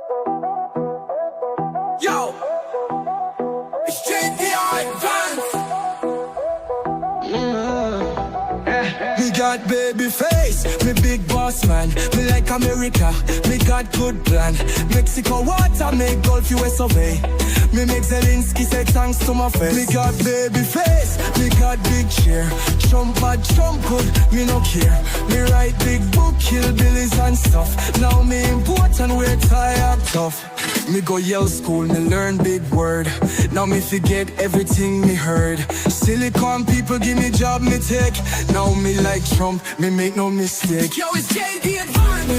Yo, it's JDR Advance. Me got baby face, me big boss man. Me like America, me got good plan. Mexico water, make Gulf US obey. Me make Zelensky say thanks to my face. Me got baby face, me got big cheer. Trump bad, Trump good, me no care. Me write big book, kill billies and stuff. Now me important, we're tired tough. Me go Yale school, me learn big word. Now me forget everything me heard. Silicon people give me job, me take. Now me like Trump, me make no mistake. Yo, it's JD Advance.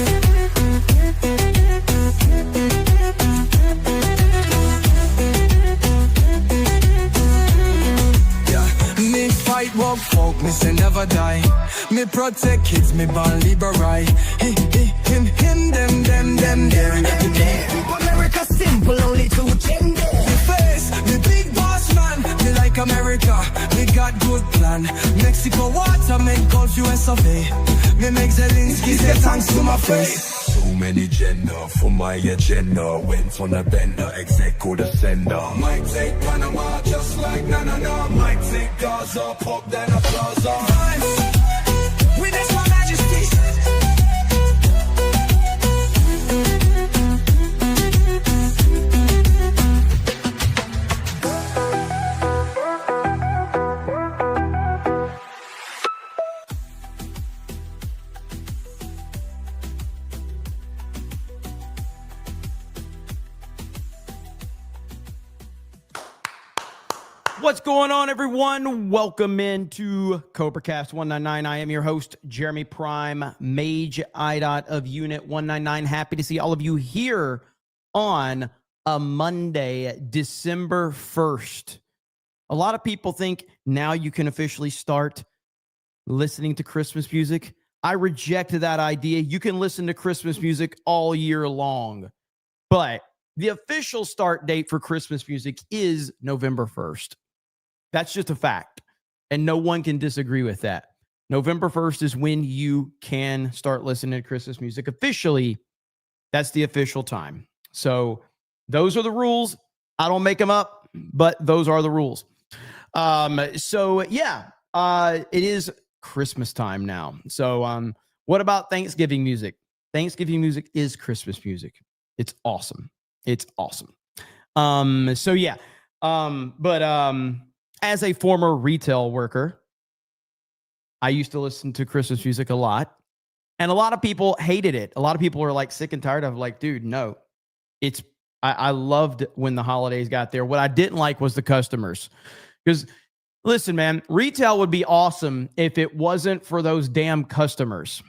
Me fight walk folk, me say never die. Me protect kids, me born liberal. Him, them, there. America simple, only two gender. Me face, me big boss man. Me like America, me got good plan. Mexico water, make Gulf US obey. Me make Zelensky say thanks to my face. So many gender for my agenda. Went on a bender, execo the sender. Might take Panama just like na. Might take Gaza, pop then a plaza. With this my majesty. What's going on, everyone? Welcome into CobraCast 199. I am your host, Jeremy Prime, Mage IDOT of Unit 199. Happy to see all of you here on a Monday, December 1st. A lot of people think now you can officially start listening to Christmas music. I reject that idea. You can listen to Christmas music all year long, but the official start date for Christmas music is November 1st. That's just a fact, and no one can disagree with that. November 1st is when you can start listening to Christmas music. Officially, that's the official time. So those are the rules. I don't make them up, but those are the rules. It is Christmas time now. So what about Thanksgiving music? Thanksgiving music is Christmas music. It's awesome. It's awesome. As a former retail worker, I used to listen to Christmas music a lot, and a lot of people hated it. A lot of people are like sick and tired of like, dude, no, I loved when the holidays got there. What I didn't like was the customers, because listen, man, retail would be awesome if it wasn't for those damn customers.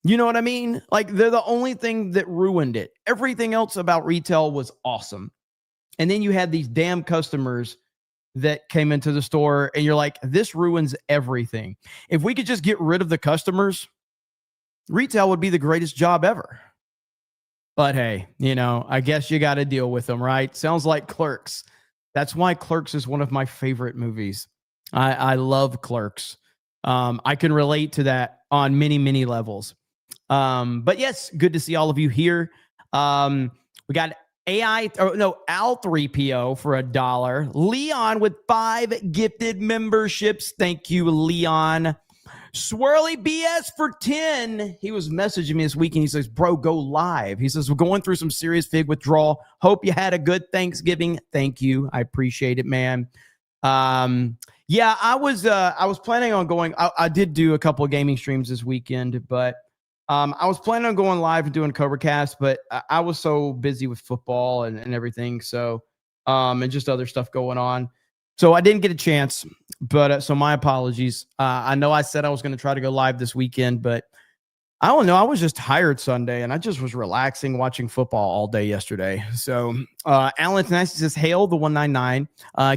You know what I mean? Like, they're the only thing that ruined it. Everything else about retail was awesome. And then you had these damn customers that came into the store, and you're like, this ruins everything. If we could just get rid of the customers, retail would be the greatest job ever. But hey, I guess you got to deal with them, right? Sounds like Clerks. That's why Clerks is one of my favorite movies. I love Clerks. I can relate to that on many, many levels. But yes, good to see all of you here. We got Al3PO for $1. Leon with 5 gifted memberships. Thank you, Leon. Swirly BS for 10. He was messaging me this weekend. He says, bro, go live. He says, we're going through some serious fig withdrawal. Hope you had a good Thanksgiving. Thank you. I appreciate it, man. I was planning on going. I did do a couple of gaming streams this weekend, but I was planning on going live and doing CobraCast, but I was so busy with football and everything. So, and just other stuff going on. So I didn't get a chance, but so my apologies. I know I said I was going to try to go live this weekend, but I don't know. I was just tired Sunday, and I just was relaxing, watching football all day yesterday. So Alan Tennessee says, hail the 199.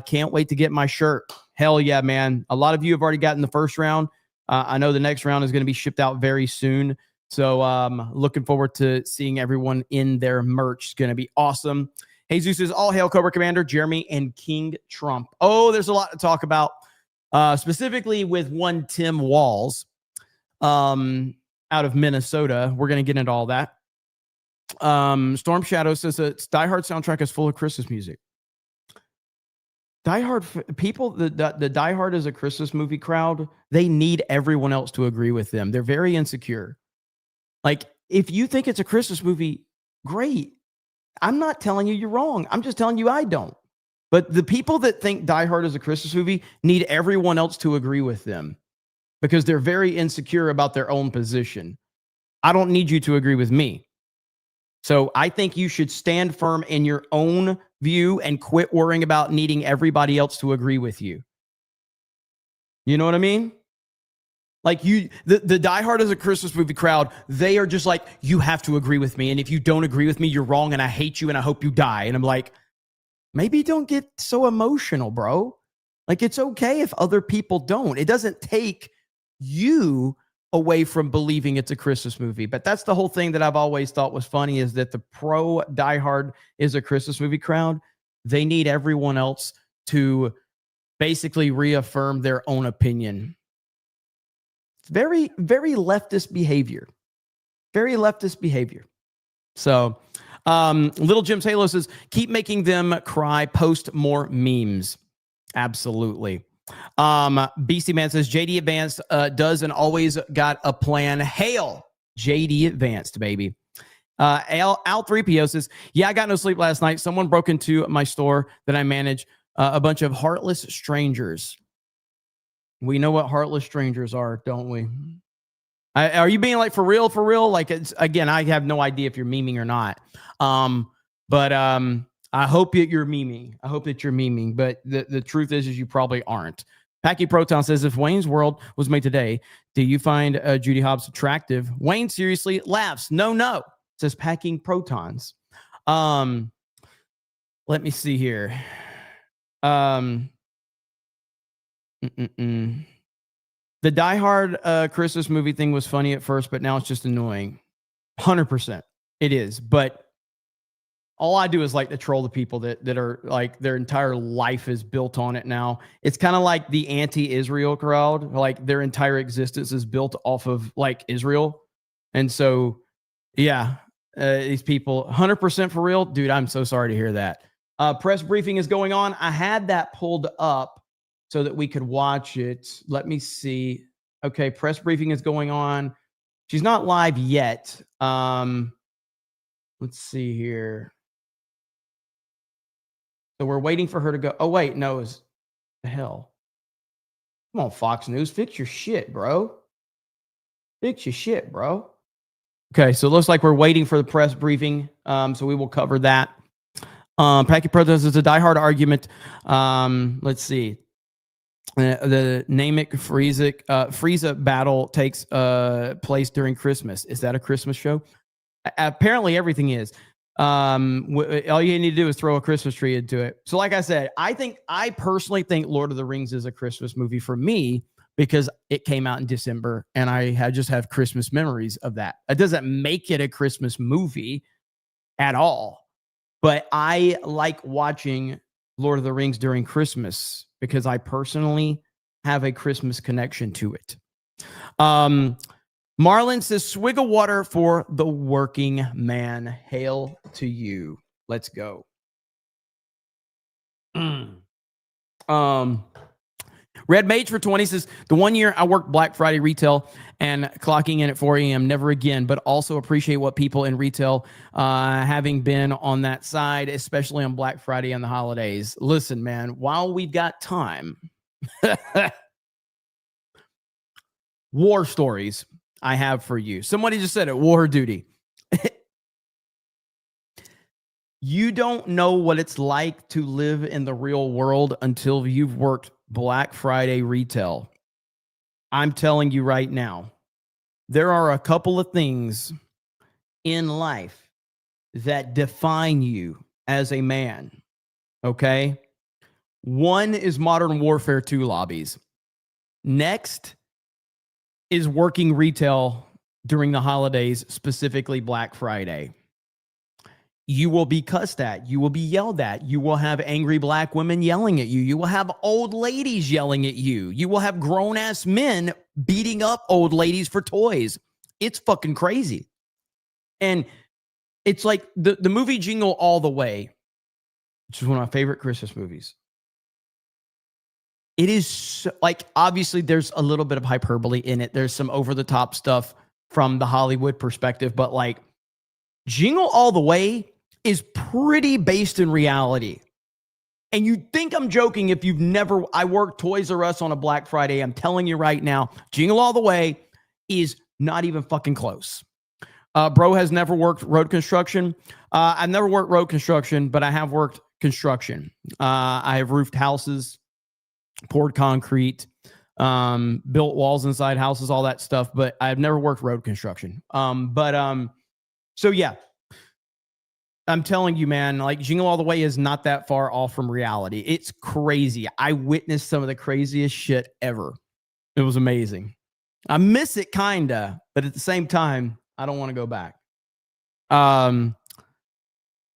Can't wait to get my shirt. Hell yeah, man. A lot of you have already gotten the first round. I know the next round is going to be shipped out very soon. So looking forward to seeing everyone in their merch. It's going to be awesome. Jesus says, all hail Cobra Commander, Jeremy, and King Trump. Oh, there's a lot to talk about, specifically with one Tim Walz out of Minnesota. We're going to get into all that. Storm Shadow says that Die Hard soundtrack is full of Christmas music. Die Hard people, the Die Hard is a Christmas movie crowd. They need everyone else to agree with them. They're very insecure. Like, if you think it's a Christmas movie, great. I'm not telling you you're wrong. I'm just telling you I don't. But the people that think Die Hard is a Christmas movie need everyone else to agree with them because they're very insecure about their own position. I don't need you to agree with me. So I think you should stand firm in your own view and quit worrying about needing everybody else to agree with you. You know what I mean? Like the Die Hard is a Christmas movie crowd. They are just like, you have to agree with me. And if you don't agree with me, you're wrong. And I hate you. And I hope you die. And I'm like, maybe don't get so emotional, bro. Like, it's okay if other people don't. It doesn't take you away from believing it's a Christmas movie. But that's the whole thing that I've always thought was funny, is that the pro Die Hard is a Christmas movie crowd, they need everyone else to basically reaffirm their own opinion. It's very, very leftist behavior. Very leftist behavior. So, Little Jim's Halo says, keep making them cry, post more memes. Absolutely. BC Man says, JD Advanced does and always got a plan. Hail JD Advanced, baby. Al 3PO says, yeah, I got no sleep last night. Someone broke into my store that I manage. A bunch of heartless strangers. We know what heartless strangers are, don't we? Are you being like for real? Like, it's, again, I have no idea if you're memeing or not. But I hope that you're memeing. I hope that you're memeing. But the truth is you probably aren't. Packy Proton says, if Wayne's World was made today, do you find Judy Hobbs attractive? Wayne seriously laughs. No. Says Packing Protons. Let me see here. The Die Hard Christmas movie thing was funny at first, but now it's just annoying. 100%. It is. But all I do is like to troll the people that are like their entire life is built on it now. It's kind of like the anti-Israel crowd. Like their entire existence is built off of like Israel. And so, yeah, these people, 100% for real. Dude, I'm so sorry to hear that. Press briefing is going on. I had that pulled up so that we could watch it. Let me see. Okay, press briefing is going on. She's not live yet. Let's see here. So we're waiting for her to go. Oh, wait, no, it's the hell. Come on, Fox News. Fix your shit, bro. Fix your shit, bro. Okay, so it looks like we're waiting for the press briefing. So we will cover that. Packy Protest is a diehard argument. Let's see. The Namek Frieza battle takes place during Christmas. Is that a Christmas show? Apparently everything is. All you need to do is throw a Christmas tree into it. So like I said, I personally think Lord of the Rings is a Christmas movie for me because it came out in December and I just have Christmas memories of that. It doesn't make it a Christmas movie at all, but I like watching Lord of the Rings during Christmas because I personally have a Christmas connection to it. Marlon says, swig of water for the working man. Hail to you. Let's go. Red Mage for 20 says, the 1 year I worked Black Friday retail and clocking in at 4 a.m. Never again, but also appreciate what people in retail, having been on that side, especially on Black Friday and the holidays. Listen, man, while we've got time, war stories I have for you. Somebody just said it, war duty. You don't know what it's like to live in the real world until you've worked Black Friday retail. I'm telling you right now, there are a couple of things in life that define you as a man. Okay? One is Modern Warfare 2 lobbies. Next is working retail during the holidays, specifically Black Friday. You will be cussed at. You will be yelled at. You will have angry black women yelling at you. You will have old ladies yelling at you. You will have grown-ass men beating up old ladies for toys. It's fucking crazy. And it's like the movie Jingle All the Way, which is one of my favorite Christmas movies. It is so, like, obviously there's a little bit of hyperbole in it. There's some over the top stuff from the Hollywood perspective, but like Jingle All the Way is pretty based in reality. And you'd think I'm joking if you've never, I worked Toys R Us on a Black Friday. I'm telling you right now, Jingle All the Way is not even fucking close. Bro has never worked road construction. I've never worked road construction, but I have worked construction. I have roofed houses, poured concrete, built walls inside houses, all that stuff, but I've never worked road construction. So yeah, I'm telling you, man, like Jingle All the Way is not that far off from reality. It's crazy. I witnessed some of the craziest shit ever. It was amazing. I miss it kinda, but at the same time, I don't want to go back. Let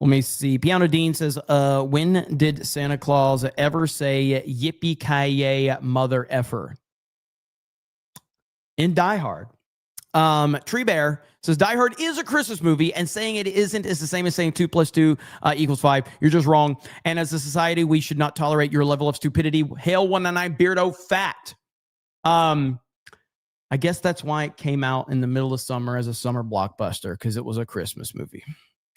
me see. Piano Dean says, when did Santa Claus ever say yippee-ki-yay mother effer? In Die Hard. Tree Bear says Die Hard is a Christmas movie, and saying it isn't is the same as saying 2 + 2 = 5. You're just wrong. And as a society, we should not tolerate your level of stupidity. Hail 199 Beardo Fat. I guess that's why it came out in the middle of summer as a summer blockbuster, because it was a Christmas movie.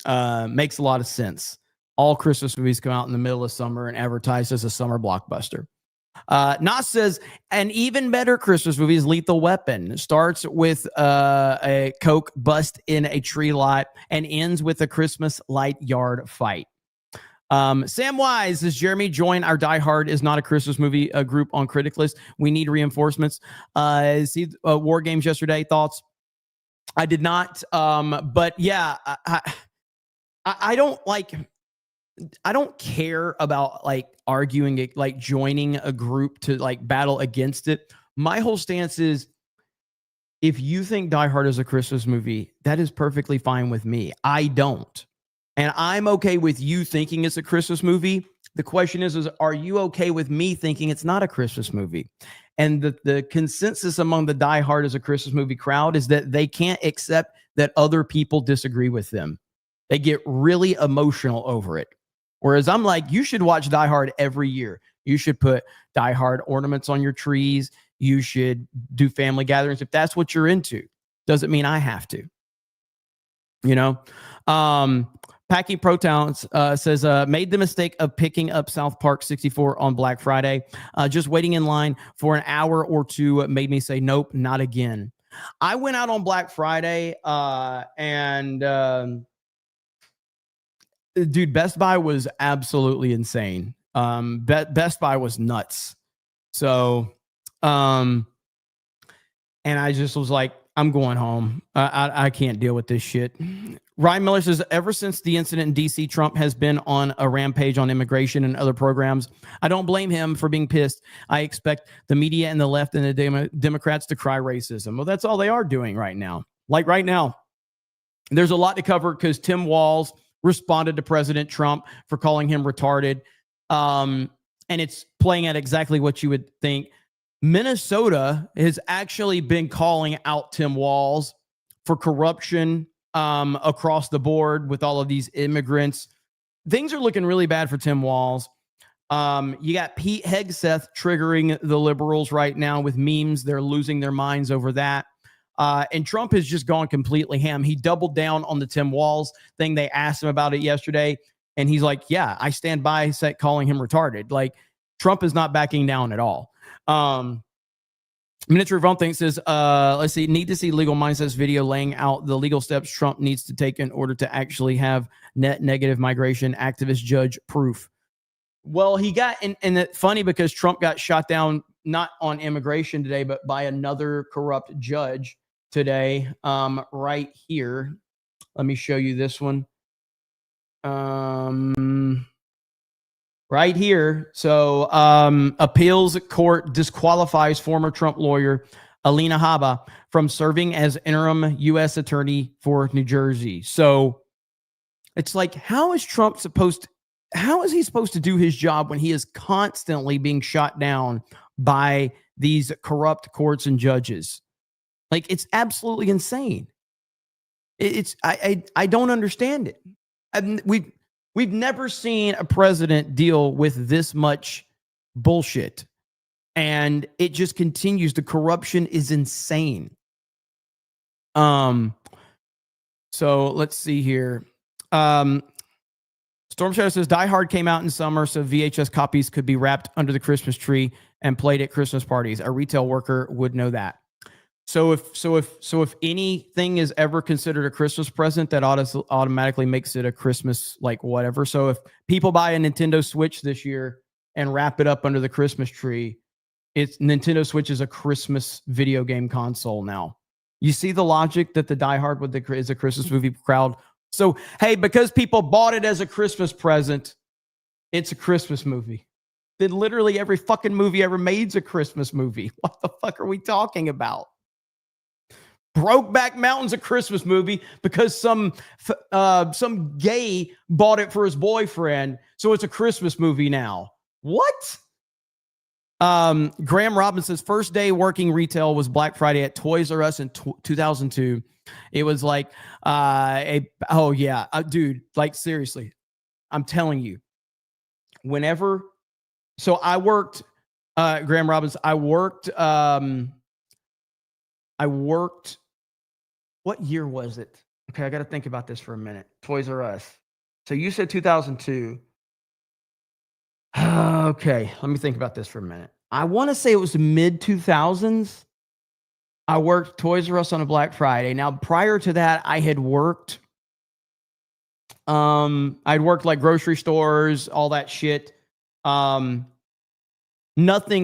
Makes a lot of sense. All Christmas movies come out in the middle of summer and advertised as a summer blockbuster. Nas says an even better Christmas movie is Lethal Weapon. It starts with a Coke bust in a tree lot and ends with a Christmas light yard fight. Sam Wise says, Jeremy, join our Die Hard is not a Christmas movie group on Critic List. We need reinforcements. See War Games yesterday. Thoughts? I did not. But yeah, I don't like. I don't care about like arguing it, like joining a group to like battle against it. My whole stance is, if you think Die Hard is a Christmas movie, that is perfectly fine with me. I don't. And I'm okay with you thinking it's a Christmas movie. The question is are you okay with me thinking it's not a Christmas movie? And the consensus among the Die Hard as a Christmas movie crowd is that they can't accept that other people disagree with them. They get really emotional over it. Whereas I'm like, you should watch Die Hard every year. You should put Die Hard ornaments on your trees. You should do family gatherings if that's what you're into. Doesn't mean I have to. You know? Packing Pro Towns says, made the mistake of picking up South Park 64 on Black Friday. Just waiting in line for an hour or two made me say, nope, not again. I went out on Black Friday and dude, Best Buy was absolutely insane. Best Buy was nuts. So, and I just was like, I'm going home. I can't deal with this shit. Ryan Miller says, ever since the incident in DC, Trump has been on a rampage on immigration and other programs. I don't blame him for being pissed. I expect the media and the left and the Democrats to cry racism. Well, that's all they are doing right now. Like right now, there's a lot to cover because Tim Walz responded to President Trump for calling him retarded. And it's playing at exactly what you would think. Minnesota has actually been calling out Tim Walz for corruption across the board with all of these immigrants. Things are looking really bad for Tim Walz. You got Pete Hegseth triggering the liberals right now with memes. They're losing their minds over that. And Trump has just gone completely ham. He doubled down on the Tim Walz thing. They asked him about it yesterday. And he's like, yeah, I stand by calling him retarded. Like, Trump is not backing down at all. Miniature Von Think says, let's see, need to see Legal Mindsets video laying out the legal steps Trump needs to take in order to actually have net negative migration activist judge proof. Well, he got, and it's funny because Trump got shot down not on immigration today, but by another corrupt judge today, right here. Let me show you this one. Right here. So appeals court disqualifies former Trump lawyer Alina Habba from serving as interim U.S. attorney for New Jersey. So it's like, how is he supposed to do his job when he is constantly being shot down by these corrupt courts and judges? Like, it's absolutely insane. I don't understand it. We've never seen a president deal with this much bullshit, and it just continues. The corruption is insane. So let's see here. Storm Shadow says Die Hard came out in summer, so VHS copies could be wrapped under the Christmas tree and played at Christmas parties. A retail worker would know that. So if anything is ever considered a Christmas present, that automatically makes it a Christmas like whatever. So if people buy a Nintendo Switch this year and wrap it up under the Christmas tree, it's Nintendo Switch is a Christmas video game console now. You see the logic that the Die Hard is a Christmas movie crowd. So, hey, because people bought it as a Christmas present, it's a Christmas movie. Then literally every fucking movie ever made's a Christmas movie. What the fuck are we talking about? Brokeback Mountain's a Christmas movie because some gay bought it for his boyfriend, so it's a Christmas movie now. What? Graham Robinson's first day working retail was Black Friday at Toys R Us in 2002. It was like dude, like seriously, I'm telling you, whenever. So I worked, Graham Robinson. I worked. What year was it? Okay, I got to think about this for a minute. Toys R Us. So you said 2002. Okay, let me think about this for a minute. I want to say it was mid 2000s. I worked Toys R Us on a Black Friday. Now, prior to that, I had worked. I'd worked like grocery stores, all that shit. Nothing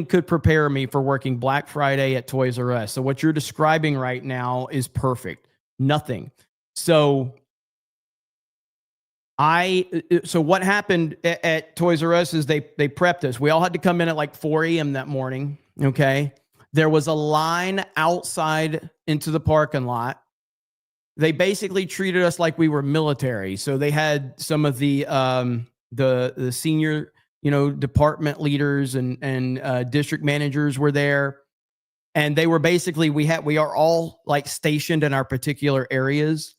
could prepare me for working Black Friday at Toys R Us. So what you're describing right now is perfect. Nothing. So what happened at Toys R Us is they prepped us. We all had to come in at like 4 a.m. that morning. Okay. There was a line outside into the parking lot. They basically treated us like we were military. So they had some of the senior, department leaders and district managers were there. And they were basically, we are all like stationed in our particular areas.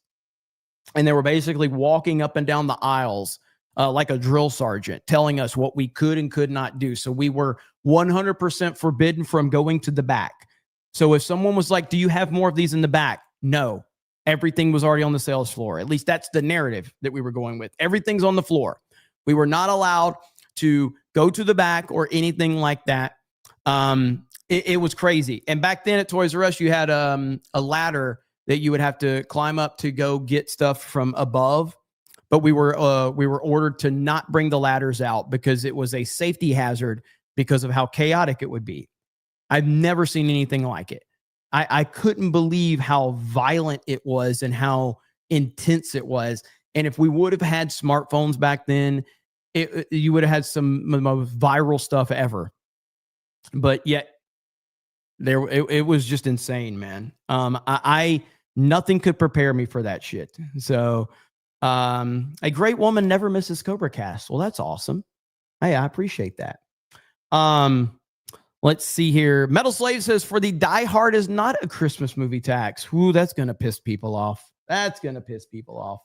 And they were basically walking up and down the aisles like a drill sergeant, telling us what we could and could not do. So we were 100% forbidden from going to the back. So if someone was like, do you have more of these in the back? No, everything was already on the sales floor. At least that's the narrative that we were going with. Everything's on the floor. We were not allowed to go to the back or anything like that. It was crazy. And back then at Toys R Us, you had a ladder that you would have to climb up to go get stuff from above. But we were ordered to not bring the ladders out because it was a safety hazard because of how chaotic it would be. I've never seen anything like it. I couldn't believe how violent it was and how intense it was. And if we would have had smartphones back then, you would have had some of the most viral stuff ever. But yet, it was just insane, man. Nothing could prepare me for that shit. So, a great woman never misses CobraCast. Well, that's awesome. Hey, I appreciate that. Let's see here. Metal Slave says, for the Die Hard is not a Christmas movie tax. Ooh, that's going to piss people off. That's going to piss people off.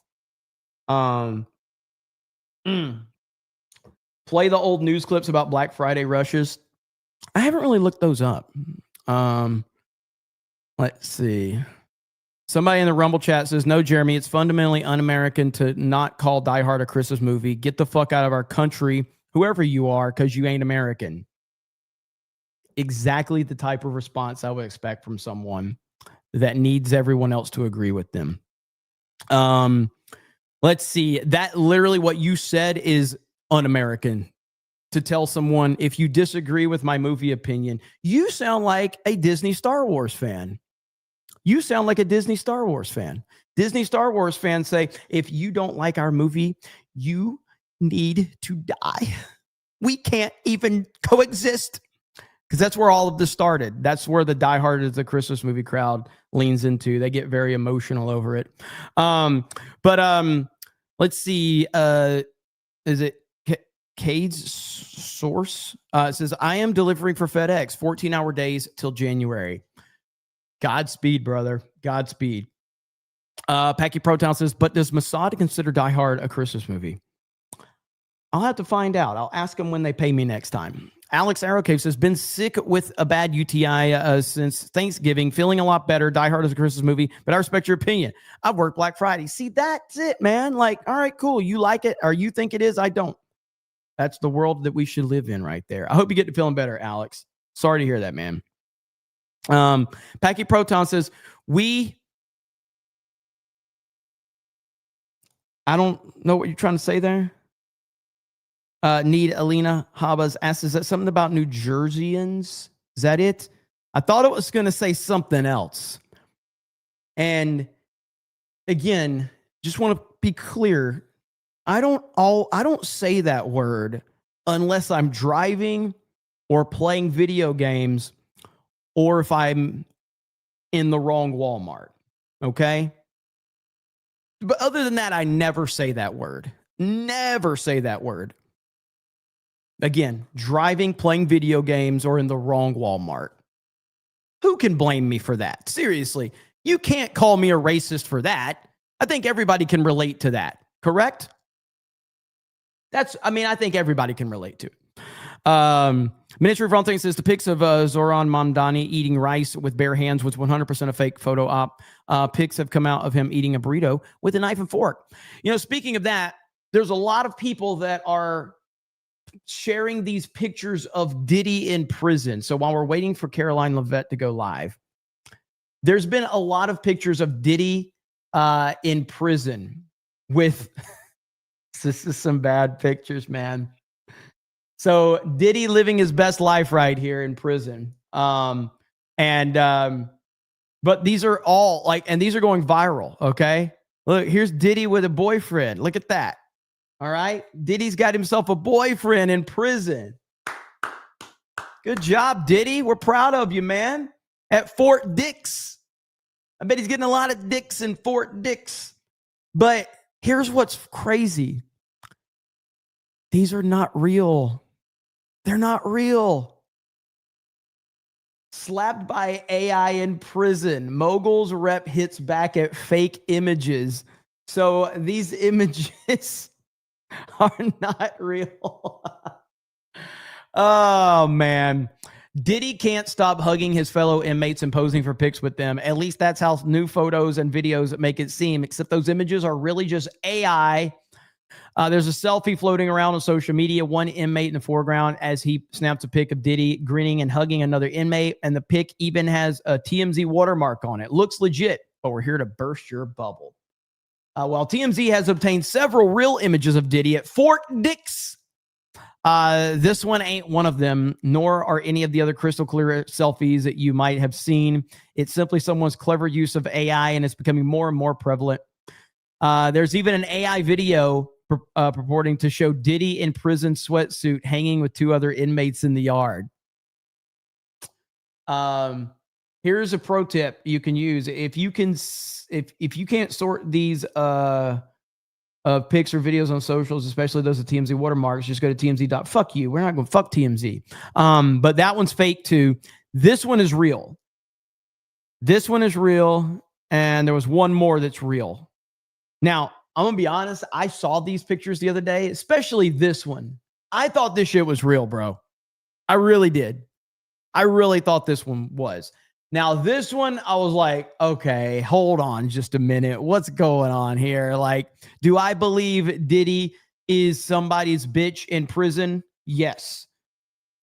Play the old news clips about Black Friday rushes. I haven't really looked those up. Let's see. Somebody in the Rumble chat says, no, Jeremy, it's fundamentally un-American to not call Die Hard a Christmas movie. Get the fuck out of our country, whoever you are, because you ain't American. Exactly the type of response I would expect from someone that needs everyone else to agree with them. Let's see. That literally what you said is un-American. To tell someone, if you disagree with my movie opinion, you sound like a Disney Star Wars fan. You sound like a Disney Star Wars fan. Disney Star Wars fans say, if you don't like our movie, you need to die. We can't even coexist. Because that's where all of this started. That's where the Die Hard is a Christmas movie crowd leans into. They get very emotional over it. Let's see. Is it Cade's source? It says, I am delivering for FedEx, 14-hour days till January. Godspeed, brother. Godspeed. Packy Protown says, but does Masada consider Die Hard a Christmas movie? I'll have to find out. I'll ask them when they pay me next time. Alex Arrowcave says, been sick with a bad UTI since Thanksgiving, feeling a lot better. Die Hard is a Christmas movie, but I respect your opinion. I've worked Black Friday. See, that's it, man. Like, all right, cool. You like it or you think it is? I don't. That's the world that we should live in right there. I hope you get to feeling better, Alex. Sorry to hear that, man. Packy Proton says, I don't know what you're trying to say there. Need Alina Habas asks, is that something about New Jerseyans? Is that it? I thought it was going to say something else. And again, just want to be clear. I don't say that word unless I'm driving or playing video games or if I'm in the wrong Walmart. Okay? But other than that, I never say that word. Never say that word. Again, driving, playing video games, or in the wrong Walmart. Who can blame me for that? Seriously, you can't call me a racist for that. I think everybody can relate to that, correct? I think everybody can relate to it. Miniature Fronting says the pics of Zoran Mamdani eating rice with bare hands was 100% a fake photo op. Pics have come out of him eating a burrito with a knife and fork. You know, speaking of that, there's a lot of people that are sharing these pictures of Diddy in prison. So while we're waiting for Caroline Levitt to go live, there's been a lot of pictures of Diddy in prison with this is some bad pictures, man. So Diddy living his best life right here in prison. But these are all and these are going viral. Okay. Look, here's Diddy with a boyfriend. Look at that. All right. Diddy's got himself a boyfriend in prison. Good job, Diddy. We're proud of you, man. At Fort Dix. I bet he's getting a lot of dicks in Fort Dix. But here's what's crazy. These are not real. They're not real. Slapped by AI in prison. Mogul's rep hits back at fake images. So these images are not real. Oh, man. Diddy can't stop hugging his fellow inmates and posing for pics with them. At least that's how new photos and videos make it seem, except those images are really just AI. There's a selfie floating around on social media, one inmate in the foreground as he snaps a pic of Diddy grinning and hugging another inmate, and the pic even has a TMZ watermark on it. Looks legit, but we're here to burst your bubble. While TMZ has obtained several real images of Diddy at Fort Dix, this one ain't one of them, nor are any of the other crystal clear selfies that you might have seen. It's simply someone's clever use of AI, and it's becoming more and more prevalent. There's even an AI video purporting to show Diddy in prison sweatsuit hanging with two other inmates in the yard. Here's a pro tip you can use. If you can't sort these pics or videos on socials, especially those with TMZ watermarks, just go to TMZ. Fuck you. We're not going to fuck TMZ. But that one's fake too. This one is real. This one is real. And there was one more that's real. Now, I'm going to be honest. I saw these pictures the other day, especially this one. I thought this shit was real, bro. I really did. I really thought this one was. Now, this one, I was like, okay, hold on just a minute. What's going on here? Like, do I believe Diddy is somebody's bitch in prison? Yes.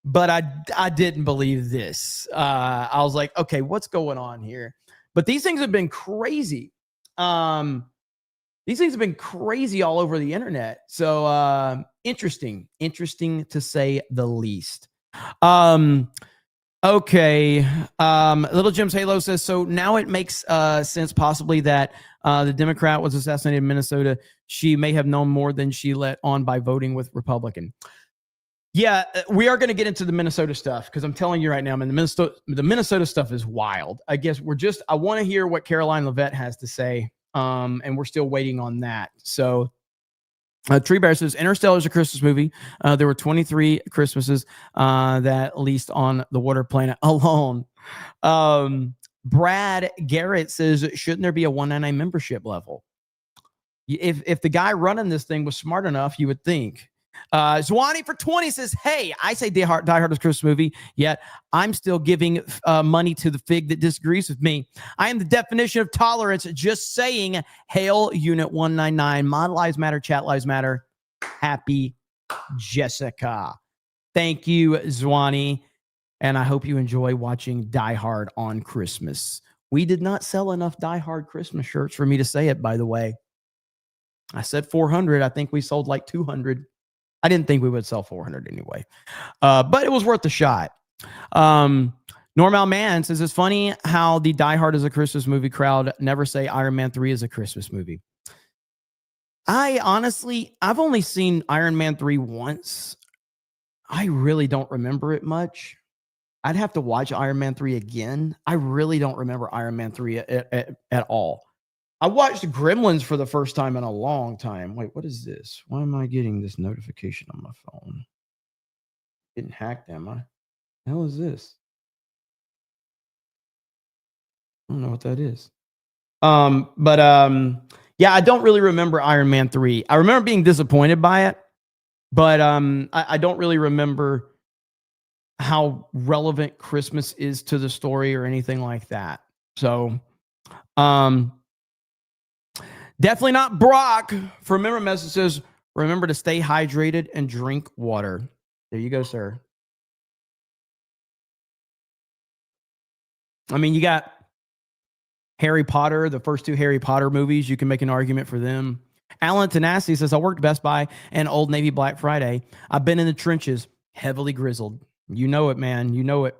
But I didn't believe this. I was like, okay, what's going on here? But these things have been crazy. These things have been crazy all over the internet. So interesting to say the least. Okay. Little Jim's Halo says, so now it makes sense possibly that the Democrat was assassinated in Minnesota. She may have known more than she let on by voting with Republican. Yeah, we are going to get into the Minnesota stuff because I'm telling you right now, man, the Minnesota stuff is wild. I guess I want to hear what Caroline Levitt has to say. And we're still waiting on that. So Tree Bear says Interstellar is a Christmas movie. There were 23 Christmases that leased on the water planet alone. Brad Garrett says, shouldn't there be a $199 membership level? If the guy running this thing was smart enough, you would think. Zwani for 20 says, hey, I say Die Hard is a Christmas movie, yet I'm still giving money to the fig that disagrees with me. I am the definition of tolerance. Just saying, hail Unit 199. Mod Lives Matter, Chat Lives Matter. Happy Jessica. Thank you, Zwani. And I hope you enjoy watching Die Hard on Christmas. We did not sell enough Die Hard Christmas shirts for me to say it, by the way. I said 400. I think we sold like 200. I didn't think we would sell 400 anyway. But it was worth a shot. Normal Man says, it's funny how the Die Hard is a Christmas movie crowd never say Iron Man 3 is a Christmas movie. I've only seen Iron Man 3 once. I really don't remember it much. I'd have to watch Iron Man 3 again. I really don't remember Iron Man 3 at all. I watched Gremlins for the first time in a long time. Wait, what is this? Why am I getting this notification on my phone? Getting hacked, am I? The hell is this? I don't know what that is. Yeah, I don't really remember Iron Man 3. I remember being disappointed by it, but I don't really remember how relevant Christmas is to the story or anything like that. So, definitely not Brock. For member messages, remember to stay hydrated and drink water. There you go, sir. I mean, you got Harry Potter, the first two Harry Potter movies. You can make an argument for them. Alan Tenacity says, I worked Best Buy and Old Navy Black Friday. I've been in the trenches, heavily grizzled. You know it, man. You know it.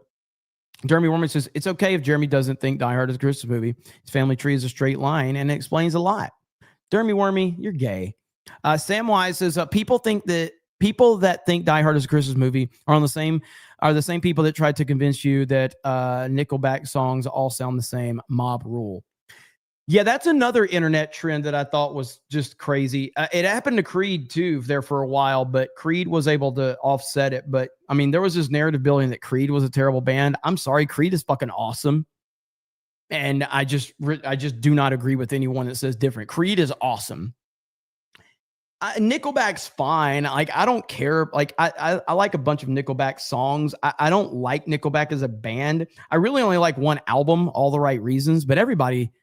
Jeremy Worman says, it's okay if Jeremy doesn't think Die Hard is a Christmas movie. His family tree is a straight line, and it explains a lot. Jeremy Wormy, you're gay. Sam Wise says, people that think Die Hard is a Christmas movie are the same people that tried to convince you that Nickelback songs all sound the same. Mob rule. Yeah, that's another internet trend that I thought was just crazy. It happened to Creed too there for a while, but Creed was able to offset it. But I mean, there was this narrative building that Creed was a terrible band. I'm sorry, Creed is fucking awesome. And I just do not agree with anyone that says different. Creed is awesome. Nickelback's fine. Like, I don't care. Like, I like a bunch of Nickelback songs. I don't like Nickelback as a band. I really only like one album, All the Right Reasons, but everybody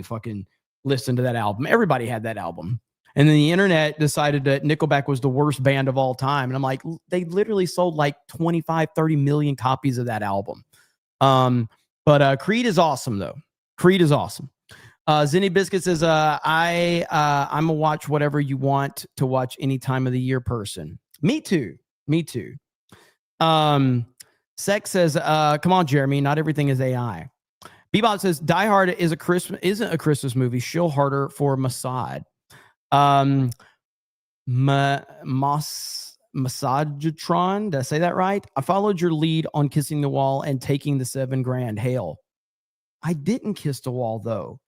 fucking listened to that album. Everybody had that album. And then the internet decided that Nickelback was the worst band of all time. And I'm like, they literally sold like 25, 30 million copies of that album. But Creed is awesome, though. Creed is awesome. Zinni Biscuit says, I'm a watch whatever you want to watch any time of the year person. Me too. Sex says, come on, Jeremy. Not everything is AI. Bebop says, Die Hard isn't a Christmas movie. Shill harder for Mossad. Massagitron, did I say that right? I followed your lead on kissing the wall and taking the $7,000. Hail. I didn't kiss the wall, though.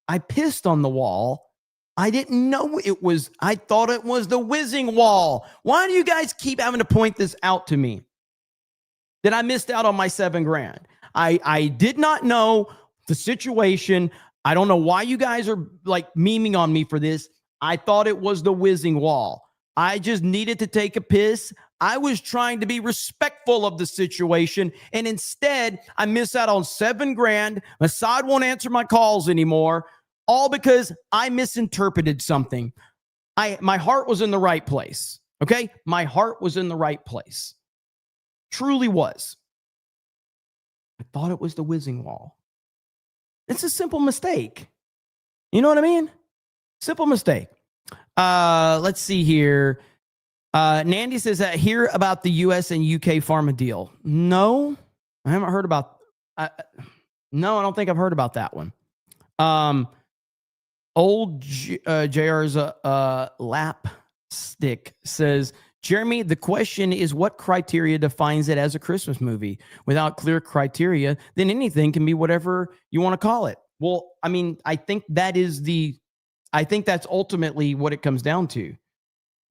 I pissed on the wall. I didn't know it was, I thought it was the whizzing wall. Why do you guys keep having to point this out to me? That I missed out on my $7,000. I did not know the situation. I don't know why you guys are like memeing on me for this. I thought it was the whizzing wall. I just needed to take a piss. I was trying to be respectful of the situation, and instead I miss out on $7,000. Mossad won't answer my calls anymore, all because I misinterpreted something. My heart was in the right place. Okay, my heart was in the right place. Truly was. I thought it was the whizzing wall. It's a simple mistake. You know what I mean? Simple mistake. Let's see here. Nandy says that hear about the US and UK pharma deal. No, I haven't heard about. No, I don't think I've heard about that one. Old JR's lap stick says, Jeremy, the question is what criteria defines it as a Christmas movie? Without clear criteria, then anything can be whatever you want to call it. Well, I mean, I think that's ultimately what it comes down to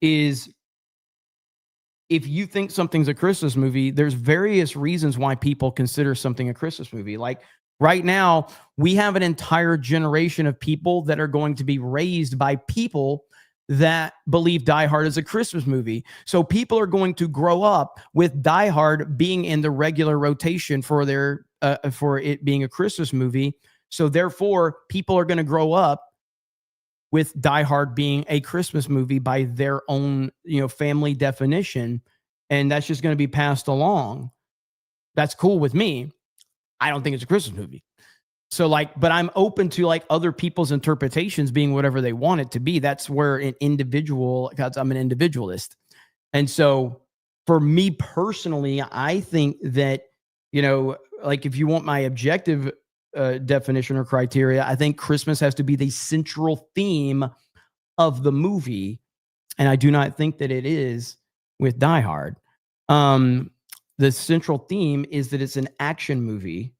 is if you think something's a Christmas movie, there's various reasons why people consider something a Christmas movie. Like Right now, we have an entire generation of people that are going to be raised by people that believe Die Hard is a Christmas movie. So people are going to grow up with Die Hard being in the regular rotation for it being a Christmas movie. So therefore, people are going to grow up with Die Hard being a Christmas movie by their own, family definition, and that's just going to be passed along. That's cool with me. I don't think it's a Christmas movie. So but I'm open to other people's interpretations being whatever they want it to be. That's where because I'm an individualist. And so for me personally, I think that, if you want my objective definition or criteria, I think Christmas has to be the central theme of the movie. And I do not think that it is with Die Hard. The central theme is that it's an action movie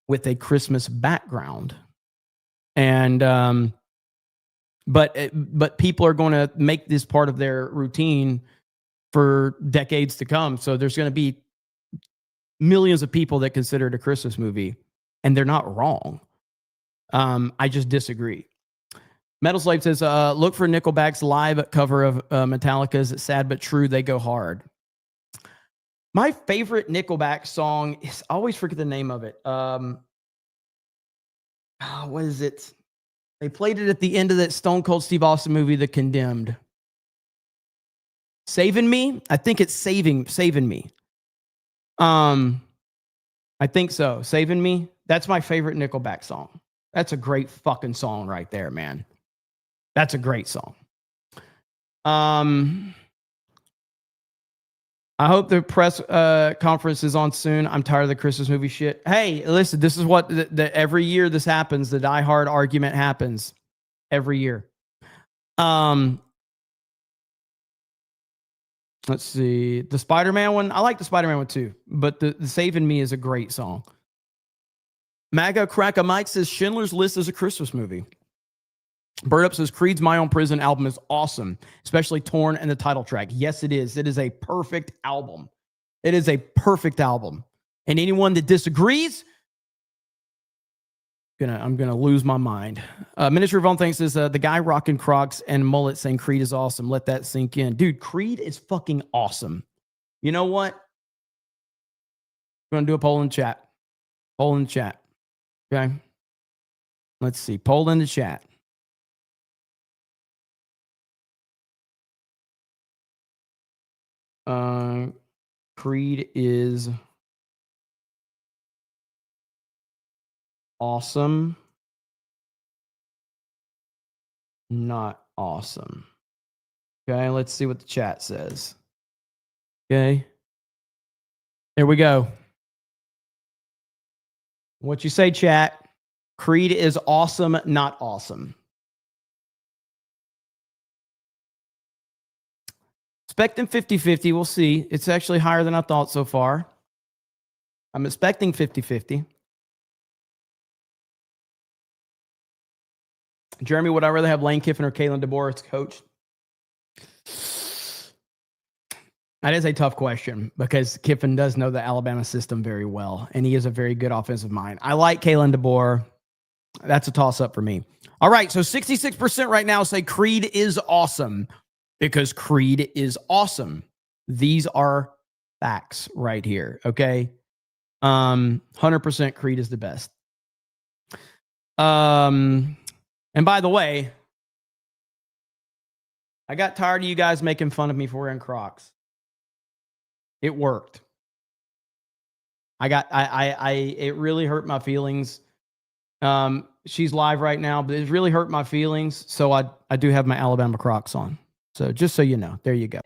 with a Christmas background. And but people are going to make this part of their routine for decades to come. So there's going to be millions of people that consider it a Christmas movie, and they're not wrong. I just disagree. Metal Slave says, look for Nickelback's live cover of Metallica's Sad But True, They Go Hard. My favorite Nickelback song is, I always forget the name of it. What is it? They played it at the end of that Stone Cold Steve Austin movie, The Condemned. Saving Me? I think it's Saving Me. I think so. Saving Me? That's my favorite Nickelback song. That's a great fucking song right there, man. That's a great song. I hope the press conference is on soon. I'm tired of the Christmas movie shit. Hey, listen, this is what every year this happens. The Die Hard argument happens every year. Let's see. The Spider-Man one. I like the Spider-Man one too, but the Saving Me is a great song. MAGA Cracker Mike says Schindler's List is a Christmas movie. Bird Up says Creed's My Own Prison album is awesome, especially Torn and the title track. Yes, it is. It is a perfect album. It is a perfect album. And anyone that disagrees, I'm gonna lose my mind. Minister of Own Things says the guy rocking Crocs and mullet saying Creed is awesome. Let that sink in, dude. Creed is fucking awesome. You know what? We're gonna do a poll in chat. Poll in chat. Okay. Let's see. Poll in the chat. Creed is awesome, not awesome. Okay, let's see what the chat says. Okay, there we go. What you say, chat? Creed is awesome, not awesome. Expecting 50-50. We'll see. It's actually higher than I thought so far. I'm expecting 50-50. Jeremy, would I rather have Lane Kiffin or Kalen DeBoer as coach? That is a tough question because Kiffin does know the Alabama system very well, and he is a very good offensive mind. I like Kalen DeBoer. That's a toss-up for me. All right, so 66% right now say Creed is awesome. Because Creed is awesome. These are facts right here, okay? 100% Creed is the best. And by the way, I got tired of you guys making fun of me for wearing Crocs. It worked. It really hurt my feelings. She's live right now, but it really hurt my feelings. So I do have my Alabama Crocs on. So just so you know, there you go.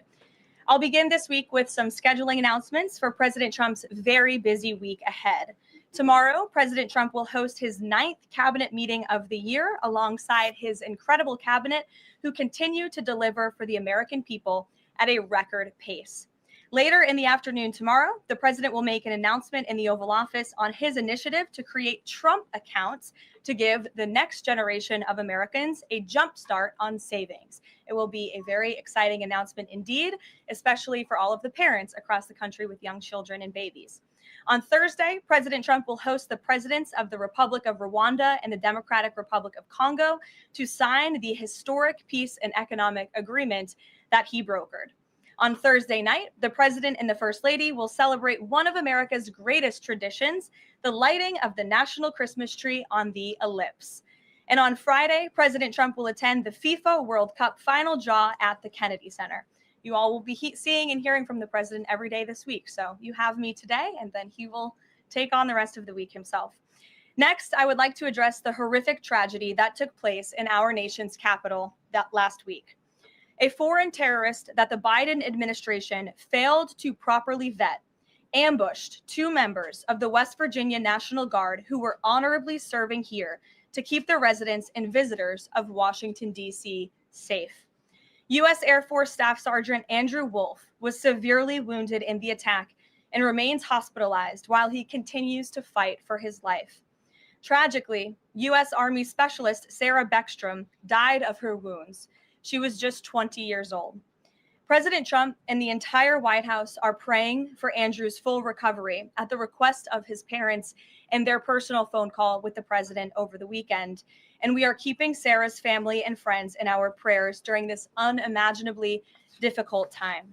I'll begin this week with some scheduling announcements for President Trump's very busy week ahead. Tomorrow, President Trump will host his 9th cabinet meeting of the year alongside his incredible cabinet who continue to deliver for the American people at a record pace. Later in the afternoon tomorrow, the president will make an announcement in the Oval Office on his initiative to create Trump accounts to give the next generation of Americans a jump start on savings. It will be a very exciting announcement indeed, especially for all of the parents across the country with young children and babies. On Thursday, President Trump will host the presidents of the Republic of Rwanda and the Democratic Republic of Congo to sign the historic peace and economic agreement that he brokered. On Thursday night, the president and the first lady will celebrate one of America's greatest traditions, the lighting of the national Christmas tree on the ellipse. And on Friday, President Trump will attend the FIFA World Cup final draw at the Kennedy Center. You all will be seeing and hearing from the president every day this week. So you have me today, and then he will take on the rest of the week himself. Next, I would like to address the horrific tragedy that took place in our nation's capital that last week. A foreign terrorist that the Biden administration failed to properly vet ambushed 2 members of the West Virginia National Guard who were honorably serving here to keep the residents and visitors of Washington, D.C. safe. U.S. Air Force Staff Sergeant Andrew Wolf was severely wounded in the attack and remains hospitalized while he continues to fight for his life. Tragically, U.S. Army Specialist Sarah Beckstrom died of her wounds. She was just 20 years old. President Trump and the entire White House are praying for Andrew's full recovery at the request of his parents and their personal phone call with the president over the weekend. And we are keeping Sarah's family and friends in our prayers during this unimaginably difficult time.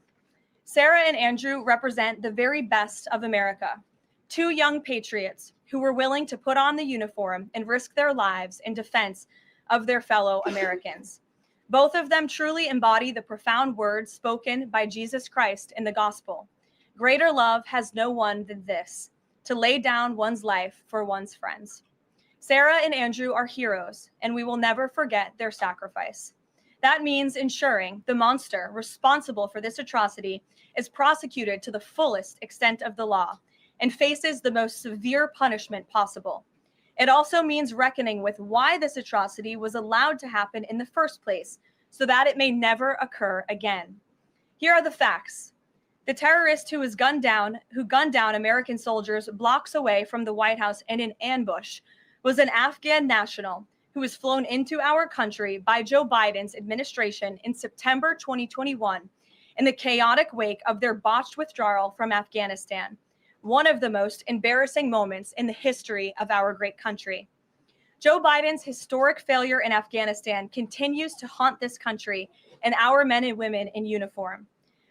Sarah and Andrew represent the very best of America, 2 young patriots who were willing to put on the uniform and risk their lives in defense of their fellow Americans. Both of them truly embody the profound words spoken by Jesus Christ in the gospel. Greater love has no one than this, to lay down one's life for one's friends. Sarah and Andrew are heroes, and we will never forget their sacrifice. That means ensuring the monster responsible for this atrocity is prosecuted to the fullest extent of the law and faces the most severe punishment possible. It also means reckoning with why this atrocity was allowed to happen in the first place, so that it may never occur again. Here are the facts. The terrorist who gunned down American soldiers blocks away from the White House in an ambush was an Afghan national who was flown into our country by Joe Biden's administration in September 2021 in the chaotic wake of their botched withdrawal from Afghanistan. One of the most embarrassing moments in the history of our great country. Joe Biden's historic failure in Afghanistan continues to haunt this country and our men and women in uniform.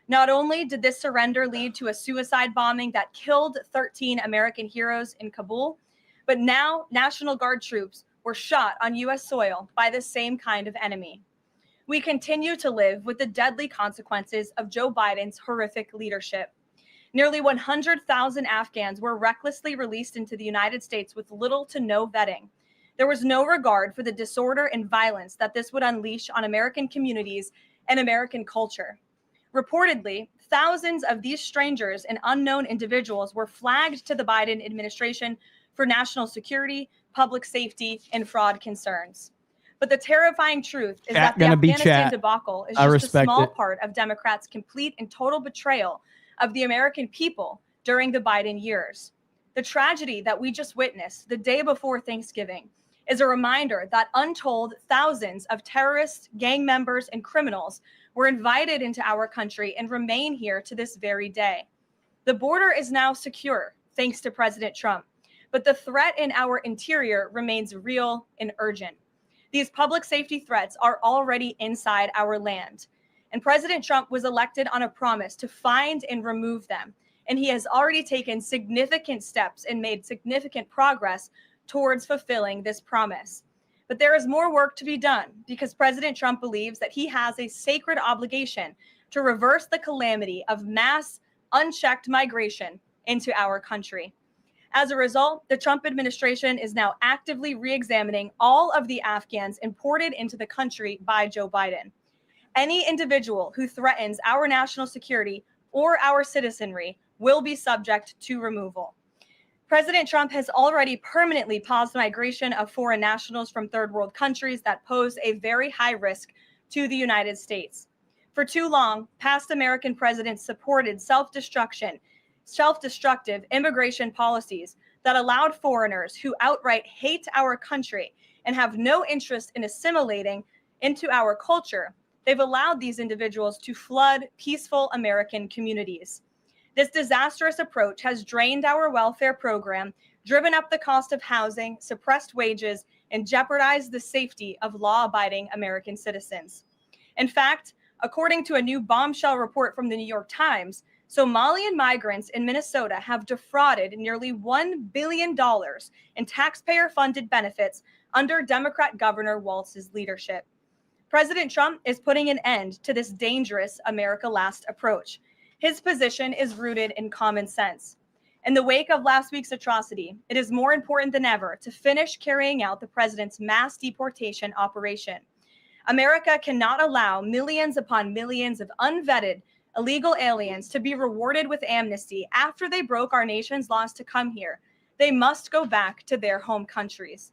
Not only did this surrender lead to a suicide bombing that killed 13 American heroes in Kabul, but now National Guard troops were shot on U.S. soil by the same kind of enemy. We continue to live with the deadly consequences of Joe Biden's horrific leadership. Nearly 100,000 Afghans were recklessly released into the United States with little to no vetting. There was no regard for the disorder and violence that this would unleash on American communities and American culture. Reportedly, thousands of these strangers and unknown individuals were flagged to the Biden administration for national security, public safety, and fraud concerns. But the terrifying truth is that the Afghanistan debacle is just a small part of Democrats' complete and total betrayal of the American people during the Biden years. The tragedy that we just witnessed the day before Thanksgiving is a reminder that untold thousands of terrorists, gang members, and criminals were invited into our country and remain here to this very day. The border is now secure, thanks to President Trump, but the threat in our interior remains real and urgent. These public safety threats are already inside our land. And President Trump was elected on a promise to find and remove them. And he has already taken significant steps and made significant progress towards fulfilling this promise. But there is more work to be done because President Trump believes that he has a sacred obligation to reverse the calamity of mass, unchecked migration into our country. As a result, the Trump administration is now actively re-examining all of the Afghans imported into the country by Joe Biden. Any individual who threatens our national security or our citizenry will be subject to removal. President Trump has already permanently paused migration of foreign nationals from third world countries that pose a very high risk to the United States. For too long, past American presidents supported self-destructive immigration policies that allowed foreigners who outright hate our country and have no interest in assimilating into our culture. They've allowed these individuals to flood peaceful American communities. This disastrous approach has drained our welfare program, driven up the cost of housing, suppressed wages, and jeopardized the safety of law-abiding American citizens. In fact, according to a new bombshell report from the New York Times, Somalian migrants in Minnesota have defrauded nearly $1 billion in taxpayer-funded benefits under Democrat Governor Walz's leadership. President Trump is putting an end to this dangerous America Last approach. His position is rooted in common sense. In the wake of last week's atrocity, it is more important than ever to finish carrying out the president's mass deportation operation. America cannot allow millions upon millions of unvetted illegal aliens to be rewarded with amnesty after they broke our nation's laws to come here. They must go back to their home countries.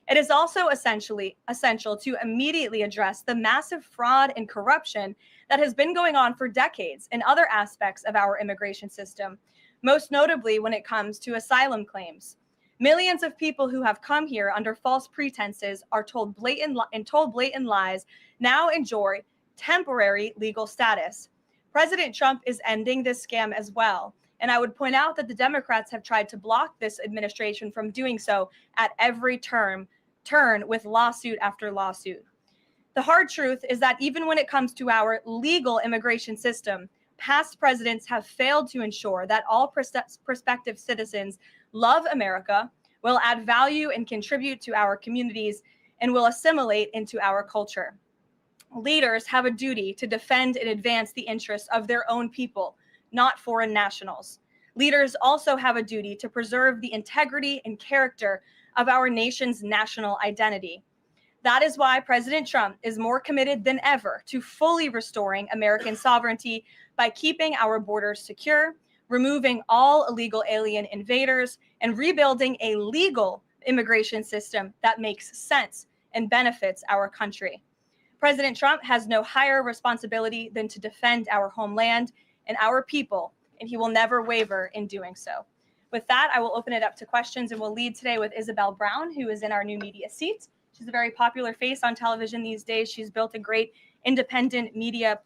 It is also essential to immediately address the massive fraud and corruption that has been going on for decades in other aspects of our immigration system, most notably when it comes to asylum claims. Millions of people who have come here under false pretenses are told blatant lies now enjoy temporary legal status. President Trump is ending this scam as well. And I would point out that the Democrats have tried to block this administration from doing so at every turn with lawsuit after lawsuit. The hard truth is that even when it comes to our legal immigration system, past presidents have failed to ensure that all prospective citizens love America, will add value and contribute to our communities, and will assimilate into our culture. Leaders have a duty to defend and advance the interests of their own people, not foreign nationals. Leaders also have a duty to preserve the integrity and character of our nation's national identity. That is why President Trump is more committed than ever to fully restoring American sovereignty by keeping our borders secure, removing all illegal alien invaders, and rebuilding a legal immigration system that makes sense and benefits our country. President Trump has no higher responsibility than to defend our homeland and our people, and he will never waver in doing so. With that, I will open it up to questions, and we'll lead today with Isabel Brown, who is in our new media seat. She's a very popular face on television these days. She's built a great independent media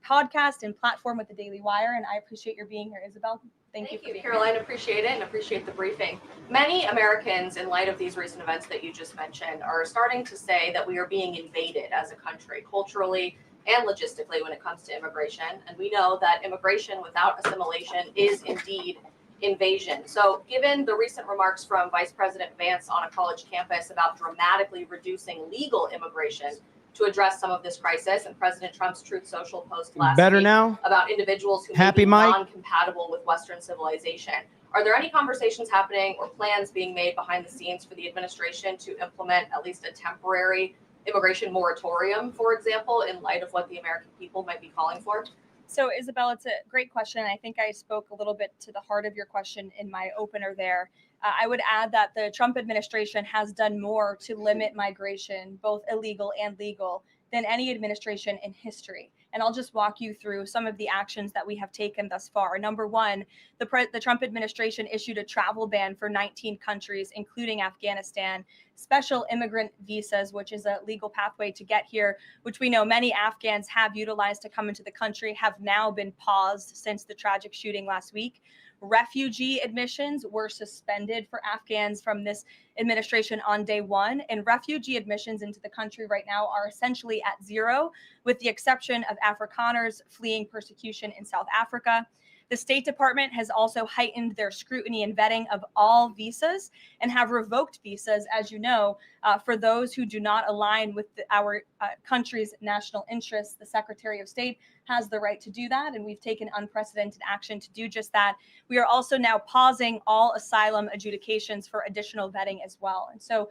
podcast and platform with the Daily Wire, and I appreciate your being here, Isabel. Thank you, Caroline. Appreciate it and appreciate the briefing. Many Americans, in light of these recent events that you just mentioned, are starting to say that we are being invaded as a country, culturally and logistically, when it comes to immigration. And we know that immigration without assimilation is indeed invasion. So given the recent remarks from Vice President Vance on a college campus about dramatically reducing legal immigration to address some of this crisis, and President Trump's Truth Social post last week about individuals who may be non-compatible with Western civilization, are there any conversations happening or plans being made behind the scenes for the administration to implement at least a temporary immigration moratorium, for example, in light of what the American people might be calling for? So, Isabel, it's a great question. I think I spoke a little bit to the heart of your question in my opener there. I would add that the Trump administration has done more to limit migration, both illegal and legal, than any administration in history. And I'll just walk you through some of the actions that we have taken thus far. Number one, the Trump administration issued a travel ban for 19 countries, including Afghanistan, special immigrant visas, which is a legal pathway to get here, which we know many Afghans have utilized to come into the country, have now been paused since the tragic shooting last week. Refugee admissions were suspended for Afghans from this administration on day one, and refugee admissions into the country right now are essentially at zero, with the exception of Afrikaners fleeing persecution in South Africa. The State Department has also heightened their scrutiny and vetting of all visas and have revoked visas, as you know, for those who do not align with our country's national interests. The Secretary of State has the right to do that, and we've taken unprecedented action to do just that. We are also now pausing all asylum adjudications for additional vetting as well. And so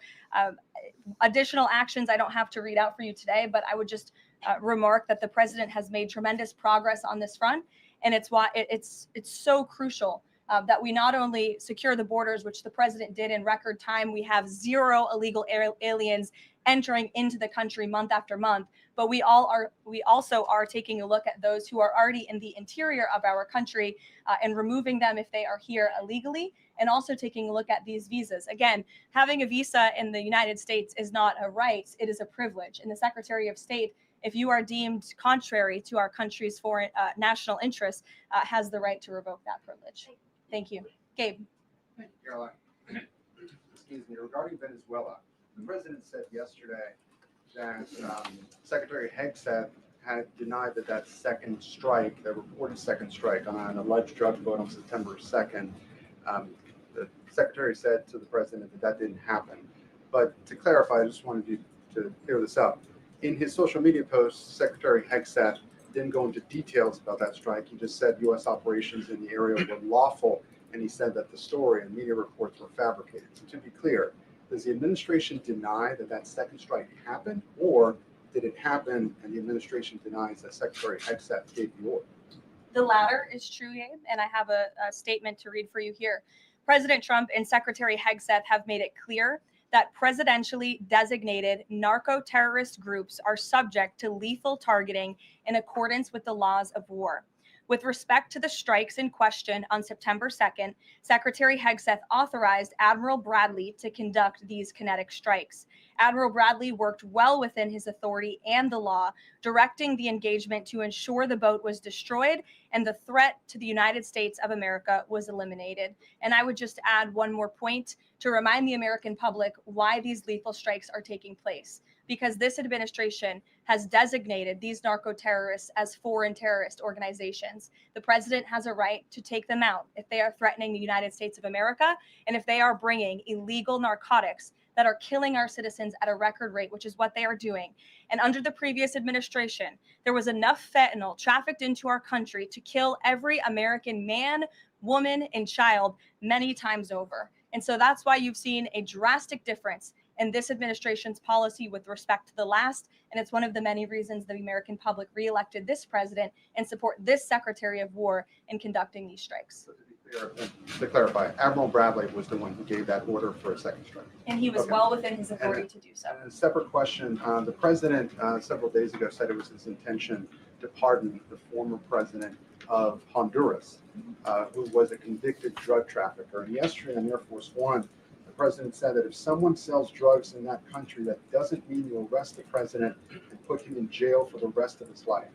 additional actions I don't have to read out for you today, but I would just remark that the president has made tremendous progress on this front. And it's why it's so crucial that we not only secure the borders, which the president did in record time, we have zero illegal aliens entering into the country month after month, but we also are taking a look at those who are already in the interior of our country and removing them if they are here illegally, and also taking a look at these visas. Again, having a visa in the United States is not a right, it is a privilege. And the Secretary of State, if you are deemed contrary to our country's foreign national interests, has the right to revoke that privilege. Thank you. Gabe. Thank you, Caroline. Excuse me. Regarding Venezuela, the president said yesterday that Secretary Hegseth had denied that second strike, the reported second strike on an alleged drug vote on September 2nd, the secretary said to the president that didn't happen. But to clarify, I just wanted you to clear this up. In his social media post, Secretary Hegseth didn't go into details about that strike. He just said U.S. operations in the area were lawful, and he said that the story and media reports were fabricated. So to be clear, does the administration deny that second strike happened, or did it happen and the administration denies that Secretary Hegseth gave the order? The latter is true, Gabe, and I have a statement to read for you here. President Trump and Secretary Hegseth have made it clear that presidentially designated narco-terrorist groups are subject to lethal targeting in accordance with the laws of war. With respect to the strikes in question on September 2nd, Secretary Hegseth authorized Admiral Bradley to conduct these kinetic strikes. Admiral Bradley worked well within his authority and the law, directing the engagement to ensure the boat was destroyed and the threat to the United States of America was eliminated. And I would just add one more point to remind the American public why these lethal strikes are taking place. Because this administration has designated these narco-terrorists as foreign terrorist organizations. The president has a right to take them out if they are threatening the United States of America and if they are bringing illegal narcotics that are killing our citizens at a record rate, which is what they are doing. And under the previous administration, there was enough fentanyl trafficked into our country to kill every American man, woman, and child many times over. And so that's why you've seen a drastic difference in this administration's policy with respect to the last. And it's one of the many reasons the American public reelected this president and support this Secretary of War in conducting these strikes. So to clarify, Admiral Bradley was the one who gave that order for a second strike. And he was well within his authority to do so. And a separate question, the president several days ago said it was his intention to pardon the former president of Honduras, who was a convicted drug trafficker. And yesterday on Air Force One, the president said that if someone sells drugs in that country, that doesn't mean you arrest the president and put him in jail for the rest of his life.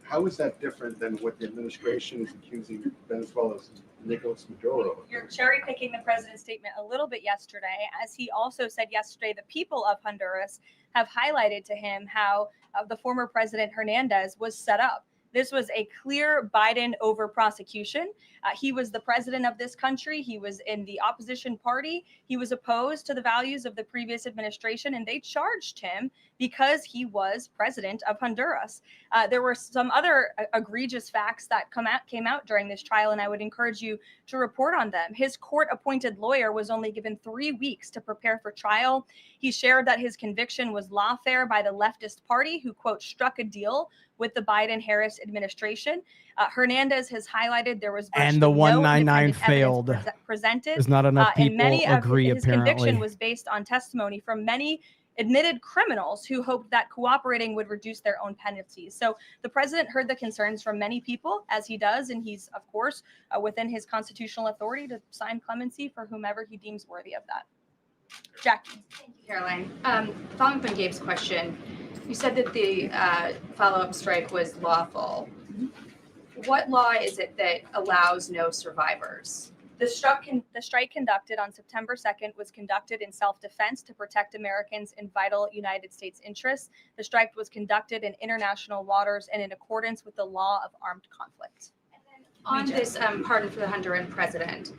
How is that different than what the administration is accusing Venezuela's Nicolas Maduro of? You're cherry picking the president's statement a little bit yesterday, as he also said yesterday the people of Honduras have highlighted to him how the former president Hernandez was set up. This was a clear Biden over prosecution. He was the president of this country. He was in the opposition party. He was opposed to the values of the previous administration, and they charged him because he was president of Honduras. There were some other egregious facts that came out during this trial, and I would encourage you to report on them. His court-appointed lawyer was only given 3 weeks to prepare for trial. He shared that his conviction was lawfare by the leftist party, who, quote, struck a deal with the Biden-Harris administration. Hernandez has highlighted there was and the 199 no failed. Presented. There's not enough people and many agree. Of his apparently, conviction was based on testimony from many admitted criminals who hoped that cooperating would reduce their own penalties. So the president heard the concerns from many people, as he does, and he's, of course, within his constitutional authority to sign clemency for whomever he deems worthy of that. Jackie. Thank you, Caroline. Following up on Gabe's question, you said that the follow-up strike was lawful. What law is it that allows no survivors? The strike conducted on September 2nd was conducted in self-defense to protect Americans in vital United States interests. The strike was conducted in international waters and in accordance with the law of armed conflict. On this pardon for the Honduran president,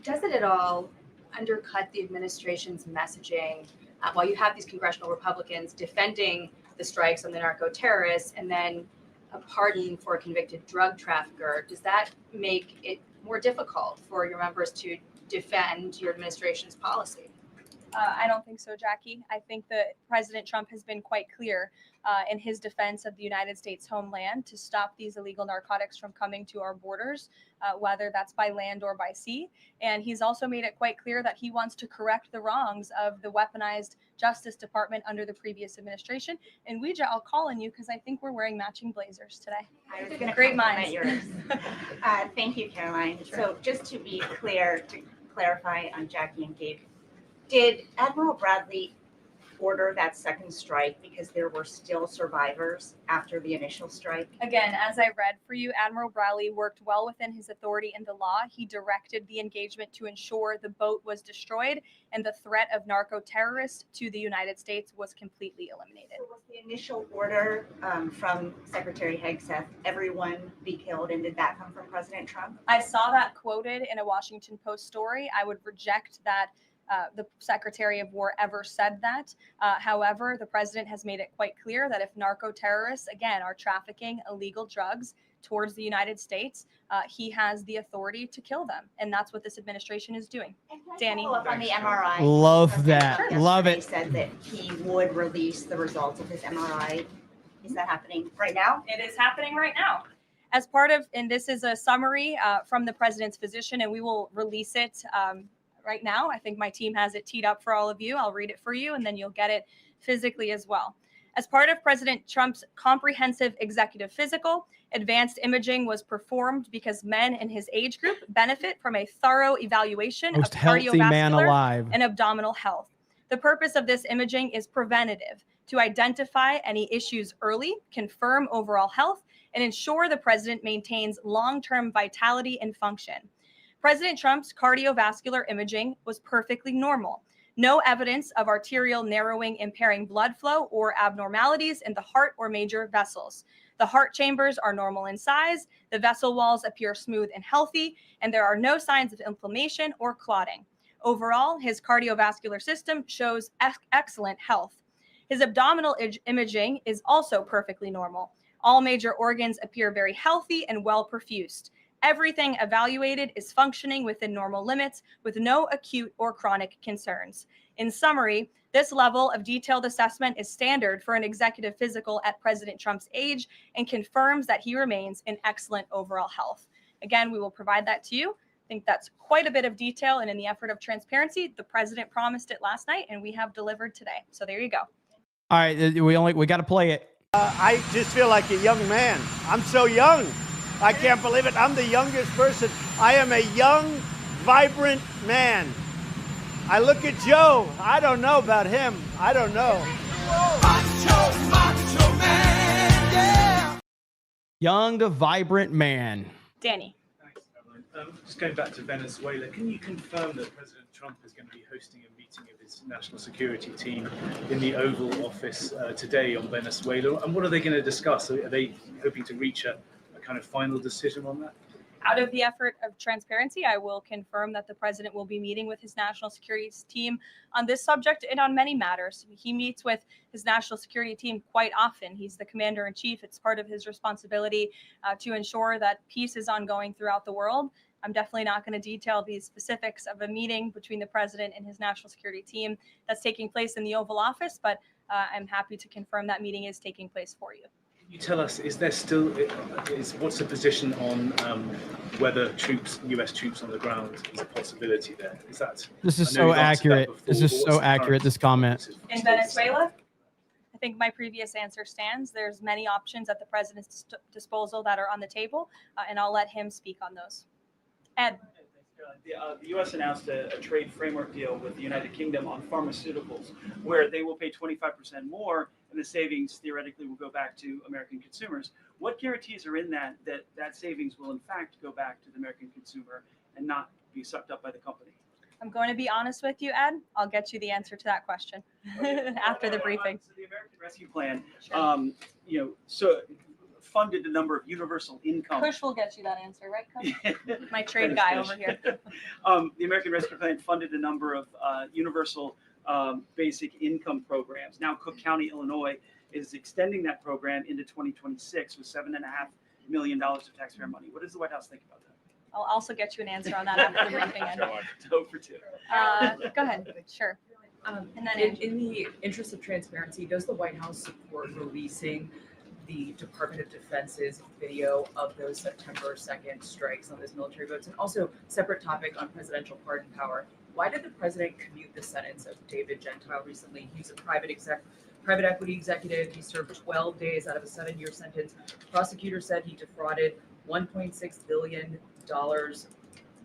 does it at all undercut the administration's messaging while you have these congressional Republicans defending the strikes on the narco-terrorists and then a pardon for a convicted drug trafficker? Does that make it more difficult for your members to defend your administration's policy? I don't think so, Jackie. I think that President Trump has been quite clear in his defense of the United States homeland to stop these illegal narcotics from coming to our borders, whether that's by land or by sea. And he's also made it quite clear that he wants to correct the wrongs of the weaponized Justice Department under the previous administration. And Ouija, I'll call on you because I think we're wearing matching blazers today. I was going to Great compliment minds. yours. Thank you, Caroline. So just to be clear, to clarify on Jackie and Gabe, did Admiral Bradley order that second strike because there were still survivors after the initial strike? Again, as I read for you, Admiral Bradley worked well within his authority in the law. He directed the engagement to ensure the boat was destroyed and the threat of narco-terrorists to the United States was completely eliminated. So was the initial order from Secretary Hegseth, everyone be killed, and did that come from President Trump? I saw that quoted in a Washington Post story. I would reject that the Secretary of War ever said that. However, the president has made it quite clear that if narco-terrorists, again, are trafficking illegal drugs towards the United States, he has the authority to kill them. And that's what this administration is doing. And can I Danny. follow up on the MRI? Love President that. Trump Love yesterday it. said that he would release the results of his MRI. Is that happening right now? It is happening right now. As part of, and this is a summary from the president's physician, and we will release it right now. I think my team has it teed up for all of you. I'll read it for you, and then you'll get it physically as well. As part of President Trump's comprehensive executive physical, advanced imaging was performed because men in his age group benefit from a thorough evaluation Most of healthy man cardiovascular alive. and abdominal health. The purpose of this imaging is preventative, to identify any issues early, confirm overall health, and ensure the president maintains long-term vitality and function. President Trump's cardiovascular imaging was perfectly normal. No evidence of arterial narrowing impairing blood flow or abnormalities in the heart or major vessels. The heart chambers are normal in size, the vessel walls appear smooth and healthy, and there are no signs of inflammation or clotting. Overall, his cardiovascular system shows excellent health. His abdominal imaging is also perfectly normal. All major organs appear very healthy and well perfused. Everything evaluated is functioning within normal limits with no acute or chronic concerns. In summary, this level of detailed assessment is standard for an executive physical at President Trump's age and confirms that he remains in excellent overall health. Again, we will provide that to you. I think that's quite a bit of detail, and in the effort of transparency, the president promised it last night, and we have delivered today. So there you go. All right, we got to play it. I just feel like a young man. I'm so young. I can't believe it. I'm the youngest person. I am a young, vibrant man. I look at Joe. I don't know about him. I don't know. Macho man, yeah. Young, vibrant man. Danny. Thanks, Caroline. Just going back to Venezuela, can you confirm that President Trump is going to be hosting a meeting of his national security team in the Oval Office today on Venezuela? And what are they going to discuss? Are they hoping to reach a kind of final decision on that? Out of the effort of transparency, I will confirm that the president will be meeting with his national security team on this subject and on many matters. He meets with his national security team quite often. He's the commander in chief. It's part of his responsibility to ensure that peace is ongoing throughout the world. I'm definitely not going to detail the specifics of a meeting between the president and his national security team that's taking place in the Oval Office, but I'm happy to confirm that meeting is taking place for you. Can you tell us, what's the position on whether US troops on the ground is a possibility there? This is so accurate. This is so accurate, this comment. In Venezuela, I think my previous answer stands. There's many options at the president's disposal that are on the table, and I'll let him speak on those. Ed. The U.S. announced a trade framework deal with the United Kingdom on pharmaceuticals, where they will pay 25% more, and the savings theoretically will go back to American consumers. What guarantees are in that savings will in fact go back to the American consumer and not be sucked up by the company? I'm going to be honest with you, Ed. I'll get you the answer to that question after the briefing. So the American Rescue Plan, funded a number of universal income. Kush will get you that answer, right, Kush? My trade guy over here. The American Rescue Plan funded a number of universal basic income programs. Now Cook County, Illinois is extending that program into 2026 with $7.5 million of taxpayer money. What does the White House think about that? I'll also get you an answer on that after the briefing. Ed. Over to. Go ahead. Sure. And then In the interest of transparency, does the White House support releasing the Department of Defense's video of those September 2nd strikes on those military votes? And also, separate topic on presidential pardon power. Why did the president commute the sentence of David Gentile recently? He's a private equity executive. He served 12 days out of a 7-year sentence. Prosecutors said he defrauded $1.6 billion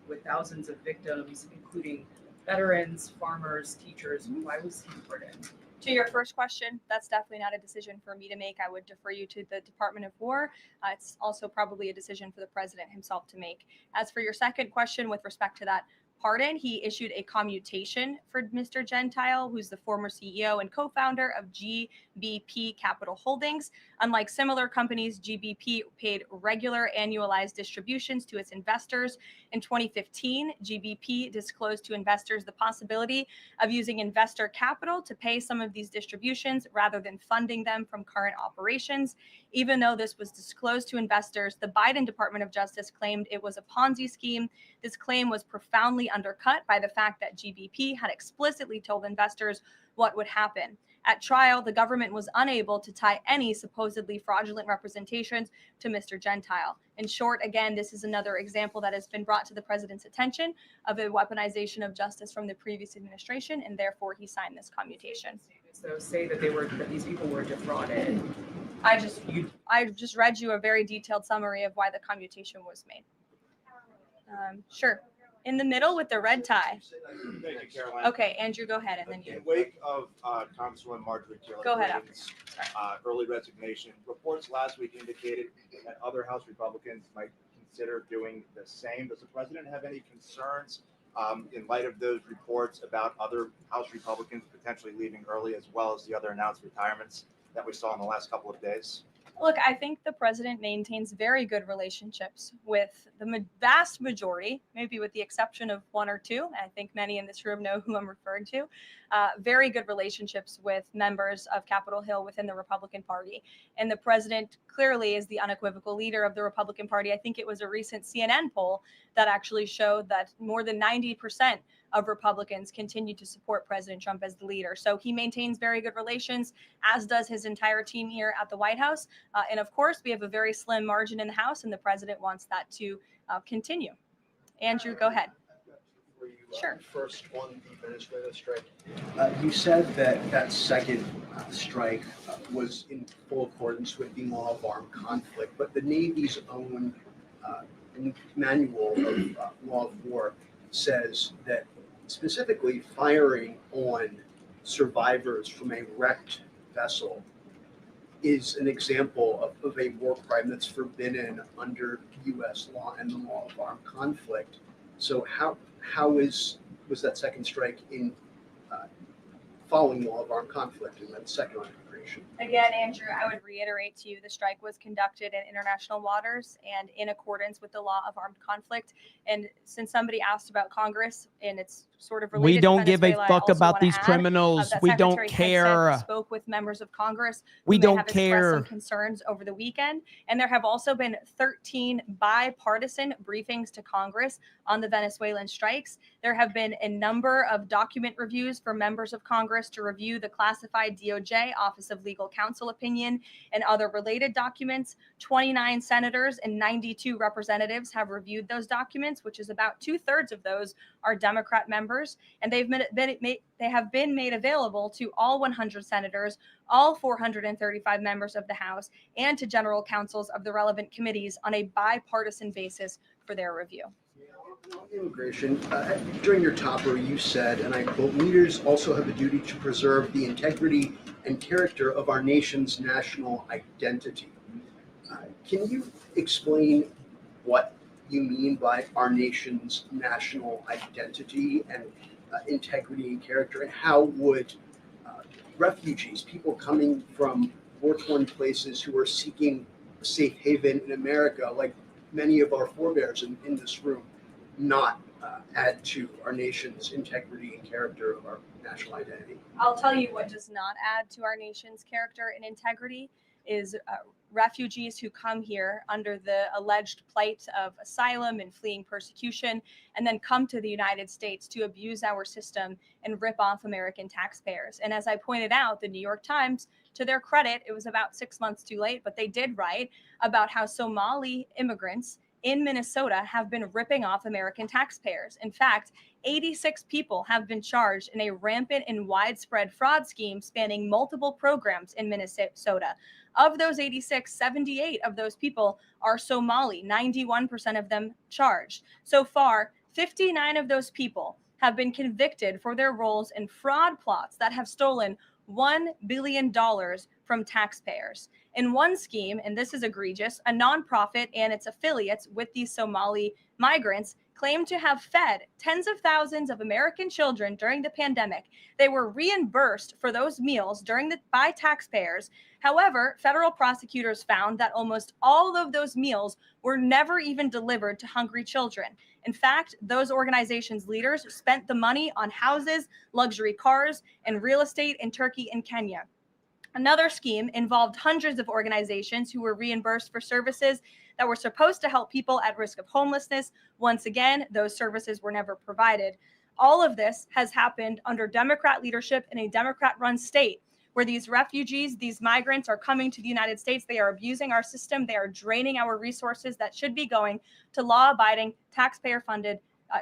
with thousands of victims, including veterans, farmers, teachers. Why was he pardoned? To your first question, that's definitely not a decision for me to make. I would defer you to the Department of War. It's also probably a decision for the president himself to make. As for your second question with respect to that pardon, he issued a commutation for Mr. Gentile, who's the former CEO and co-founder of GBP Capital Holdings. Unlike similar companies, GBP paid regular annualized distributions to its investors. In 2015, GBP disclosed to investors the possibility of using investor capital to pay some of these distributions rather than funding them from current operations. Even though this was disclosed to investors, the Biden Department of Justice claimed it was a Ponzi scheme. This claim was profoundly undercut by the fact that GBP had explicitly told investors what would happen. At trial, the government was unable to tie any supposedly fraudulent representations to Mr. Gentile. In short, again, this is another example that has been brought to the president's attention of a weaponization of justice from the previous administration, and therefore he signed this commutation. So say that these people were defrauded. I just read you a very detailed summary of why the commutation was made. Sure. In the middle with the red tie. Thank you, Caroline. Okay, Andrew, go ahead, and then you. In wake of Congresswoman Marjorie Taylor Go ahead, Greene's early resignation, reports last week indicated that other House Republicans might consider doing the same. Does the president have any concerns in light of those reports about other House Republicans potentially leaving early, as well as the other announced retirements that we saw in the last couple of days? Look, I think the president maintains very good relationships with the vast majority, maybe with the exception of one or two. I think many in this room know who I'm referring to. Very good relationships with members of Capitol Hill within the Republican Party. And the president clearly is the unequivocal leader of the Republican Party. I think it was a recent CNN poll that actually showed that more than 90% of Republicans continue to support President Trump as the leader. So he maintains very good relations, as does his entire team here at the White House. And of course, we have a very slim margin in the House, and the president wants that to continue. Andrew, go ahead. Sure. First, on the Venezuela strike, you said that second strike was in full accordance with the law of armed conflict, but the Navy's own manual of law of war says that specifically firing on survivors from a wrecked vessel is an example of a war crime that's forbidden under U.S. law and the law of armed conflict. So how was that second strike in following law of armed conflict and then second on immigration? Again, Andrew, I would reiterate to you the strike was conducted in international waters and in accordance with the law of armed conflict. And since somebody asked about Congress, and it's sort of related we don't to give a Venezuela, fuck about these criminals. that We don't Secretary care. Hickson spoke with members of Congress. We who may don't have expressed care. some concerns over the weekend, and there have also been 13 bipartisan briefings to Congress on the Venezuelan strikes. There have been a number of document reviews for members of Congress to review the classified DOJ Office of Legal Counsel opinion and other related documents. 29 senators and 92 representatives have reviewed those documents, which is about 2/3 of those are Democrat members, and they have been made available to all 100 senators, all 435 members of the House, and to general counsels of the relevant committees on a bipartisan basis for their review. On immigration, during your topper, you said, and I quote, "Leaders also have a duty to preserve the integrity and character of our nation's national identity." Can you explain what you mean by our nation's national identity and integrity and character, and how would refugees, people coming from war-torn places who are seeking a safe haven in America, like many of our forebears in this room, not add to our nation's integrity and character of our national identity? I'll tell you what does not add to our nation's character and integrity is refugees who come here under the alleged plight of asylum and fleeing persecution, and then come to the United States to abuse our system and rip off American taxpayers. And as I pointed out, the New York Times, to their credit, it was about 6 months too late, but they did write about how Somali immigrants in Minnesota have been ripping off American taxpayers. In fact, 86 people have been charged in a rampant and widespread fraud scheme spanning multiple programs in Minnesota. Of those 86, 78 of those people are Somali, 91% of them charged. So far, 59 of those people have been convicted for their roles in fraud plots that have stolen $1 billion from taxpayers. In one scheme, and this is egregious, a nonprofit and its affiliates with these Somali migrants claimed to have fed tens of thousands of American children during the pandemic. They were reimbursed for those meals by taxpayers. However, federal prosecutors found that almost all of those meals were never even delivered to hungry children. In fact, those organizations' leaders spent the money on houses, luxury cars, and real estate in Turkey and Kenya. Another scheme involved hundreds of organizations who were reimbursed for services that were supposed to help people at risk of homelessness. Once again, those services were never provided. All of this has happened under Democrat leadership in a Democrat-run state where these refugees, these migrants are coming to the United States. They are abusing our system. They are draining our resources that should be going to law-abiding, taxpayer-funded,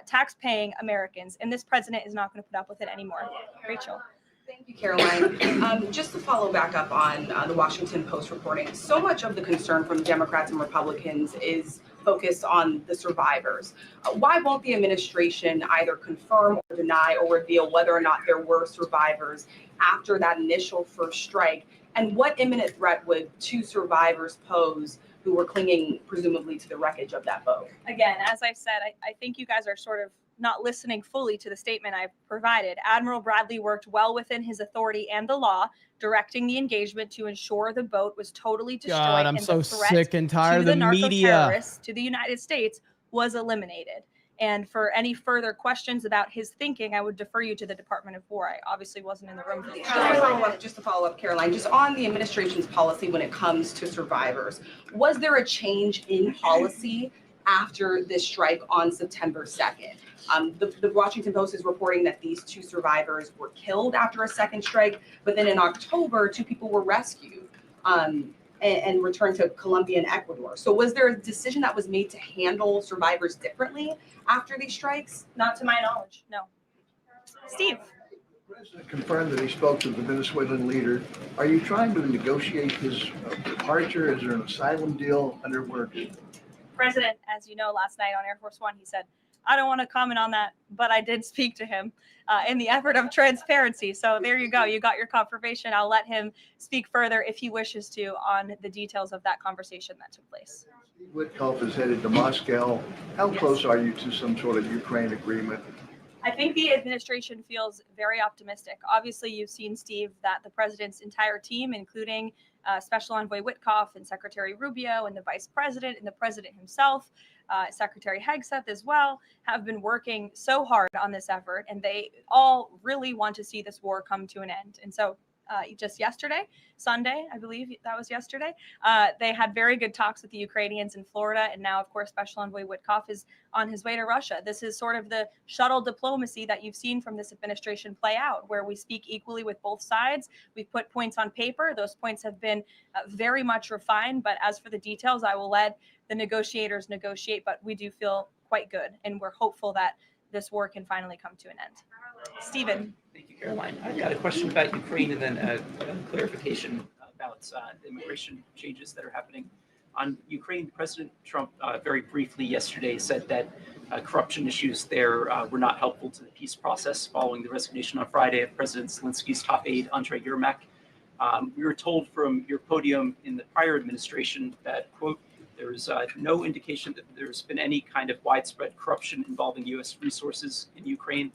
tax-paying Americans. And this president is not going to put up with it anymore. Rachel. Thank you, Caroline. Just to follow back up on the Washington Post reporting, so much of the concern from Democrats and Republicans is focused on the survivors. Why won't the administration either confirm or deny or reveal whether or not there were survivors after that initial first strike? And what imminent threat would two survivors pose who were clinging presumably to the wreckage of that boat? Again, as I said, I think you guys are sort of not listening fully to the statement I've provided. Admiral Bradley worked well within his authority and the law, directing the engagement to ensure the boat was totally destroyed. God, I'm and so the threat sick and tired of to the media. narco-terrorists to the United States was eliminated. And for any further questions about his thinking, I would defer you to the Department of War. I obviously wasn't in the room for these. Just to follow up, Caroline, just on the administration's policy when it comes to survivors, was there a change in policy after this strike on September 2nd? The Washington Post is reporting that these two survivors were killed after a second strike, but then in October, two people were rescued and returned to Colombia and Ecuador. So was there a decision that was made to handle survivors differently after these strikes? Not to my knowledge, no. Steve. The president confirmed that he spoke to the Venezuelan leader. Are you trying to negotiate his departure? Is there an asylum deal underway? President, as you know, last night on Air Force One, he said, I don't want to comment on that, but I did speak to him in the effort of transparency. So there you go. You got your confirmation. I'll let him speak further if he wishes to on the details of that conversation that took place. Witkoff is headed to Moscow. How Yes. close are you to some sort of Ukraine agreement? I think the administration feels very optimistic. Obviously, you've seen, Steve, that the president's entire team, including Special Envoy Witkoff and Secretary Rubio and the vice president and the president himself, Secretary Hegseth as well, have been working so hard on this effort, and they all really want to see this war come to an end. And so just yesterday, Sunday, I believe that was yesterday, they had very good talks with the Ukrainians in Florida. And now, of course, Special Envoy Witkoff is on his way to Russia. This is sort of the shuttle diplomacy that you've seen from this administration play out, where we speak equally with both sides. We've put points on paper. Those points have been very much refined. But as for the details, I will let the negotiators negotiate. But we do feel quite good, and we're hopeful that this war can finally come to an end. Stephen. Thank you, Caroline. I've got a question about Ukraine and then a clarification about the immigration changes that are happening. On Ukraine, President Trump very briefly yesterday said that corruption issues there were not helpful to the peace process following the resignation on Friday of President Zelensky's top aide, Andrei Yermak. We were told from your podium in the prior administration that, quote, there is no indication that there's been any kind of widespread corruption involving U.S. resources in Ukraine.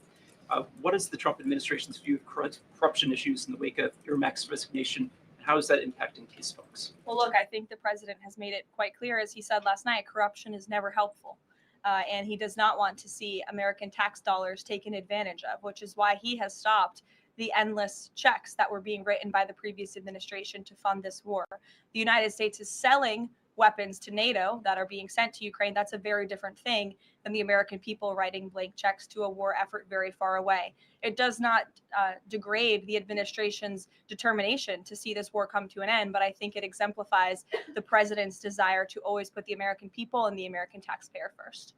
What is the Trump administration's view of corruption issues in the wake of Yermak's resignation? And how is that impacting peace talks? Well, look, I think the president has made it quite clear, as he said last night, corruption is never helpful. And he does not want to see American tax dollars taken advantage of, which is why he has stopped the endless checks that were being written by the previous administration to fund this war. The United States is selling weapons to NATO that are being sent to Ukraine. That's a very different thing than the American people writing blank checks to a war effort very far away. It does not degrade the administration's determination to see this war come to an end, but I think it exemplifies the president's desire to always put the American people and the American taxpayer first.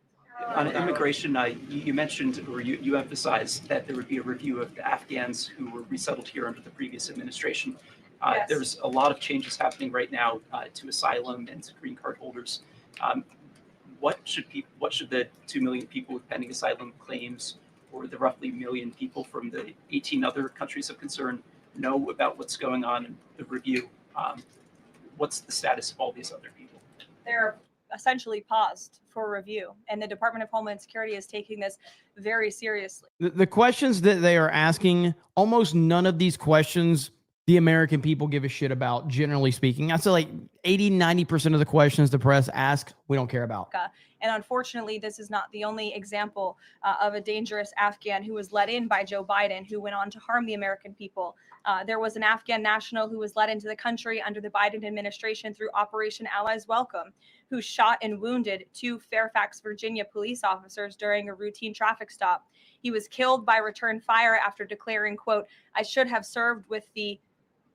On immigration, you mentioned, or you emphasized that there would be a review of the Afghans who were resettled here under the previous administration. Yes. There's a lot of changes happening right now to asylum and to green card holders. What should the 2 million people with pending asylum claims, or the roughly 1 million people from the 18 other countries of concern, know about what's going on in the review? What's the status of all these other people? They're essentially paused for review, and the Department of Homeland Security is taking this very seriously. The questions that they are asking, almost none of these questions the American people give a shit about, generally speaking. I'd say like 80-90% of the questions the press asks, we don't care about. And unfortunately, this is not the only example of a dangerous Afghan who was let in by Joe Biden, who went on to harm the American people. There was an Afghan national who was let into the country under the Biden administration through Operation Allies Welcome, who shot and wounded 2 Fairfax, Virginia police officers during a routine traffic stop. He was killed by return fire after declaring, quote, "I should have served with the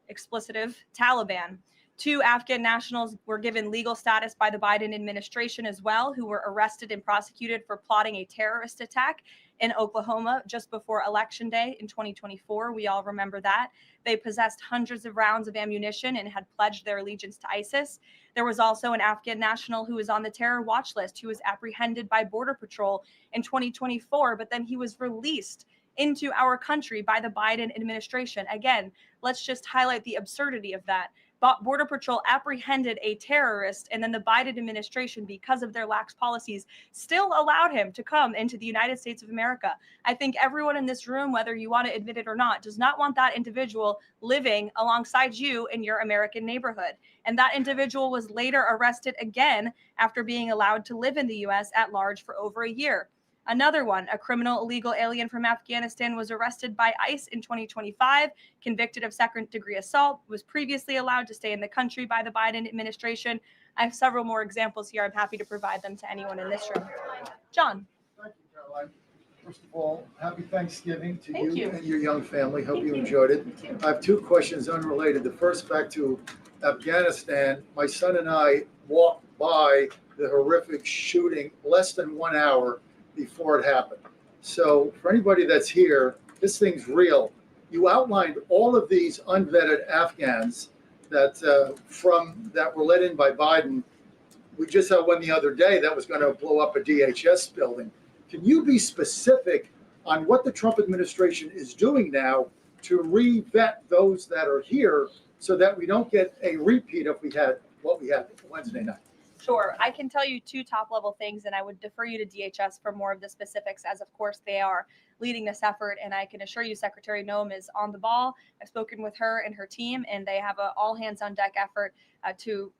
explicitive Taliban." 2 Afghan nationals were given legal status by the Biden administration as well, who were arrested and prosecuted for plotting a terrorist attack in Oklahoma just before Election Day in 2024. We all remember that. They possessed hundreds of rounds of ammunition and had pledged their allegiance to ISIS. There was also an Afghan national who was on the terror watch list who was apprehended by Border Patrol in 2024, but then he was released into our country by the Biden administration. Again, let's just highlight the absurdity of that. Border Patrol apprehended a terrorist, and then the Biden administration, because of their lax policies, still allowed him to come into the United States of America. I think everyone in this room, whether you want to admit it or not, does not want that individual living alongside you in your American neighborhood. And that individual was later arrested again after being allowed to live in the U.S. at large for over a year. Another one, a criminal illegal alien from Afghanistan, was arrested by ICE in 2025, convicted of second-degree assault, was previously allowed to stay in the country by the Biden administration. I have several more examples here. I'm happy to provide them to anyone in this room. John. Thank you, Caroline. First of all, happy Thanksgiving to Thank you. and your young family. Hope you enjoyed it. I have 2 questions unrelated. The first, back to Afghanistan. My son and I walked by the horrific shooting less than 1 hour before it happened. So for anybody that's here, this thing's real. You outlined all of these unvetted Afghans that were let in by Biden. We just had one the other day that was going to blow up a DHS building. Can you be specific on what the Trump administration is doing now to re-vet those that are here so that we don't get a repeat of what we had Wednesday night? Sure. I can tell you 2 top-level things, and I would defer you to DHS for more of the specifics, as of course they are leading this effort. And I can assure you Secretary Noem is on the ball. I've spoken with her and her team, and they have an all-hands-on-deck effort to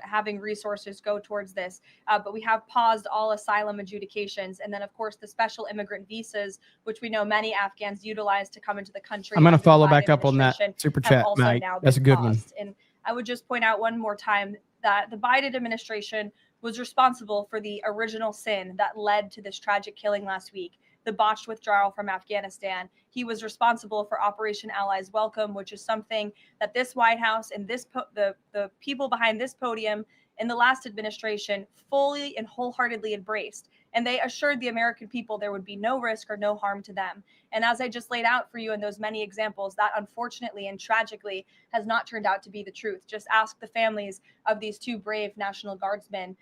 having resources go towards this. But we have paused all asylum adjudications. And then, of course, the special immigrant visas, which we know many Afghans utilize to come into the country. I'm going to follow back up on that super chat, Mike. That's a good one. And I would just point out one more time that the Biden administration was responsible for the original sin that led to this tragic killing last week, the botched withdrawal from Afghanistan. He was responsible for Operation Allies Welcome, which is something that this White House and the people behind this podium in the last administration fully and wholeheartedly embraced. And they assured the American people there would be no risk or no harm to them. And as I just laid out for you in those many examples, that unfortunately and tragically has not turned out to be the truth. Just ask the families of these 2 brave National Guardsmen,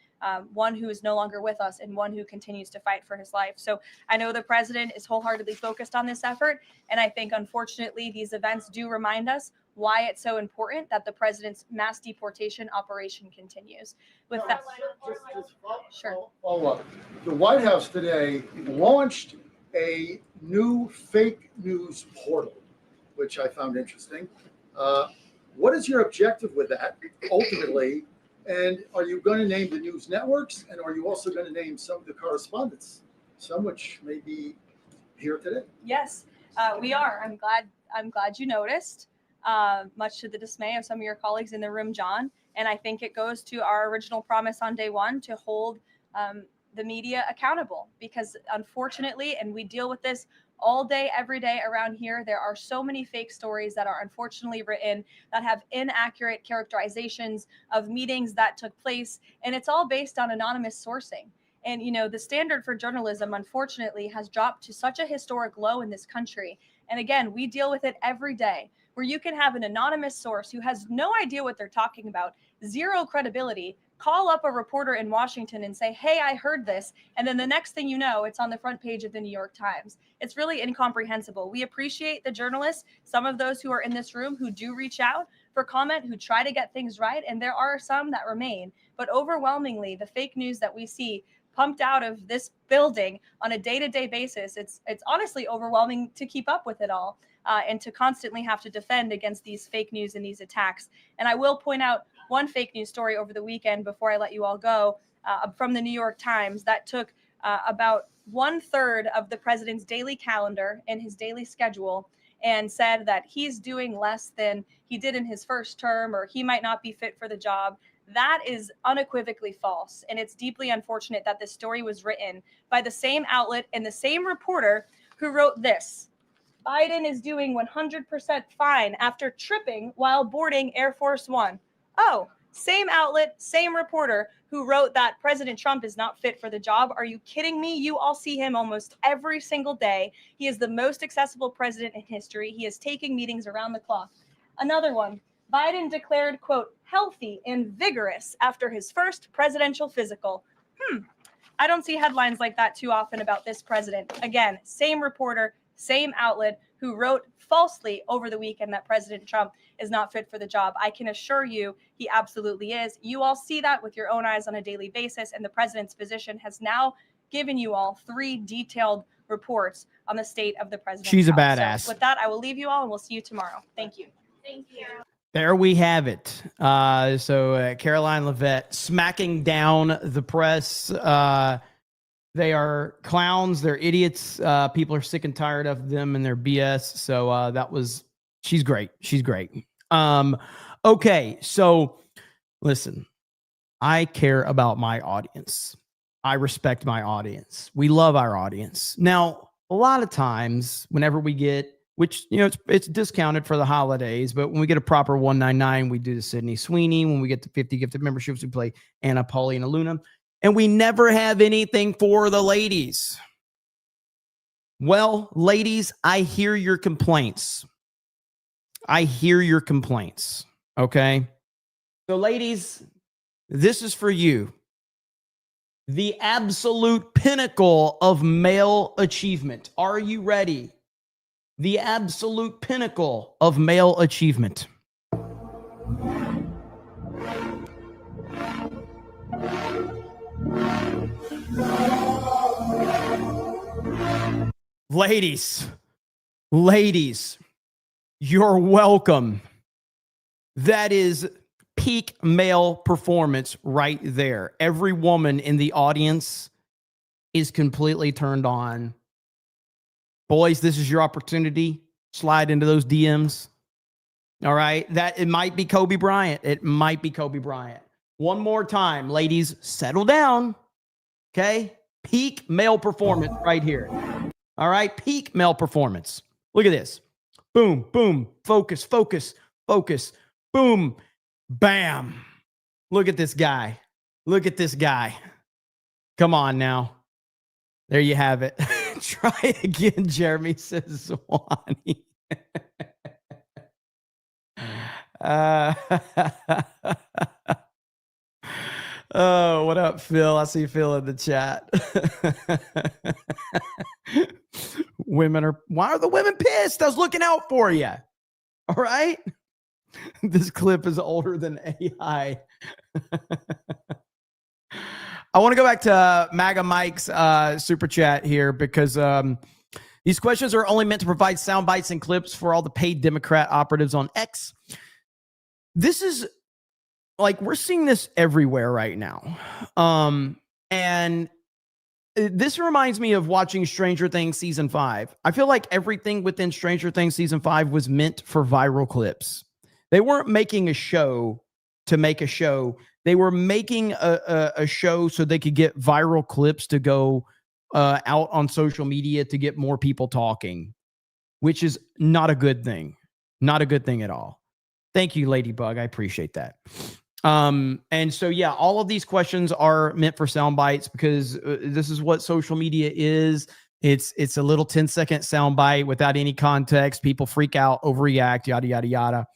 one who is no longer with us and one who continues to fight for his life. So I know the president is wholeheartedly focused on this effort. And I think, unfortunately, these events do remind us why it's so important that the president's mass deportation operation continues. With that, sure. Follow up. The White House today launched a new fake news portal, which I found interesting. What is your objective with that ultimately? And are you going to name the news networks? And are you also going to name some of the correspondents, some which may be here today? Yes. We are. I'm glad you noticed. Much to the dismay of some of your colleagues in the room, John. And I think it goes to our original promise on day one to hold the media accountable, because unfortunately, and we deal with this all day, every day around here, there are so many fake stories that are unfortunately written that have inaccurate characterizations of meetings that took place. And it's all based on anonymous sourcing. And, you know, the standard for journalism, unfortunately, has dropped to such a historic low in this country. And again, we deal with it every day, where you can have an anonymous source who has no idea what they're talking about, zero credibility, call up a reporter in Washington and say, hey, I heard this. And then the next thing you know, it's on the front page of the New York Times. It's really incomprehensible. We appreciate the journalists, some of those who are in this room who do reach out for comment, who try to get things right. And there are some that remain. But overwhelmingly, the fake news that we see pumped out of this building on a day-to-day basis, it's honestly overwhelming to keep up with it all. And to constantly have to defend against these fake news and these attacks. And I will point out one fake news story over the weekend before I let you all go, from the New York Times that took about 1/3 of the president's daily calendar and his daily schedule and said that he's doing less than he did in his first term, or he might not be fit for the job. That is unequivocally false. And it's deeply unfortunate that this story was written by the same outlet and the same reporter who wrote this: Biden is doing 100% fine after tripping while boarding Air Force One. Oh, same outlet, same reporter who wrote that President Trump is not fit for the job. Are you kidding me? You all see him almost every single day. He is the most accessible president in history. He is taking meetings around the clock. Another one, Biden declared, quote, healthy and vigorous after his first presidential physical. I don't see headlines like that too often about this president. Again, same reporter, same outlet who wrote falsely over the weekend that President Trump is not fit for the job. I can assure you he absolutely is. You all see that with your own eyes on a daily basis, and the president's physician has now given you all 3 detailed reports on the state of the president's She's a health. badass. So with that, I will leave you all, and we'll see you tomorrow. Thank you. Thank you. There we have it. Caroline Leavitt smacking down the press. They are clowns. They're idiots. People are sick and tired of them and their BS. So she's great. She's great. Okay. So listen, I care about my audience. I respect my audience. We love our audience. Now, a lot of times whenever we get, which, you know, it's discounted for the holidays, but when we get a proper 199, we do the Sydney Sweeney. When we get to 50 gifted memberships, we play Anna, Paulie, and Luna. And we never have anything for the ladies. Well, ladies, I hear your complaints. I hear your complaints. Okay. So, ladies, this is for you. The absolute pinnacle of male achievement. Are you ready? The absolute pinnacle of male achievement. Ladies, you're welcome. That is peak male performance right there. Every woman in the audience is completely turned on. Boys, this is your opportunity. Slide into those DMs. All right. It might be Kobe Bryant. It might be Kobe Bryant. One more time, ladies, settle down. Okay. Peak male performance right here. All right. Peak male performance. Look at this. Boom, boom. Focus, focus, focus. Boom, bam. Look at this guy. Look at this guy. Come on now. There you have it. Try again, Jeremy, says Swanee. Oh, what up, Phil? I see Phil in the chat. Why are the women pissed? I was looking out for you. All right. This clip is older than AI. I want to go back to MAGA Mike's super chat here because these questions are only meant to provide sound bites and clips for all the paid Democrat operatives on X. This is like, we're seeing this everywhere right now. And this reminds me of watching Stranger Things season 5. I feel like everything within Stranger Things season 5 was meant for viral clips. They weren't making a show to make a show. They were making a show so they could get viral clips to go out on social media to get more people talking, which is not a good thing. Not a good thing at all. Thank you, Ladybug. I appreciate that. And so, yeah, all of these questions are meant for sound bites because this is what social media is. It's a little 10-second sound bite without any context. People freak out, overreact, yada, yada, yada.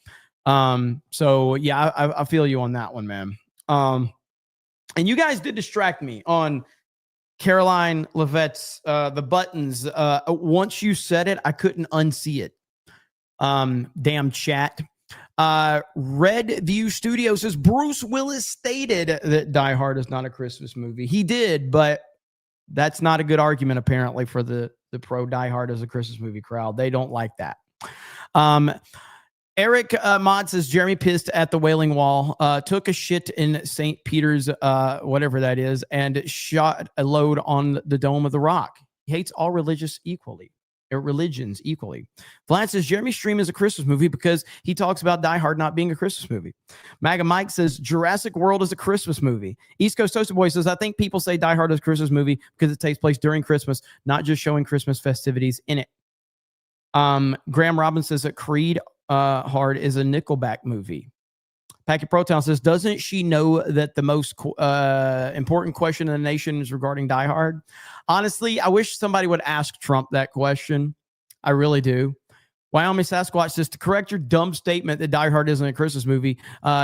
So yeah, I feel you on that one, man. And you guys did distract me on Caroline Levette's, the buttons. Once you said it, I couldn't unsee it. Damn chat. Red View Studio says Bruce Willis stated that Die Hard is not a Christmas movie. He did, but that's not a good argument apparently for the pro Die Hard as a Christmas movie crowd. They don't like that. Eric Mott says Jeremy pissed at the Wailing Wall, took a shit in St. Peter's, whatever that is, and shot a load on the Dome of the Rock. He hates all religions equally. Vlad says Jeremy's stream is a Christmas movie because he talks about Die Hard not being a Christmas movie. MAGA Mike says Jurassic World is a Christmas movie. East Coast Toasted Boy says I think people say Die Hard is a Christmas movie because it takes place during Christmas, not just showing Christmas festivities in it. Graham Robbins says that Creed Hard is a Nickelback movie. Packet Proton says, doesn't she know that the most important question in the nation is regarding Die Hard? Honestly, I wish somebody would ask Trump that question. I really do. Wyoming Sasquatch says, to correct your dumb statement that Die Hard isn't a Christmas movie,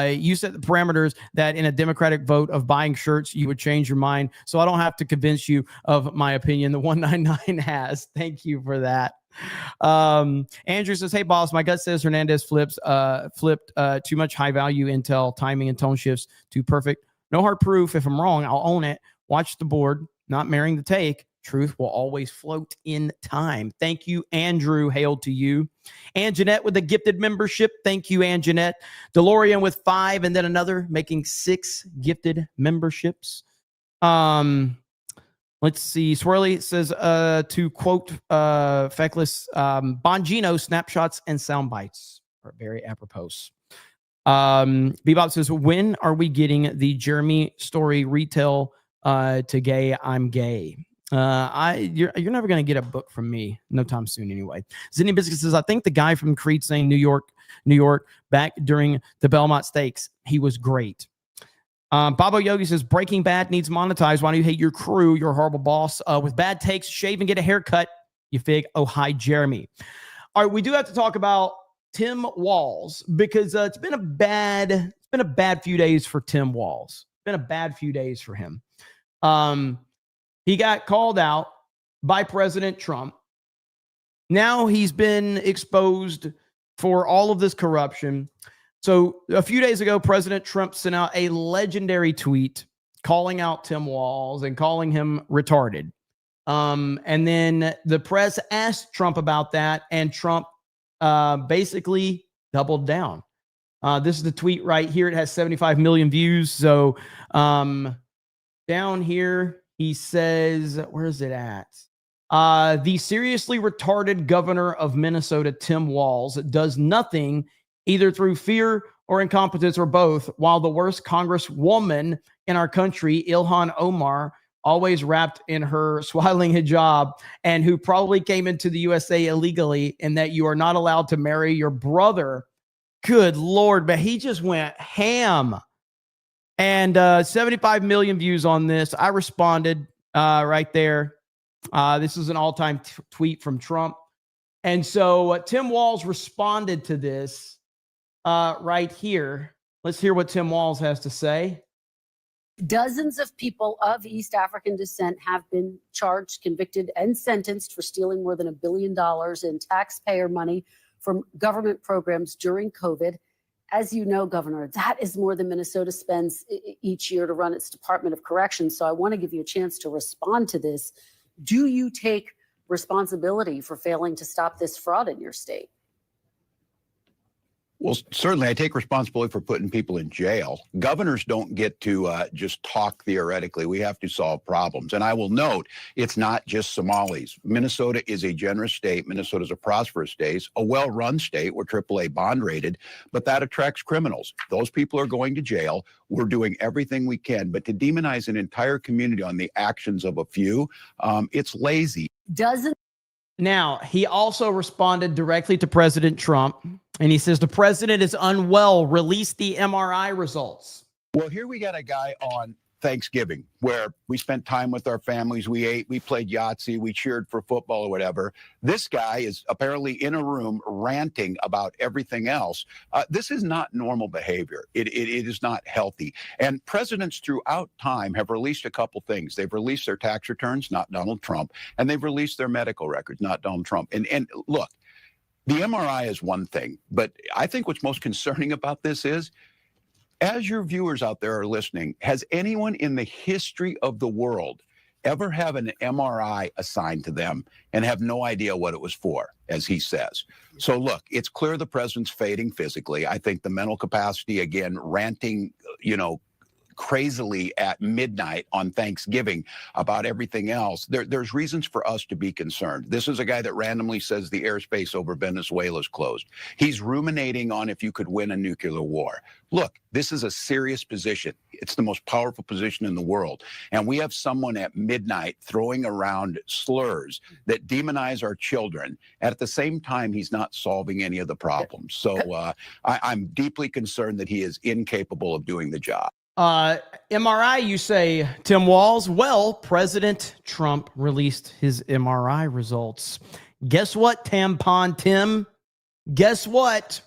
you set the parameters that in a Democratic vote of buying shirts, you would change your mind. So I don't have to convince you of my opinion. The 199 has. Thank you for that. Andrew says, hey boss, my gut says Hernandez flipped too much high value intel, timing and tone shifts too perfect. No hard proof. If I'm wrong, I'll own it. Watch the board, not marrying the take. Truth will always float in time. Thank you, Andrew. Hail to you. And Jeanette with the gifted membership. Thank you, Ann Jeanette. DeLorean with 5 and then another, making 6 gifted memberships. Let's see. Swirly says, to quote Feckless, Bongino snapshots and sound bites are very apropos. Bebop says, when are we getting the Jeremy story retail to gay? I'm gay. You're never going to get a book from me no time soon anyway. Zinni Biscuit says, I think the guy from Creed saying New York back during the Belmont Stakes, he was great. Babo Yogi says, Breaking Bad needs monetized. Why do you hate your crew? You're a horrible boss. With bad takes, shave and get a haircut. You fig. Oh, hi, Jeremy. All right, we do have to talk about Tim Walz because it's been a bad few days for Tim Walz. It's been a bad few days for him. He got called out by President Trump. Now he's been exposed for all of this corruption. So a few days ago, President Trump sent out a legendary tweet calling out Tim Walz and calling him retarded. And then the press asked Trump about that, and Trump basically doubled down. This is the tweet right here. It has 75 million views. So down here, he says, where is it at? The seriously retarded governor of Minnesota, Tim Walz, does nothing either through fear or incompetence or both, while the worst congresswoman in our country, Ilhan Omar, always wrapped in her swaddling hijab and who probably came into the USA illegally, and that you are not allowed to marry your brother. Good Lord, but he just went ham. And 75 million views on this. I responded right there. This is an all-time tweet from Trump. And so Tim Walz responded to this right here. Let's hear what Tim Walz has to say. Dozens of people of East African descent have been charged, convicted, and sentenced for stealing more than $1 billion in taxpayer money from government programs during COVID. As you know, Governor, that is more than Minnesota spends each year to run its Department of Corrections. So I want to give you a chance to respond to this. Do you take responsibility for failing to stop this fraud in your state? Well, certainly I take responsibility for putting people in jail. Governors don't get to just talk theoretically. We have to solve problems. And I will note, it's not just Somalis. Minnesota is a generous state. Minnesota is a prosperous state, a well-run state. We're AAA bond rated, but that attracts criminals. Those people are going to jail. We're doing everything we can. But to demonize an entire community on the actions of a few, it's lazy. Now, he also responded directly to President Trump, and he says the president is unwell. Release the MRI results. Well, here we got a guy on Thanksgiving where we spent time with our families. We ate, we played Yahtzee, we cheered for football or whatever. This guy is apparently in a room ranting about everything else. This is not normal behavior. It is not healthy. And presidents throughout time have released a couple things. They've released their tax returns, not Donald Trump, and they've released their medical records, not Donald Trump. And look, the MRI is one thing, but I think what's most concerning about this is, as your viewers out there are listening, has anyone in the history of the world ever have an MRI assigned to them and have no idea what it was for, as he says? So look, it's clear the president's fading physically. I think the mental capacity, again, ranting, crazily at midnight on Thanksgiving about everything else, there's reasons for us to be concerned. This is a guy that randomly says the airspace over Venezuela is closed. He's ruminating on if you could win a nuclear war. Look, this is a serious position. It's the most powerful position in the world. And we have someone at midnight throwing around slurs that demonize our children. And at the same time, he's not solving any of the problems. So I'm deeply concerned that he is incapable of doing the job. MRI, you say, Tim Walz? Well, President Trump released his MRI results. Guess what, Tampon Tim? Guess what?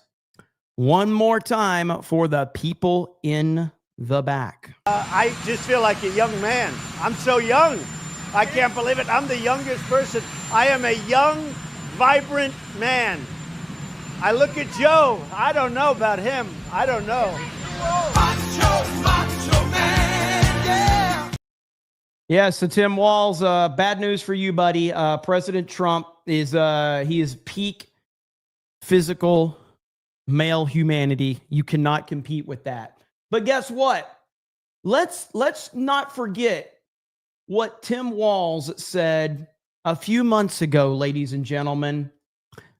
One more time for the people in the back. I just feel like a young man. I'm so young. I can't believe it. I'm the youngest person. I am a young, vibrant man. I look at Joe. I don't know about him. I don't know. Macho man, yeah. Yeah, so Tim Walz, bad news for you, buddy. President Trump is he is peak physical male humanity. You cannot compete with that. But guess what? Let's not forget what Tim Walz said a few months ago, ladies and gentlemen.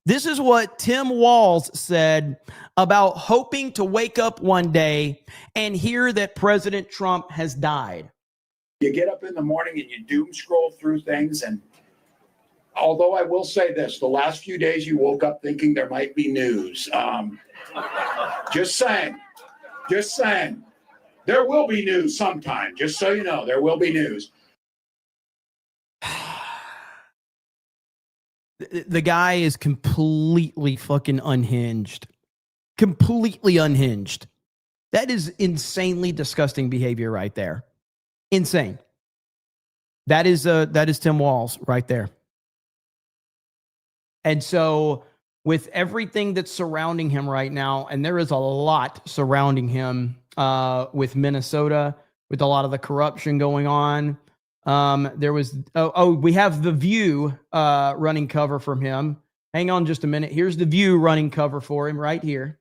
This is what Tim Walz said about hoping to wake up one day and hear that President Trump has died. You get up in the morning and you doom scroll through things. And although I will say this, the last few days you woke up thinking there might be news. Just saying. There will be news sometime. Just so you know, there will be news. The guy is completely fucking unhinged. Completely unhinged. That is insanely disgusting behavior right there. Insane. That is Tim Walz right there. And so with everything that's surrounding him right now, and there is a lot surrounding him with Minnesota, with a lot of the corruption going on. There was, we have The View running cover from him. Hang on just a minute. Here's The View running cover for him right here.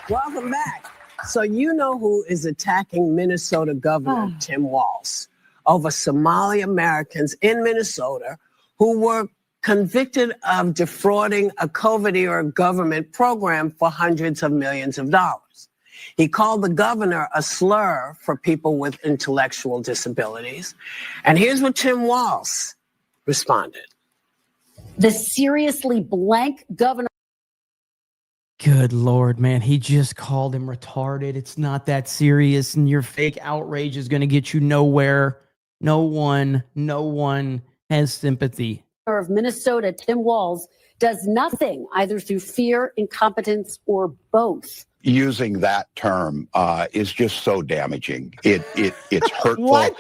Welcome back. So you know who is attacking Minnesota Governor Tim Walz over Somali Americans in Minnesota who were convicted of defrauding a COVID-era government program for hundreds of millions of dollars. He called the governor a slur for people with intellectual disabilities. And here's what Tim Walz responded. The seriously blank governor. Good Lord, man. He just called him retarded. It's not that serious, and your fake outrage is going to get you nowhere. No one has sympathy. Of Minnesota, Tim Walz, does nothing either through fear, incompetence, or both. Using that term is just so damaging. It's hurtful.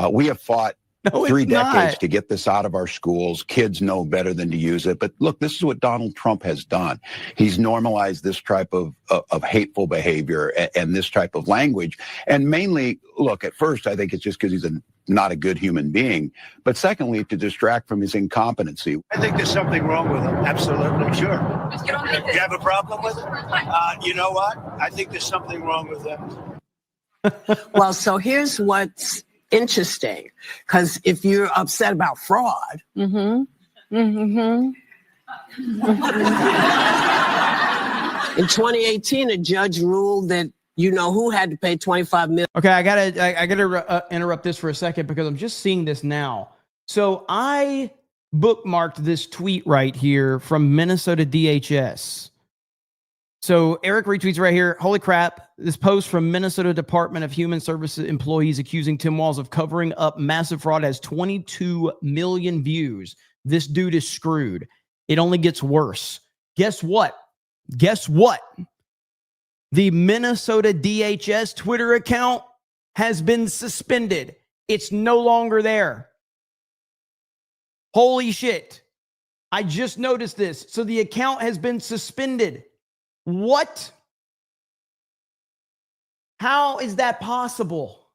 We have fought No, 3 it's decades not. to get this out of our schools. Kids know better than to use it. But look, this is what Donald Trump has done. He's normalized this type of hateful behavior and this type of language. And mainly, look, at first, I think it's just because he's not a good human being. But secondly, to distract from his incompetency. I think there's something wrong with him. Absolutely, sure. You have a problem with it? You know what? I think there's something wrong with him. Well, so here's what's interesting, because if you're upset about fraud, in 2018, a judge ruled that who had to pay $25 million. Okay, I gotta interrupt this for a second because I'm just seeing this now. So I bookmarked this tweet right here from Minnesota DHS. So Eric retweets right here. Holy crap. This post from Minnesota Department of Human Services employees accusing Tim Walz of covering up massive fraud has 22 million views. This dude is screwed. It only gets worse. Guess what? The Minnesota DHS Twitter account has been suspended. It's no longer there. Holy shit. I just noticed this. So the account has been suspended. What? How is that possible?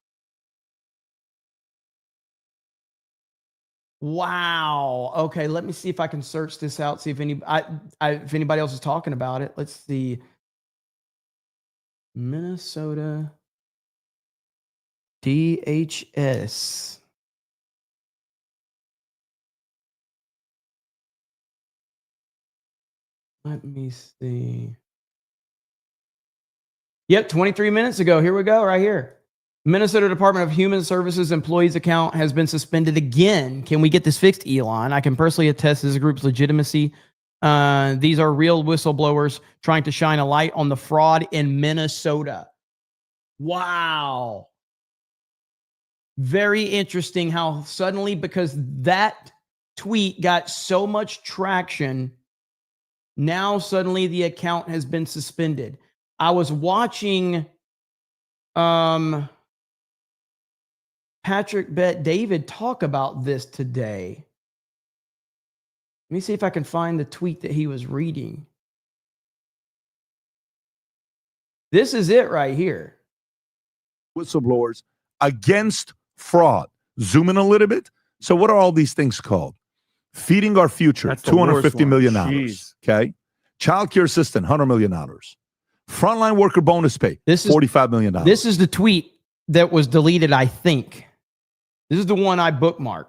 Wow. Okay, let me see if I can search this out, see if if anybody else is talking about it. Let's see. Minnesota DHS. Let me see. Yep, 23 minutes ago. Here we go, right here. Minnesota Department of Human Services employees account has been suspended again. Can we get this fixed, Elon? I can personally attest to this group's legitimacy. These are real whistleblowers trying to shine a light on the fraud in Minnesota. Wow. Very interesting how suddenly, because that tweet got so much traction, now suddenly the account has been suspended. I was watching Patrick Bet David talk about this today. Let me see if I can find the tweet that he was reading. This is it right here. Whistleblowers against fraud. Zoom in a little bit. So what are all these things called? Feeding Our Future, $250 million. Okay. Child care assistant, $100 million. Frontline worker bonus pay, $45 million. This is the tweet that was deleted, I think. This is the one I bookmarked.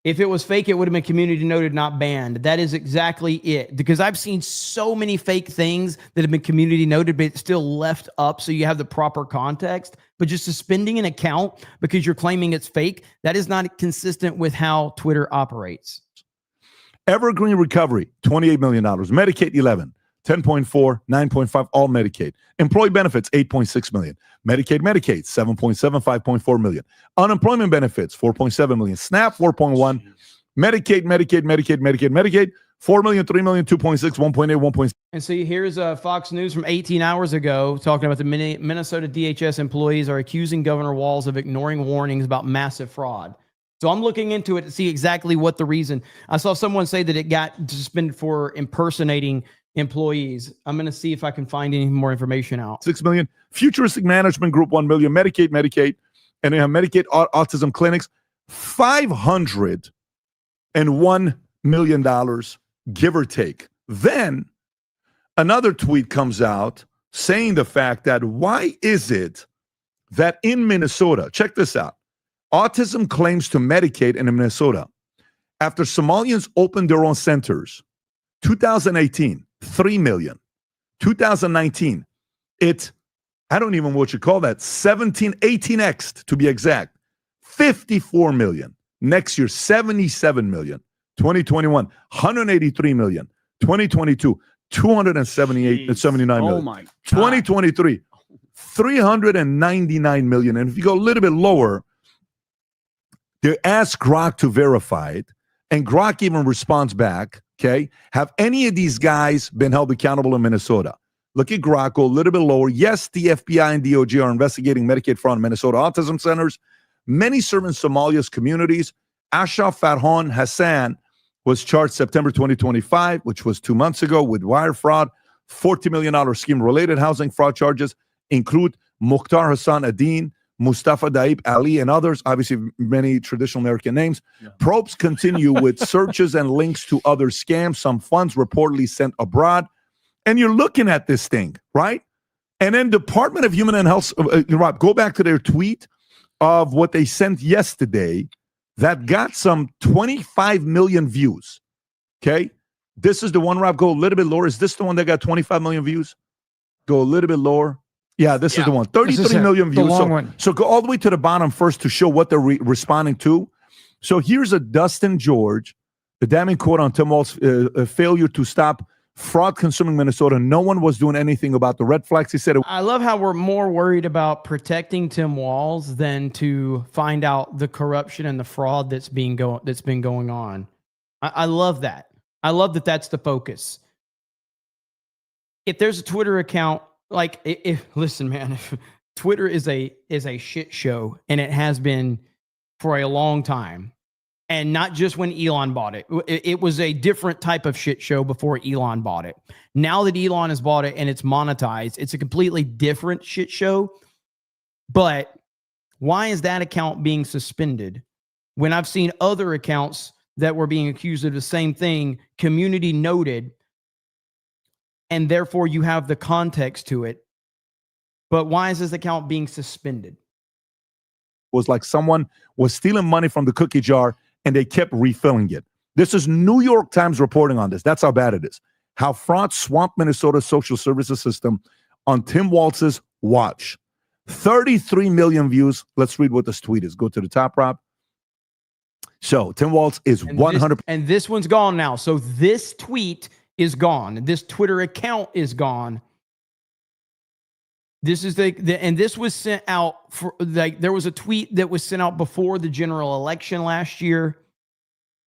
If it was fake, it would have been community noted, not banned. That is exactly it. Because I've seen so many fake things that have been community noted, but it's still left up so you have the proper context. But just suspending an account because you're claiming it's fake, that is not consistent with how Twitter operates. Evergreen Recovery, $28 million. Medicaid, 11. 10.4, 9.5, all Medicaid. Employee benefits, 8.6 million. Medicaid, 7.7, 5.4 million. Unemployment benefits, 4.7 million. SNAP, 4.1. Medicaid, 4 million, 3 million, 2.6, 1.8, 1.6. And see, here's Fox News from 18 hours ago talking about the Minnesota DHS employees are accusing Governor Walz of ignoring warnings about massive fraud. So I'm looking into it to see exactly what the reason. I saw someone say that it got suspended for impersonating employees. I'm going to see if I can find any more information out. 6 million. Futuristic Management Group, 1 million. Medicaid. And they have Medicaid autism clinics, $501 million, give or take. Then another tweet comes out saying the fact that why is it that in Minnesota, check this out, autism claims to Medicaid in Minnesota after Somalians opened their own centers, 2018, 3 million. 2019, I don't even know what you call that, 18x to be exact, 54 million. Next year, 77 million. 2021, 183 million. 2022, 279 million. Oh my God. 2023, 399 million. And if you go a little bit lower, they ask Grok to verify it, and Grok even responds back. Okay. Have any of these guys been held accountable in Minnesota? Look at Grok, go a little bit lower. Yes, the FBI and DOJ are investigating Medicaid fraud in Minnesota autism centers, Many serve in Somalia's communities. Ashraf Farhan Hassan was charged September 2025, which was 2 months ago, with wire fraud, $40 million scheme-related housing fraud charges, include Mukhtar Hassan Adin, Mustafa Daib Ali, and others, obviously many traditional American names. Yeah. Probes continue with searches and links to other scams, some funds reportedly sent abroad. And you're looking at this thing, right? And then Department of Human and Health, Rob, go back to their tweet of what they sent yesterday that got some 25 million views, okay? This is the one, Rob, go a little bit lower. Is this the one that got 25 million views? Go a little bit lower. Yeah, this is the one. 33 million views. The long one. So go all the way to the bottom first to show what they're responding to. So here's a Dustin George, the damning quote on Tim Walz's failure to stop fraud consuming Minnesota. No one was doing anything about the red flags. He said, I love how we're more worried about protecting Tim Walz than to find out the corruption and the fraud that's been going on. I love that. I love that that's the focus. If there's a Twitter account, like, listen, man, if Twitter is a shit show, and it has been for a long time, and not just when Elon bought it. It was a different type of shit show before Elon bought it. Now that Elon has bought it and it's monetized, it's a completely different shit show. But why is that account being suspended when I've seen other accounts that were being accused of the same thing, community noted, and therefore you have the context to it? But why is this account being suspended? Was like someone was stealing money from the cookie jar and they kept refilling it. This is New York Times reporting on this. That's how bad it is. How fraud swamped Minnesota's social services system on Tim Walz's watch. 33 million views. Let's read what this tweet is. Go to the top, Rob. So Tim Walz is 100%. And this one's gone now. So this tweet is gone. This Twitter account is gone. This is and this was sent out for, like, there was a tweet that was sent out before the general election last year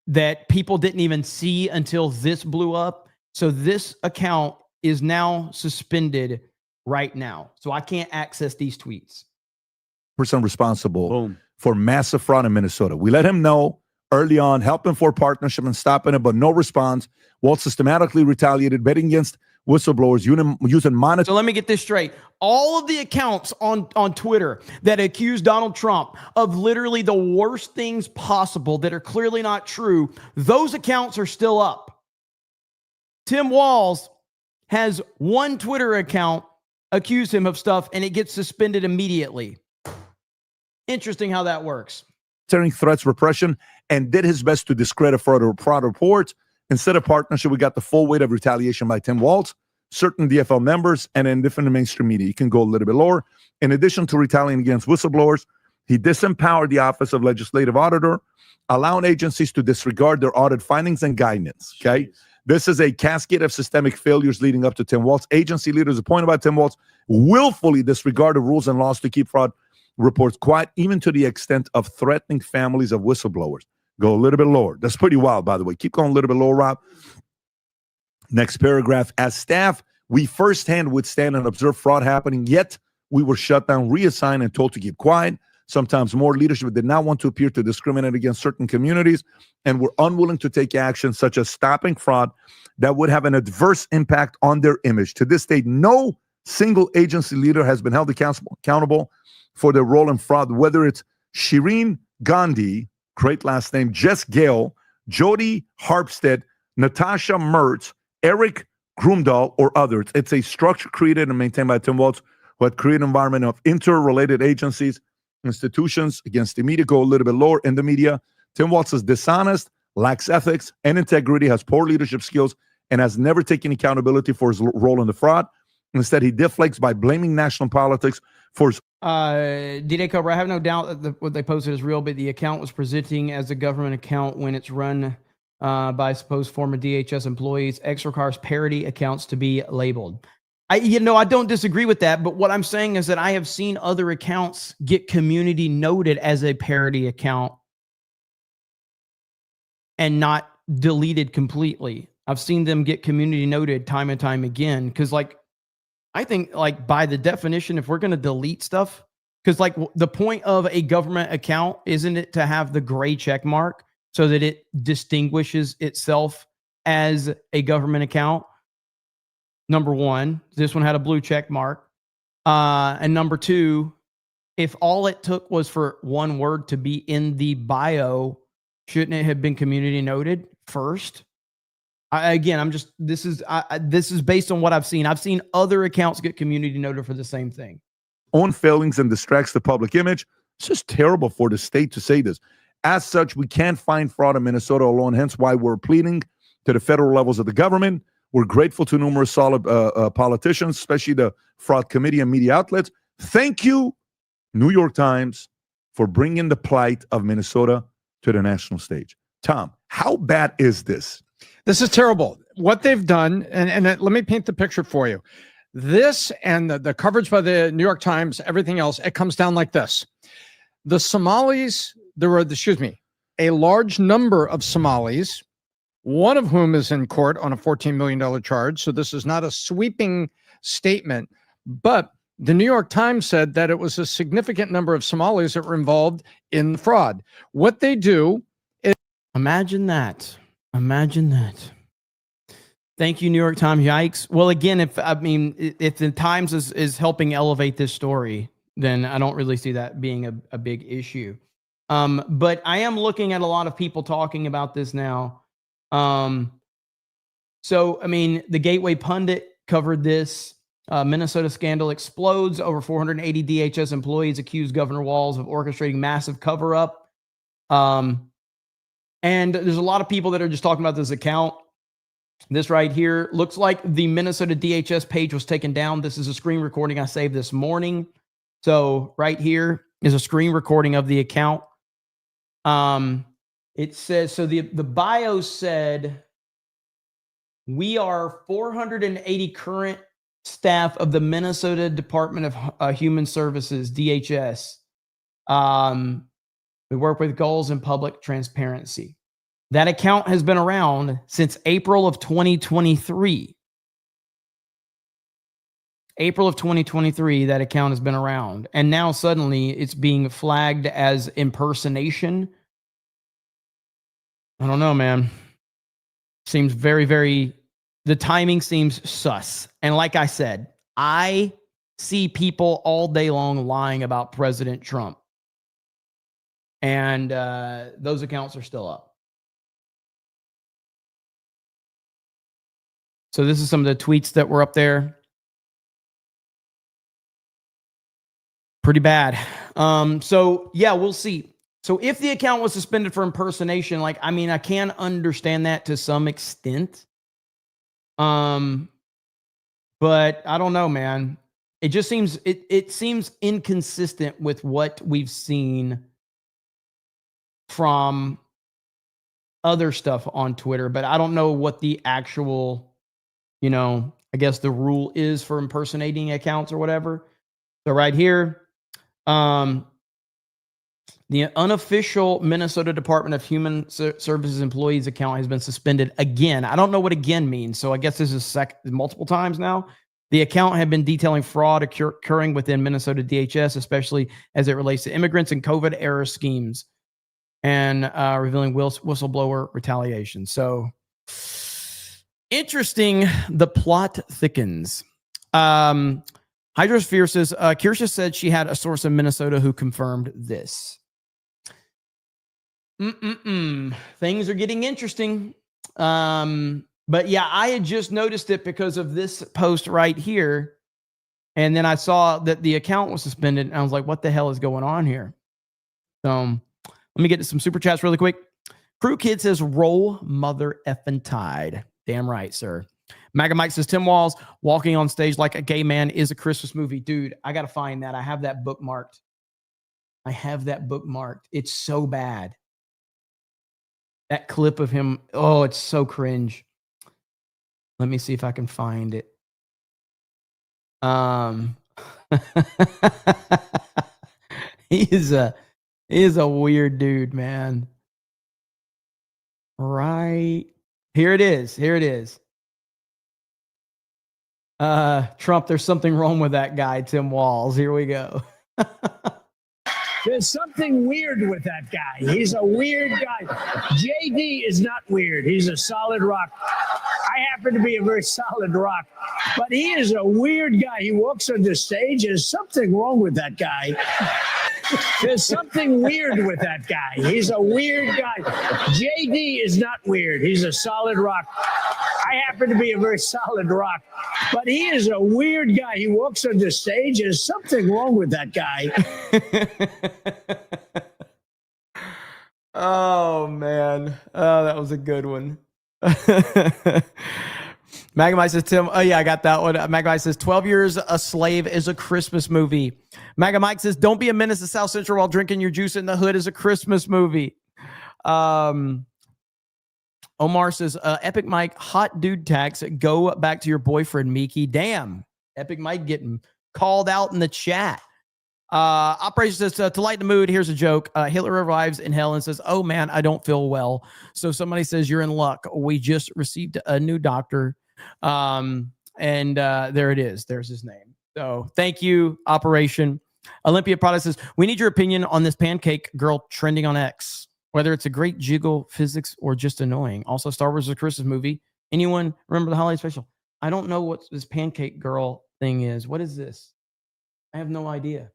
that people didn't even see until this blew up. So this account is now suspended right now. So I can't access these tweets. Responsible for massive fraud in Minnesota. We let him know early on, helping for partnership and stopping it, but no response. Walz systematically retaliated, betting against whistleblowers using monitoring. So let me get this straight. All of the accounts on Twitter that accuse Donald Trump of literally the worst things possible that are clearly not true, those accounts are still up. Tim Walz has one Twitter account accuse him of stuff and it gets suspended immediately. Interesting how that works. Threats, repression, and did his best to discredit fraud reports. Instead of partnership, we got the full weight of retaliation by Tim Walz, certain DFL members, and in different mainstream media. You can go a little bit lower. In addition to retaliating against whistleblowers, he disempowered the Office of Legislative Auditor, allowing agencies to disregard their audit findings and guidance. Okay, this is a cascade of systemic failures leading up to Tim Walz. Agency leaders appointed by Tim Walz willfully disregarded rules and laws to keep fraud reports quiet, even to the extent of threatening families of whistleblowers. Go a little bit lower. That's pretty wild, by the way. Keep going a little bit lower, Rob. Next paragraph. As staff, we firsthand withstand and observe fraud happening, yet we were shut down, reassigned, and told to keep quiet. Sometimes more leadership did not want to appear to discriminate against certain communities and were unwilling to take action such as stopping fraud that would have an adverse impact on their image. To this date, no single agency leader has been held accountable for their role in fraud, whether it's Shireen Gandhi, great last name, Jess Gale, Jody Harpstead, Natasha Mertz, Eric Grumdahl, or others. It's a structure created and maintained by Tim Walz, who had created an environment of interrelated agencies, institutions against the media. Go a little bit lower in the media. Tim Walz is dishonest, lacks ethics and integrity, has poor leadership skills, and has never taken accountability for his role in the fraud. Instead, he deflects by blaming national politics for his D-Day Cobra, I have no doubt that what they posted is real, but the account was presenting as a government account when it's run by supposed former DHS employees. X requires parody accounts to be labeled. I don't disagree with that, but what I'm saying is that I have seen other accounts get community noted as a parody account and not deleted completely. I've seen them get community noted time and time again because, like, I think, like, by the definition, if we're going to delete stuff, Because like the point of a government account, isn't it to have the gray check mark so that it distinguishes itself as a government account? Number one, this one had a blue check mark. And number two, if all it took was for one word to be in the bio, shouldn't it have been community noted first? This is based on what I've seen. I've seen other accounts get community noted for the same thing. Own failings and distracts the public image. It's just terrible for the state to say this. As such, we can't find fraud in Minnesota alone, hence why we're pleading to the federal levels of the government. We're grateful to numerous solid politicians, especially the fraud committee and media outlets. Thank you, New York Times, for bringing the plight of Minnesota to the national stage. Tom, how bad is this? This is terrible. What they've done, and let me paint the picture for you. This and the coverage by the New York Times, everything else, it comes down like this. The Somalis, a large number of Somalis, one of whom is in court on a $14 million charge. So this is not a sweeping statement, but the New York Times said that it was a significant number of Somalis that were involved in the fraud. What they do is... Imagine that. Thank you, New York Times. Yikes. Well, again, if the Times is helping elevate this story, then I don't really see that being a big issue. But I am looking at a lot of people talking about this now. The Gateway Pundit covered this. Minnesota scandal explodes. Over 480 DHS employees accuse Governor Walz of orchestrating massive cover-up. And there's a lot of people that are just talking about this account. This right here looks like the Minnesota DHS page was taken down. This is a screen recording I saved this morning. So right here is a screen recording of the account. It says, so the bio said, we are 480 current staff of the Minnesota Department of Human Services, DHS. We work with goals and public transparency. That account has been around since April of 2023. April of 2023, that account has been around. And now suddenly it's being flagged as impersonation. I don't know, man. Seems very, very, the timing seems sus. And like I said, I see people all day long lying about President Trump. And those accounts are still up. So this is some of the tweets that were up there. Pretty bad. So yeah, we'll see. So if the account was suspended for impersonation, I can understand that to some extent. But I don't know, man. It just seems, it seems inconsistent with what we've seen from other stuff on Twitter, but I don't know what the actual, I guess the rule is for impersonating accounts or whatever. So right here, the unofficial Minnesota Department of Human Services employees account has been suspended again. I don't know what again means. So I guess this is multiple times now. The account had been detailing fraud occurring within Minnesota DHS, especially as it relates to immigrants and COVID era schemes, and revealing whistleblower retaliation. So interesting. The plot thickens. Hydrosphere says, Kirsha said she had a source in Minnesota who confirmed this. Things are getting interesting. But yeah, I had just noticed it because of this post right here. And then I saw that the account was suspended. And I was like, what the hell is going on here? So let me get to some super chats really quick. Crew Kid says, roll mother effing tide. Damn right, sir. Maga Mike says, Tim Walz walking on stage like a gay man is a Christmas movie. Dude, I got to find that. I have that bookmarked. It's so bad. That clip of him, oh, it's so cringe. Let me see if I can find it. He is a weird dude, man. Right. Here it is. Trump, there's something wrong with that guy, Tim Walz. Here we go. There's something weird with that guy. He's a weird guy. JD is not weird. He's a solid rock. I happen to be a very solid rock, but he is a weird guy. He walks on the stage. There's something wrong with that guy. There's something weird with that guy. He's a weird guy. JD is not weird. He's a solid rock. I happen to be a very solid rock, but he is a weird guy. He walks on the stage. There's something wrong with that guy. Oh man, that was a good one. Magamite says, Tim, oh yeah, I got that one. Magamite says, 12 Years a Slave is a Christmas movie. Magamite says, don't be a menace to South Central while drinking your juice in the hood is a Christmas movie. Omar says, Epic Mike, hot dude tax, go back to your boyfriend, Miki. Damn, Epic Mike getting called out in the chat. Operation says, to lighten the mood, here's a joke. Hitler arrives in hell and says, oh man, I don't feel well. So somebody says, you're in luck. We just received a new doctor. And there it is. There's his name. So thank you, Operation. Olympia Product says, we need your opinion on this pancake girl trending on X, whether it's a great jiggle physics or just annoying. Also, Star Wars is a Christmas movie. Anyone remember the holiday special? I don't know what this pancake girl thing is. What is this? I have no idea.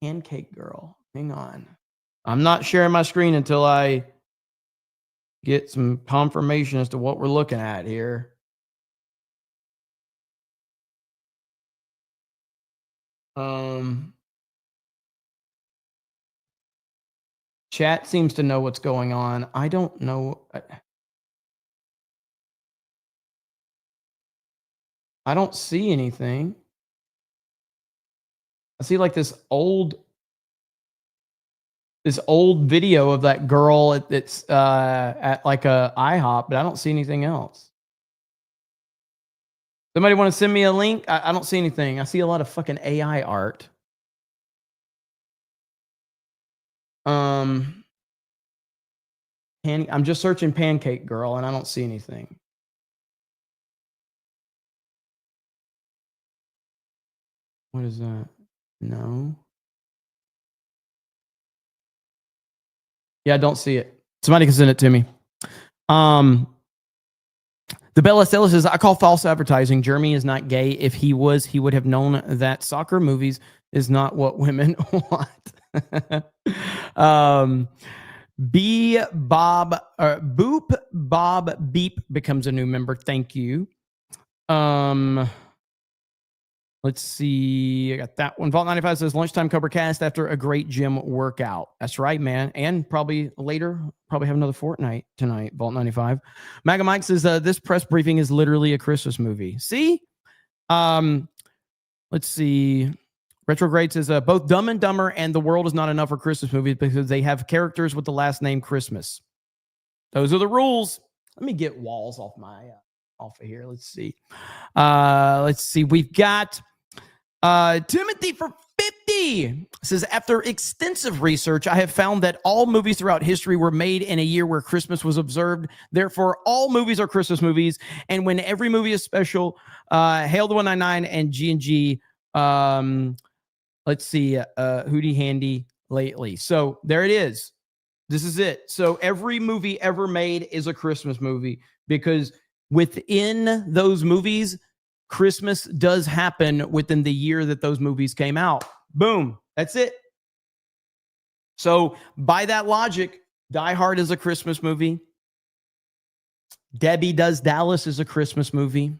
Pancake girl. Hang on. I'm not sharing my screen until I get some confirmation as to what we're looking at here. Chat seems to know what's going on. I don't know. I don't see anything. I see like this old video of that girl that's at like a IHOP, but I don't see anything else. Somebody want to send me a link? I don't see anything. I see a lot of fucking AI art. I'm just searching pancake girl and I don't see anything. What is that? No. Yeah, I don't see it. Somebody can send it to me. The Bella Stella says, I call false advertising. Jeremy is not gay. If he was, he would have known that soccer movies is not what women want. Boop Bob Beep becomes a new member. Thank you. Let's see. I got that one. Vault 95 says lunchtime CobraCast after a great gym workout. That's right, man. And probably later, probably have another Fortnite tonight. Vault 95. Maga Mike says this press briefing is literally a Christmas movie. See? Let's see. Retrograde says both Dumb and Dumber and The World Is Not Enough are Christmas movies because they have characters with the last name Christmas. Those are the rules. Let me get walls off my off of here. Let's see. We've got Timothy for 50 says, after extensive research, I have found that all movies throughout history were made in a year where Christmas was observed. Therefore, all movies are Christmas movies. And when every movie is special, Hail the 199 and G&G. Let's see, Hootie Handy lately. So there it is. This is it. So every movie ever made is a Christmas movie because within those movies, Christmas does happen within the year that those movies came out. Boom. That's it. So by that logic, Die Hard is a Christmas movie. Debbie Does Dallas is a Christmas movie.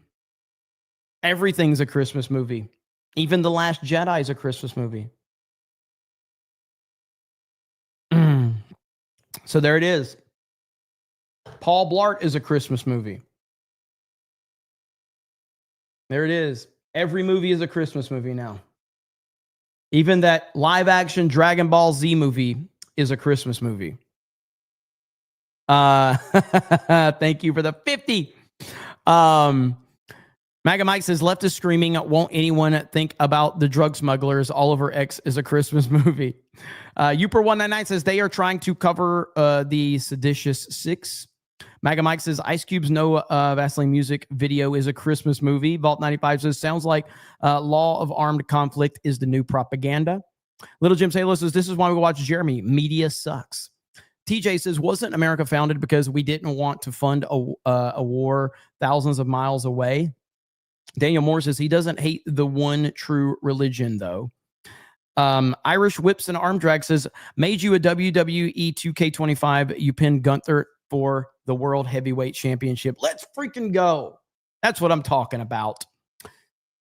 Everything's a Christmas movie. Even The Last Jedi is a Christmas movie. So there it is. Paul Blart is a Christmas movie. There it is. Every movie is a Christmas movie now. Even that live action Dragon Ball Z movie is a Christmas movie. Thank you for the 50. Maga Mike says, left is screaming. Won't anyone think about the drug smugglers? Oliver X is a Christmas movie. Uper199 says they are trying to cover the Seditious Six. Maga Mike says Ice Cube's No Vaseline music video is a Christmas movie. Vault 95 says sounds like Law of Armed Conflict is the new propaganda. Little Jim Salo says this is why we watch Jeremy. Media sucks. TJ says wasn't America founded because we didn't want to fund a war thousands of miles away? Daniel Moore says he doesn't hate the one true religion though. Irish Whips and Arm Drag says made you a WWE 2K25. You pinned Gunther for the World Heavyweight Championship. Let's freaking go. That's what I'm talking about.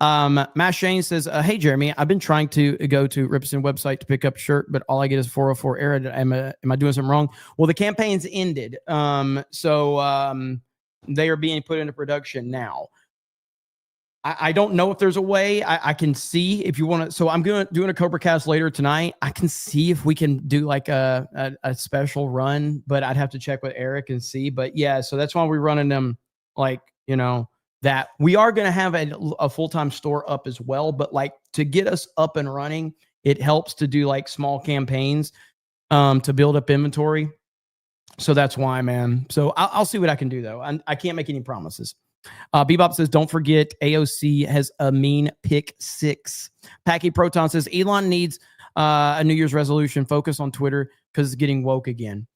Matt Shane says, hey, Jeremy, I've been trying to go to Ripson website to pick up a shirt, but all I get is 404 error. Am I doing something wrong? Well, the campaign's ended. So they are being put into production now. I don't know if there's a way I can see if you want to. So I'm doing a CobraCast later tonight. I can see if we can do like a special run, but I'd have to check with Eric and see. But yeah, so that's why we're running them like, that we are going to have a full-time store up as well. But like to get us up and running, it helps to do like small campaigns to build up inventory. So that's why, man. So I'll see what I can do though. I can't make any promises. Bebop says, don't forget AOC has a mean pick 6. Packy Proton says Elon needs a New Year's resolution, focus on Twitter because it's getting woke again.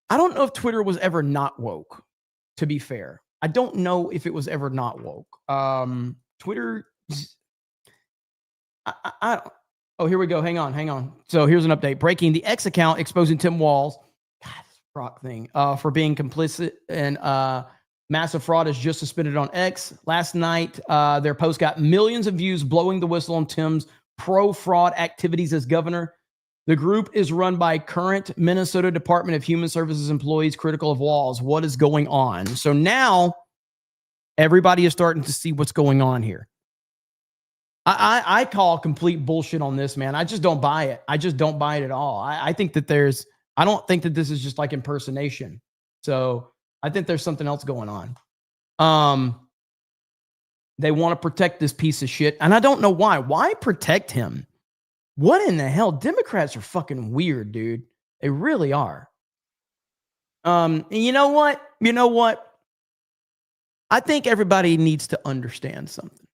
I don't know if Twitter was ever not woke, to be fair. I don't know if it was ever not woke. Twitter. Oh, here we go. Hang on. So here's an update. Breaking: the X account exposing Tim Walz, God, this rock thing, for being complicit in massive fraud is just suspended on X. Last night, their post got millions of views, blowing the whistle on Tim's pro-fraud activities as governor. The group is run by current Minnesota Department of Human Services employees critical of Walz. What is going on? So now everybody is starting to see what's going on here. I call complete bullshit on this, man. I just don't buy it. I just don't buy it at all. I think that I don't think that this is just like impersonation. So I think there's something else going on. They want to protect this piece of shit. And I don't know why. Why protect him? What in the hell? Democrats are fucking weird, dude. They really are. And you know what? I think everybody needs to understand something.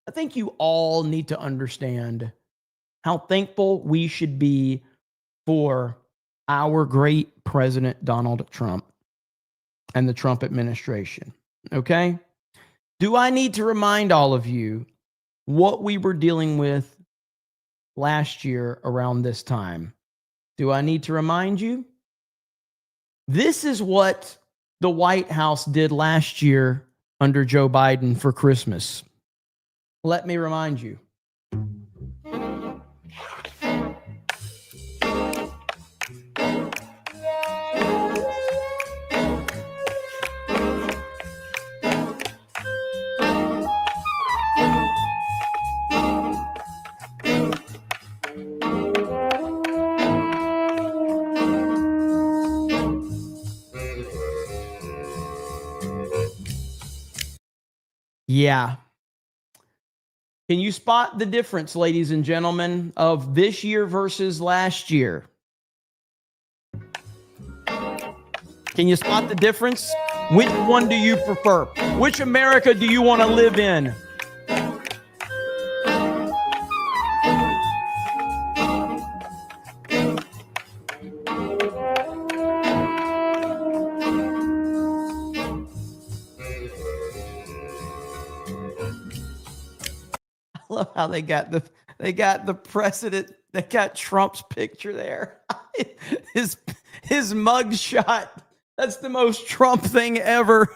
I think you all need to understand how thankful we should be for our great President Donald Trump and the Trump administration. Okay? Do I need to remind all of you what we were dealing with last year around this time? Do I need to remind you? This is what the White House did last year under Joe Biden for Christmas. Let me remind you. Yeah. Can you spot the difference, ladies and gentlemen, of this year versus last year? Can you spot the difference? Which one do you prefer? Which America do you want to live in? I love how they got the president. They got Trump's picture there. his mug shot. That's the most Trump thing ever.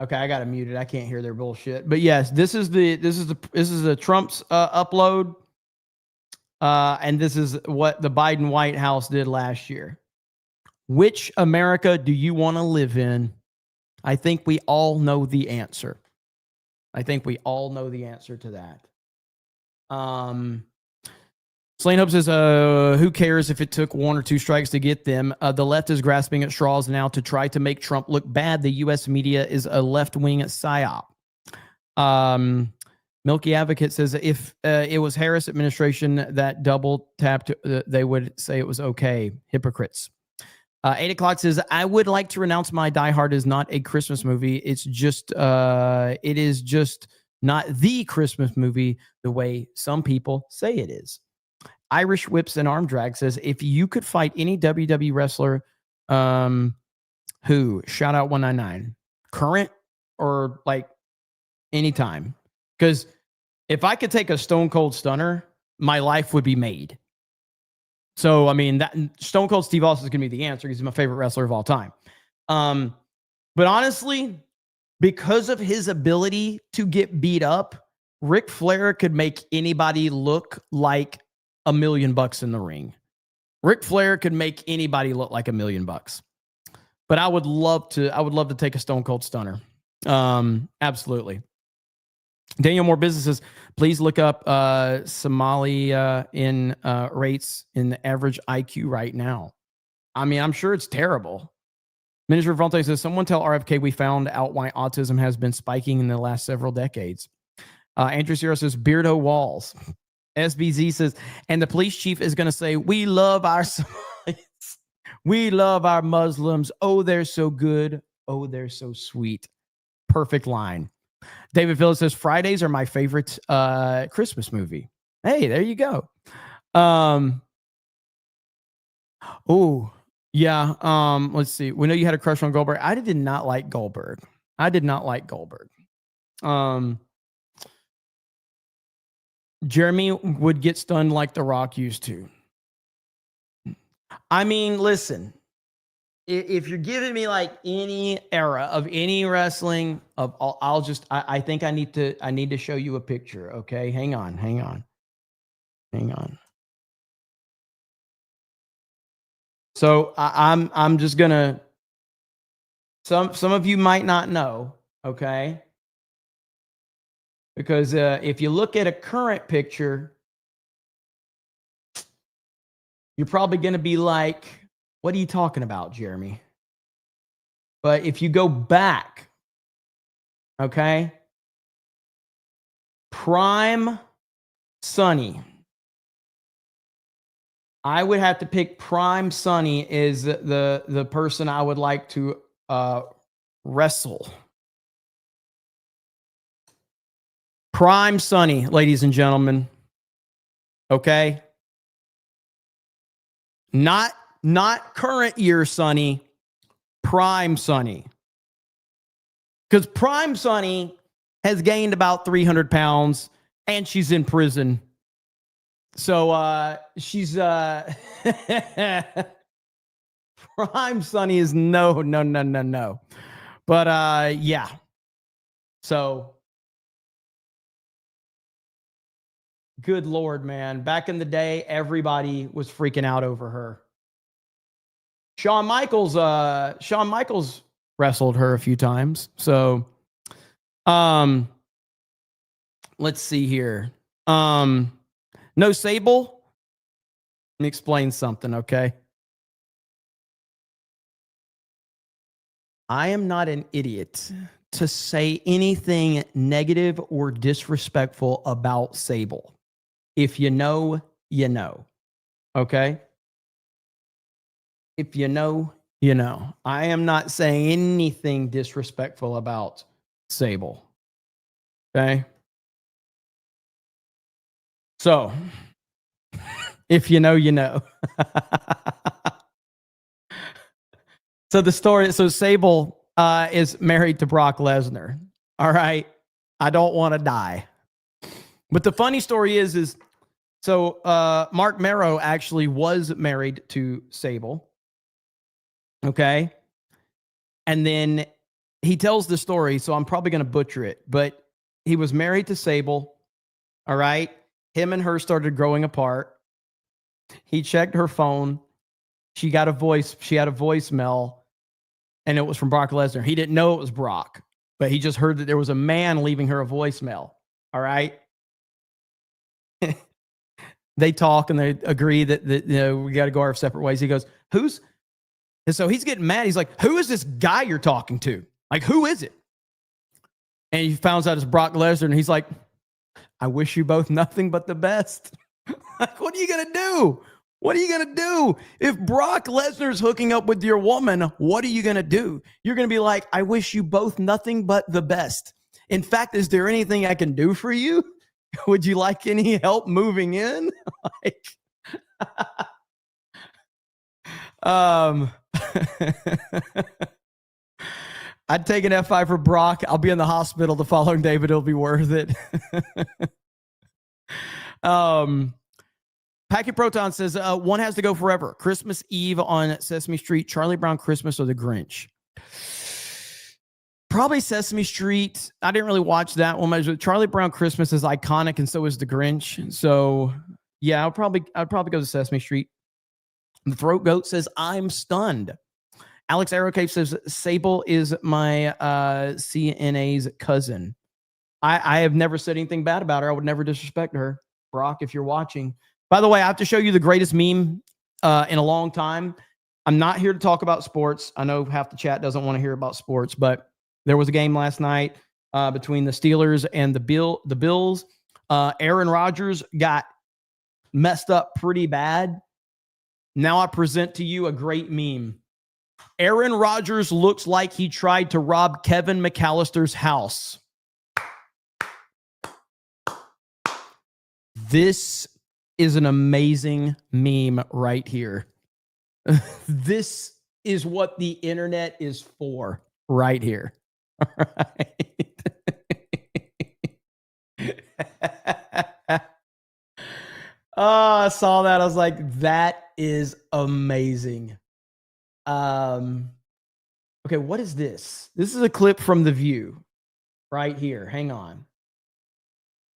Okay, I got it muted. I can't hear their bullshit. But yes, this is the Trump's upload. And this is what the Biden White House did last year. Which America do you want to live in? I think we all know the answer. I think we all know the answer to that. Slane Hope says, who cares if it took 1 or 2 strikes to get them? The left is grasping at straws now to try to make Trump look bad. The U.S. media is a left-wing psyop. Milky Advocate says, if it was Harris administration that double tapped, they would say it was okay. Hypocrites. 8 o'clock says, I would like to renounce my Die Hard is not a Christmas movie. It is just not the Christmas movie the way some people say it is. Irish Whips and Arm Drag says, if you could fight any WWE wrestler, who? Shout out 199. Current or like anytime? Because if I could take a Stone Cold Stunner, my life would be made. So, I mean, that Stone Cold Steve Austin is going to be the answer because he's my favorite wrestler of all time. But honestly, because of his ability to get beat up, Ric Flair could make anybody look like $1 million in the ring. Ric Flair could make anybody look like $1 million. But I would love to take a Stone Cold Stunner. Absolutely. Daniel Moore Businesses, please look up Somalia in rates in the average IQ right now. I mean, I'm sure it's terrible. Minister Vontae says, someone tell RFK we found out why autism has been spiking in the last several decades. Andrew Sierra says, Beardo Walls. SBZ says, and the police chief is going to say, we love our Somalis. We love our Muslims. Oh, they're so good. Oh, they're so sweet. Perfect line. David Phillips says, Fridays are my favorite Christmas movie. Hey, there you go. Oh, yeah. Let's see. We know you had a crush on Goldberg. I did not like Goldberg. Jeremy would get stunned like The Rock used to. I mean, listen, if you're giving me like any era of any wrestling, I think I need to show you a picture. Okay, hang on. So I'm just gonna. Some of you might not know. Okay. Because if you look at a current picture, you're probably going to be like, what are you talking about, Jeremy? But if you go back, okay, prime Sonny, I would have to pick prime Sonny as the person I would like to wrestle. Prime Sonny, ladies and gentlemen. Okay? Not current year Sonny, prime Sonny. Because prime Sonny has gained about 300 pounds and she's in prison. So she's prime Sonny is no. But yeah. So good Lord, man. Back in the day, everybody was freaking out over her. Shawn Michaels wrestled her a few times. So let's see here. No Sable. Let me explain something, okay? I am not an idiot to say anything negative or disrespectful about Sable. If you know, you know. Okay? If you know, you know. I am not saying anything disrespectful about Sable. Okay? So, if you know, you know. So Sable is married to Brock Lesnar. All right? I don't want to die. But the funny story is so Mark Marrow actually was married to Sable. Okay? And then he tells the story, so I'm probably going to butcher it, but he was married to Sable. All right? Him and her started growing apart. He checked her phone. She had a voicemail, and it was from Brock Lesnar. He didn't know it was Brock, but he just heard that there was a man leaving her a voicemail. All right? They talk and they agree that we got to go our separate ways. He goes, and so he's getting mad. He's like, who is this guy you're talking to? Like, who is it? And he finds out it's Brock Lesnar, and he's like, I wish you both nothing but the best. Like, what are you going to do? What are you going to do? If Brock Lesnar's hooking up with your woman, what are you going to do? You're going to be like, I wish you both nothing but the best. In fact, is there anything I can do for you? Would you like any help moving in? Like, I'd take an F5 for Brock. I'll be in the hospital the following day, but it'll be worth it. Packet Proton says, one has to go forever. Christmas Eve on Sesame Street, Charlie Brown Christmas, or The Grinch? Probably Sesame Street. I didn't really watch that one much. Charlie Brown Christmas is iconic, and so is The Grinch. So, yeah, I'd probably go to Sesame Street. The Throat Goat says, I'm stunned. Alex Aerocave says, Sable is my CNA's cousin. I have never said anything bad about her. I would never disrespect her. Brock, if you're watching. By the way, I have to show you the greatest meme in a long time. I'm not here to talk about sports. I know half the chat doesn't want to hear about sports, but there was a game last night between the Steelers and the Bills. Aaron Rodgers got messed up pretty bad. Now I present to you a great meme. Aaron Rodgers looks like he tried to rob Kevin McAllister's house. This is an amazing meme right here. This is what the internet is for right here. All right. Oh, I saw that. I was like, that is amazing. Okay, what is this? This is a clip from The View right here. Hang on.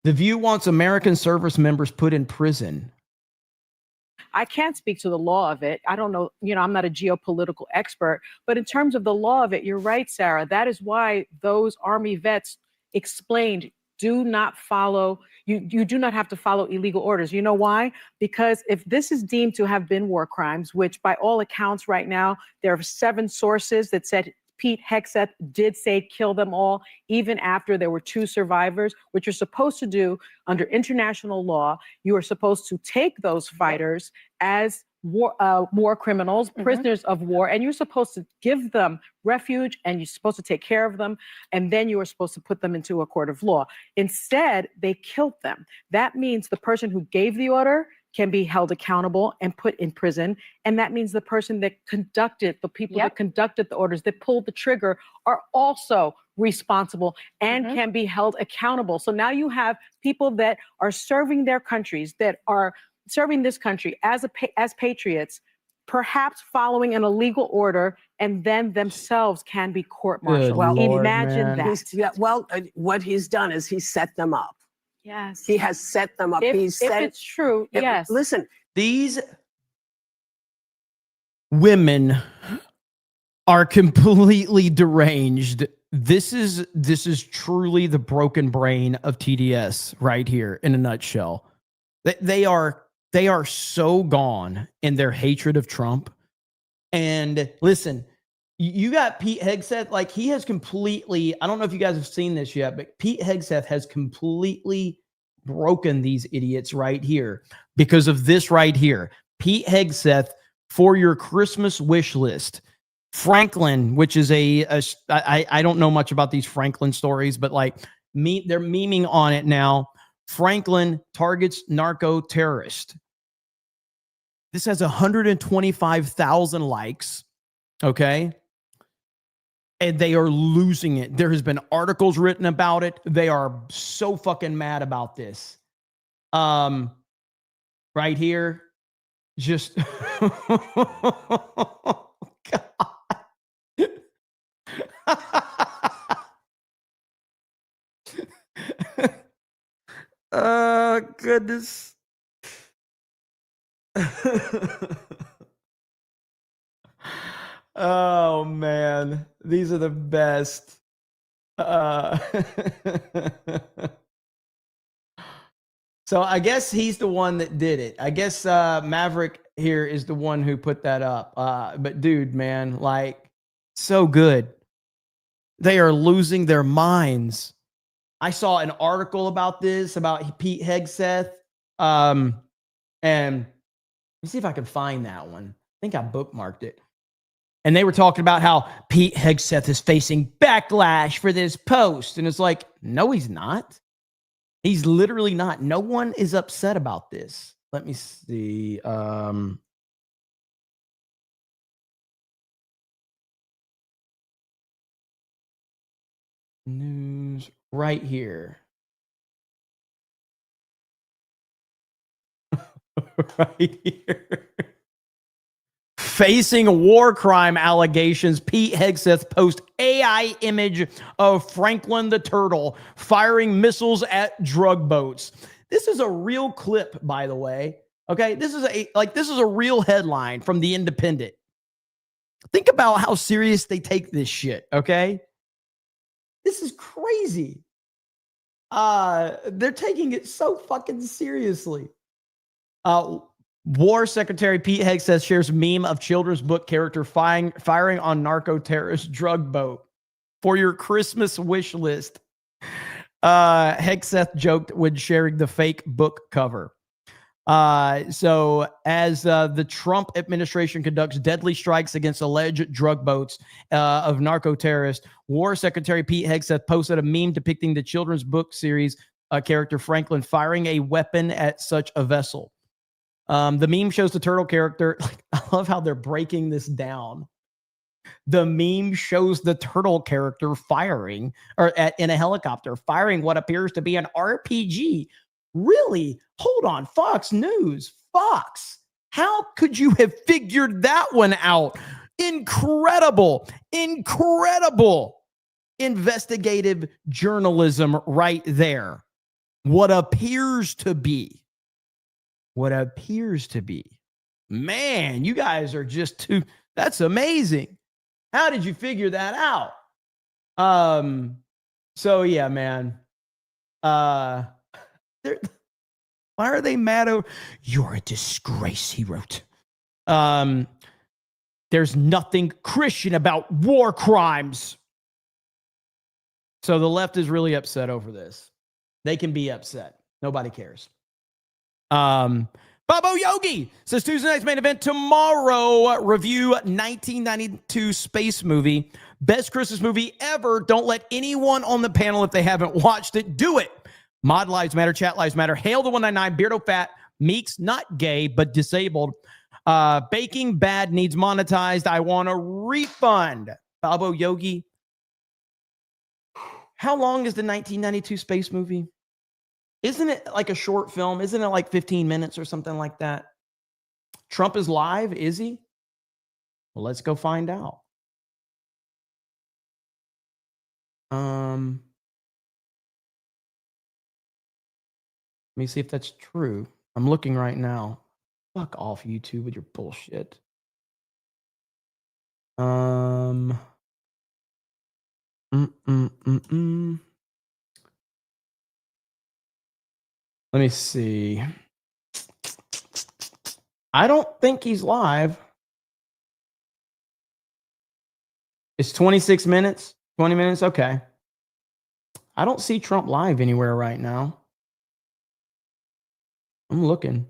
The View wants American service members put in prison. I can't speak to the law of it. I don't know, I'm not a geopolitical expert, but in terms of the law of it, you're right, Sarah. That is why those Army vets explained, do not follow, you do not have to follow illegal orders. You know why? Because if this is deemed to have been war crimes, which by all accounts right now, there are 7 sources that said Pete Hegseth did say kill them all, even after there were 2 survivors, which you're supposed to do under international law. You are supposed to take those fighters as war criminals, prisoners of war, and you're supposed to give them refuge, and you're supposed to take care of them, and then you are supposed to put them into a court of law. Instead, they killed them. That means the person who gave the order can be held accountable and put in prison. And that means the person that conducted, the people that conducted the orders, that pulled the trigger, are also responsible and can be held accountable. So now you have people that are serving their countries, that are serving this country as patriots, perhaps following an illegal order, and then themselves can be court-martialed. Good Lord, Imagine man. that. What he's done is he set them up. Yes. He has set them up. If If it's true, yes. Listen, These women are completely deranged. This is truly the broken brain of TDS right here in a nutshell. They are so gone in their hatred of Trump. And listen, you got Pete Hegseth, like he has completely, I don't know if you guys have seen this yet, but Pete Hegseth has completely broken these idiots right here because of this right here. Pete Hegseth, for your Christmas wish list, Franklin, which is I don't know much about these Franklin stories, but like they're memeing on it now. Franklin targets narco terrorist. This has 125,000 likes. Okay. And they are losing it. There has been articles written about it. They are so fucking mad about this. Right here, just oh goodness. Oh man, these are the best. So I guess he's the one that did it. I guess Maverick here is the one who put that up. But dude, man, like, so good. They are losing their minds. I saw an article about this, about Pete Hegseth. And let me see if I can find that one. I think I bookmarked it. And they were talking about how Pete Hegseth is facing backlash for this post. And it's like, no, he's not. He's literally not. No one is upset about this. Let me see. News right here. Right here. Facing war crime allegations, Pete Hegseth posts AI image of Franklin the Turtle firing missiles at drug boats. This is a real clip, by the way. Okay, this is a real headline from The Independent. Think about how serious they take this shit. Okay, this is crazy. They're taking it so fucking seriously. War Secretary Pete Hegseth shares meme of children's book character firing on narco-terrorist drug boat for your Christmas wish list. Hegseth joked when sharing the fake book cover. So as the Trump administration conducts deadly strikes against alleged drug boats of narco-terrorists, War Secretary Pete Hegseth posted a meme depicting the children's book series character Franklin firing a weapon at such a vessel. The meme shows the turtle character. I love how they're breaking this down. The meme shows the turtle character firing in a helicopter, firing what appears to be an RPG. Really? Hold on. Fox News. Fox. How could you have figured that one out? Incredible. Incredible investigative journalism right there. What appears to be. Man, you guys are just too, that's amazing. How did you figure that out? So yeah, man. Why are they mad? You're a disgrace, he wrote. There's nothing Christian about war crimes. So the left is really upset over this. They can be upset. Nobody cares. Babo Yogi says Tuesday night's main event tomorrow. Review 1992 space movie. Best Christmas movie ever. Don't let anyone on the panel, if they haven't watched it, do it. Mod Lives Matter, Chat Lives Matter. Hail the 199, Beardo Fat, Meeks, not gay, but disabled. Baking Bad needs monetized. I want a refund. Babo Yogi. How long is the 1992 space movie? Isn't it like a short film? Isn't it like 15 minutes or something like that? Trump is live, is he? Well, let's go find out. Let me see if that's true. I'm looking right now. Fuck off, YouTube, with your bullshit. Let me see. I don't think he's live. It's 26 minutes, 20 minutes. Okay. I don't see Trump live anywhere right now. I'm looking.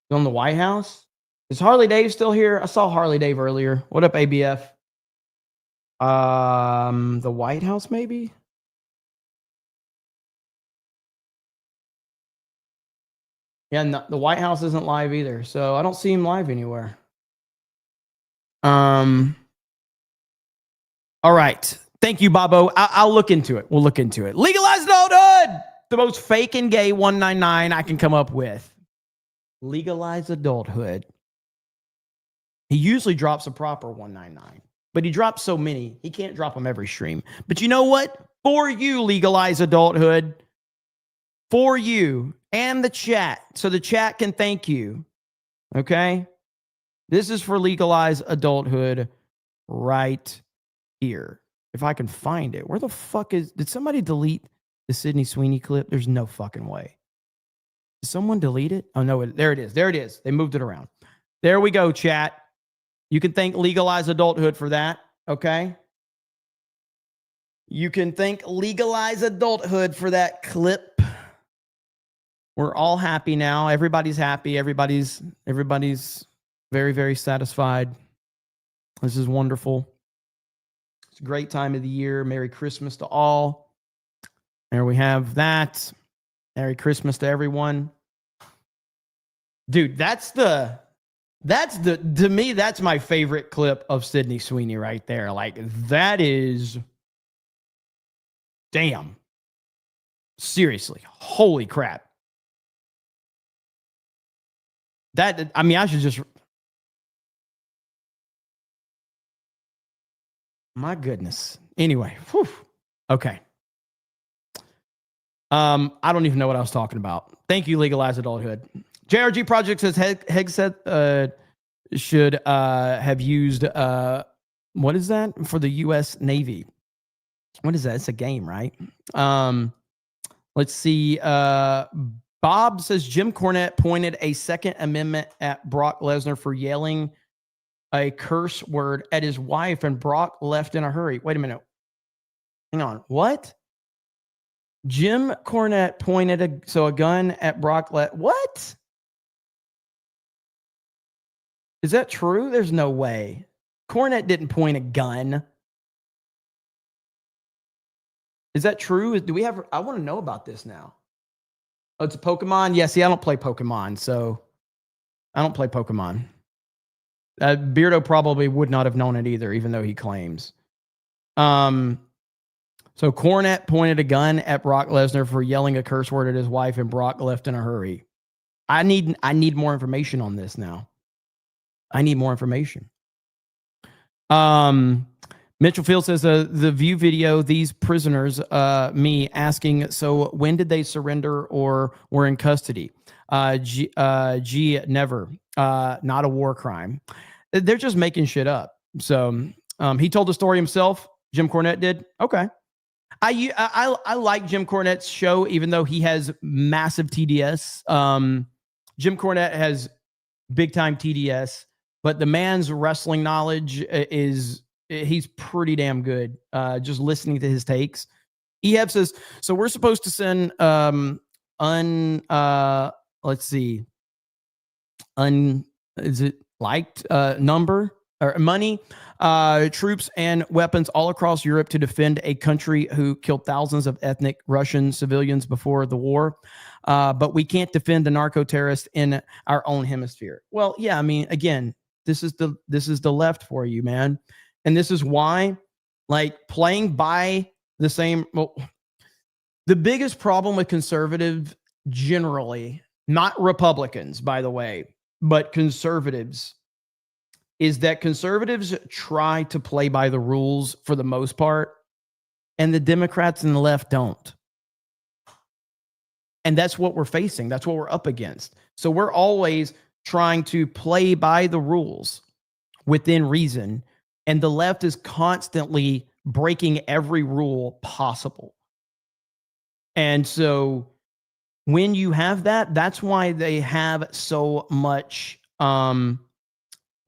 He's on the White House. Is Harley Dave still here? I saw Harley Dave earlier. What up, ABF? The White House, maybe? Yeah, no, the White House isn't live either, so I don't see him live anywhere. All right. Thank you, Bobo. I'll look into it. We'll look into it. Legalize adulthood! The most fake and gay 199 I can come up with. Legalize adulthood. He usually drops a proper 199, but he drops so many, he can't drop them every stream. But you know what? For you, legalize adulthood. For you and the chat, so the chat can thank you. Okay? This is for legalize adulthood right here. if I can find it. Where the fuck did somebody delete the Sydney Sweeney clip? There's no fucking way. Did someone delete it? Oh, no, there it is. There it is. They moved it around. There we go, chat. You can thank Legalize Adulthood for that, okay? You can thank Legalize Adulthood for that clip. We're all happy now. Everybody's happy. Everybody's very, very satisfied. This is wonderful. It's a great time of the year. Merry Christmas to all. There we have that. Merry Christmas to everyone. Dude, to me, that's my favorite clip of Sydney Sweeney right there. Like, that is, damn. Seriously. Holy crap. I should just, my goodness. Anyway, whew. Okay. I don't even know what I was talking about. Thank you, Legalize Adulthood. JRG Project says Hegseth should have used, what is that? For the U.S. Navy. What is that? It's a game, right? Let's see. Bob says Jim Cornette pointed a Second Amendment at Brock Lesnar for yelling a curse word at his wife, and Brock left in a hurry. Wait a minute. Hang on. What? Jim Cornette pointed a gun at Brock. What? Is that true? There's no way. Cornette didn't point a gun. Is that true? Do we have? I want to know about this now. Oh, it's a Pokemon? Yeah, see, I don't play Pokemon, so I don't play Pokemon. Beardo probably would not have known it either, even though he claims. So Cornette pointed a gun at Brock Lesnar for yelling a curse word at his wife, and Brock left in a hurry. I need more information on this now. I need more information. Mitchell Field says the View video, these prisoners, me asking, so when did they surrender or were in custody? Never. Not a war crime. They're just making shit up. So he told the story himself. Jim Cornette did. Okay. I like Jim Cornette's show, even though he has massive TDS. Jim Cornette has big time TDS, but the man's wrestling knowledge he's pretty damn good. Just listening to his takes. Ehab says, so we're supposed to send is it liked number or money, troops and weapons all across Europe to defend a country who killed thousands of ethnic Russian civilians before the war. But we can't defend the narco-terrorists in our own hemisphere. Well, yeah, I mean, again, this is the left for you, man. And this is why, like, playing by the same, the biggest problem with conservatives generally, not Republicans, by the way, but conservatives, is that conservatives try to play by the rules for the most part, and the Democrats and the left don't. And that's what we're facing. That's what we're up against. So we're always trying to play by the rules within reason, and the left is constantly breaking every rule possible. And so when you have that, that's why they have so much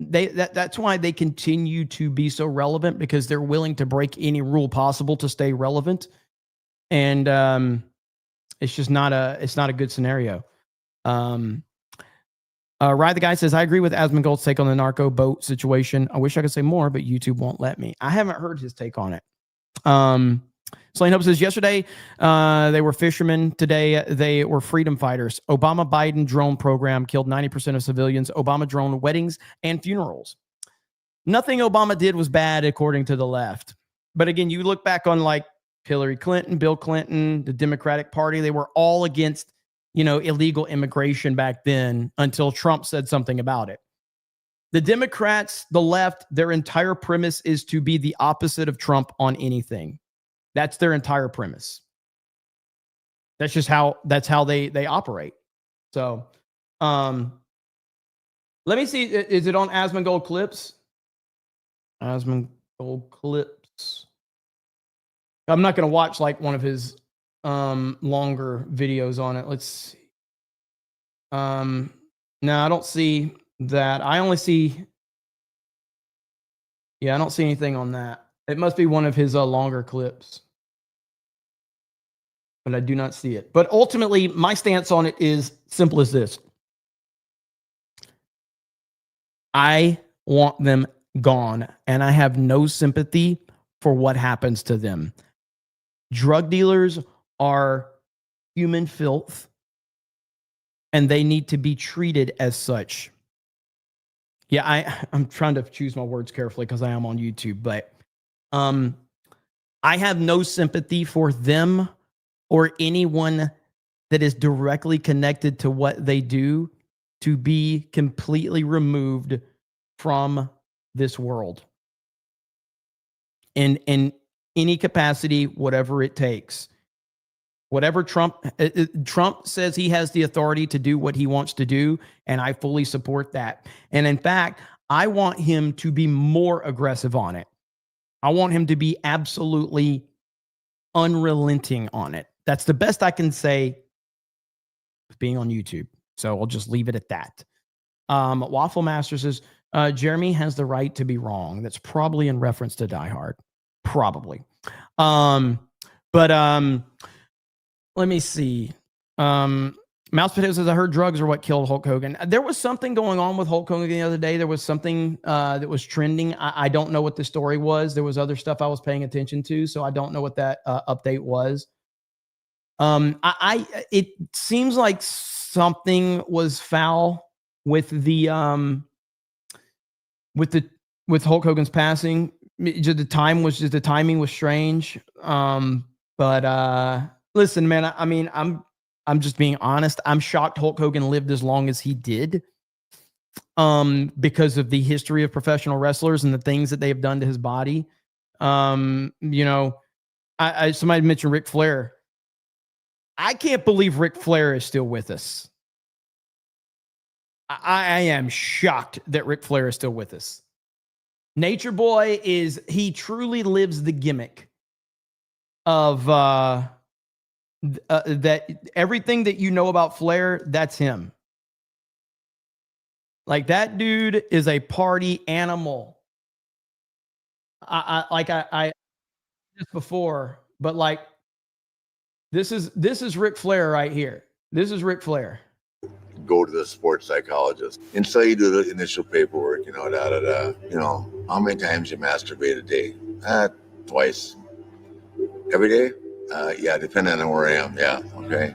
that's why they continue to be so relevant, because they're willing to break any rule possible to stay relevant. And it's just not a good scenario. Ride the Guy says, I agree with Asmongold's take on the narco boat situation. I wish I could say more, but YouTube won't let me. I haven't heard his take on it. Slane Hope says, yesterday they were fishermen. Today they were freedom fighters. Obama-Biden drone program killed 90% of civilians. Obama drone weddings and funerals. Nothing Obama did was bad, according to the left. But again, you look back on like Hillary Clinton, Bill Clinton, the Democratic Party, they were all against, illegal immigration back then until Trump said something about it. The Democrats, the left, their entire premise is to be the opposite of Trump on anything. That's their entire premise. That's just how they operate. So, let me see. Is it on Asmongold Clips? Asmongold Clips. I'm not going to watch like one of his longer videos on it. Let's see. No, I don't see that. I only see. Yeah, I don't see anything on that. It must be one of his longer clips. But I do not see it. But ultimately, my stance on it is simple as this. I want them gone, and I have no sympathy for what happens to them. Drug dealers are human filth, and they need to be treated as such. Yeah, I'm trying to choose my words carefully because I am on YouTube, but I have no sympathy for them or anyone that is directly connected to what they do to be completely removed from this world in any capacity, whatever it takes. Whatever Trump says he has the authority to do what he wants to do, and I fully support that. And in fact, I want him to be more aggressive on it. I want him to be absolutely unrelenting on it. That's the best I can say being on YouTube. So I'll just leave it at that. Waffle Master says, Jeremy has the right to be wrong. That's probably in reference to Die Hard. Probably. Let me see. Mouse Potato says, I heard drugs are what killed Hulk Hogan. There was something going on with Hulk Hogan the other day. There was something that was trending. I don't know what the story was. There was other stuff I was paying attention to, so I don't know what that update was. It seems like something was foul with the with Hulk Hogan's passing. The timing was strange. Listen, man, I mean, I'm just being honest. I'm shocked Hulk Hogan lived as long as he did, because of the history of professional wrestlers and the things that they have done to his body. Somebody mentioned Ric Flair. I can't believe Ric Flair is still with us. I am shocked that Ric Flair is still with us. Nature Boy he truly lives the gimmick of that everything that you know about Flair, that's him. Like, that dude is a party animal. I just before, but like, this is Ric Flair right here. This is Ric Flair. Go to the sports psychologist. And so you do the initial paperwork, how many times you masturbate a day? Twice. Every day? Yeah, depending on where I am. Yeah, okay.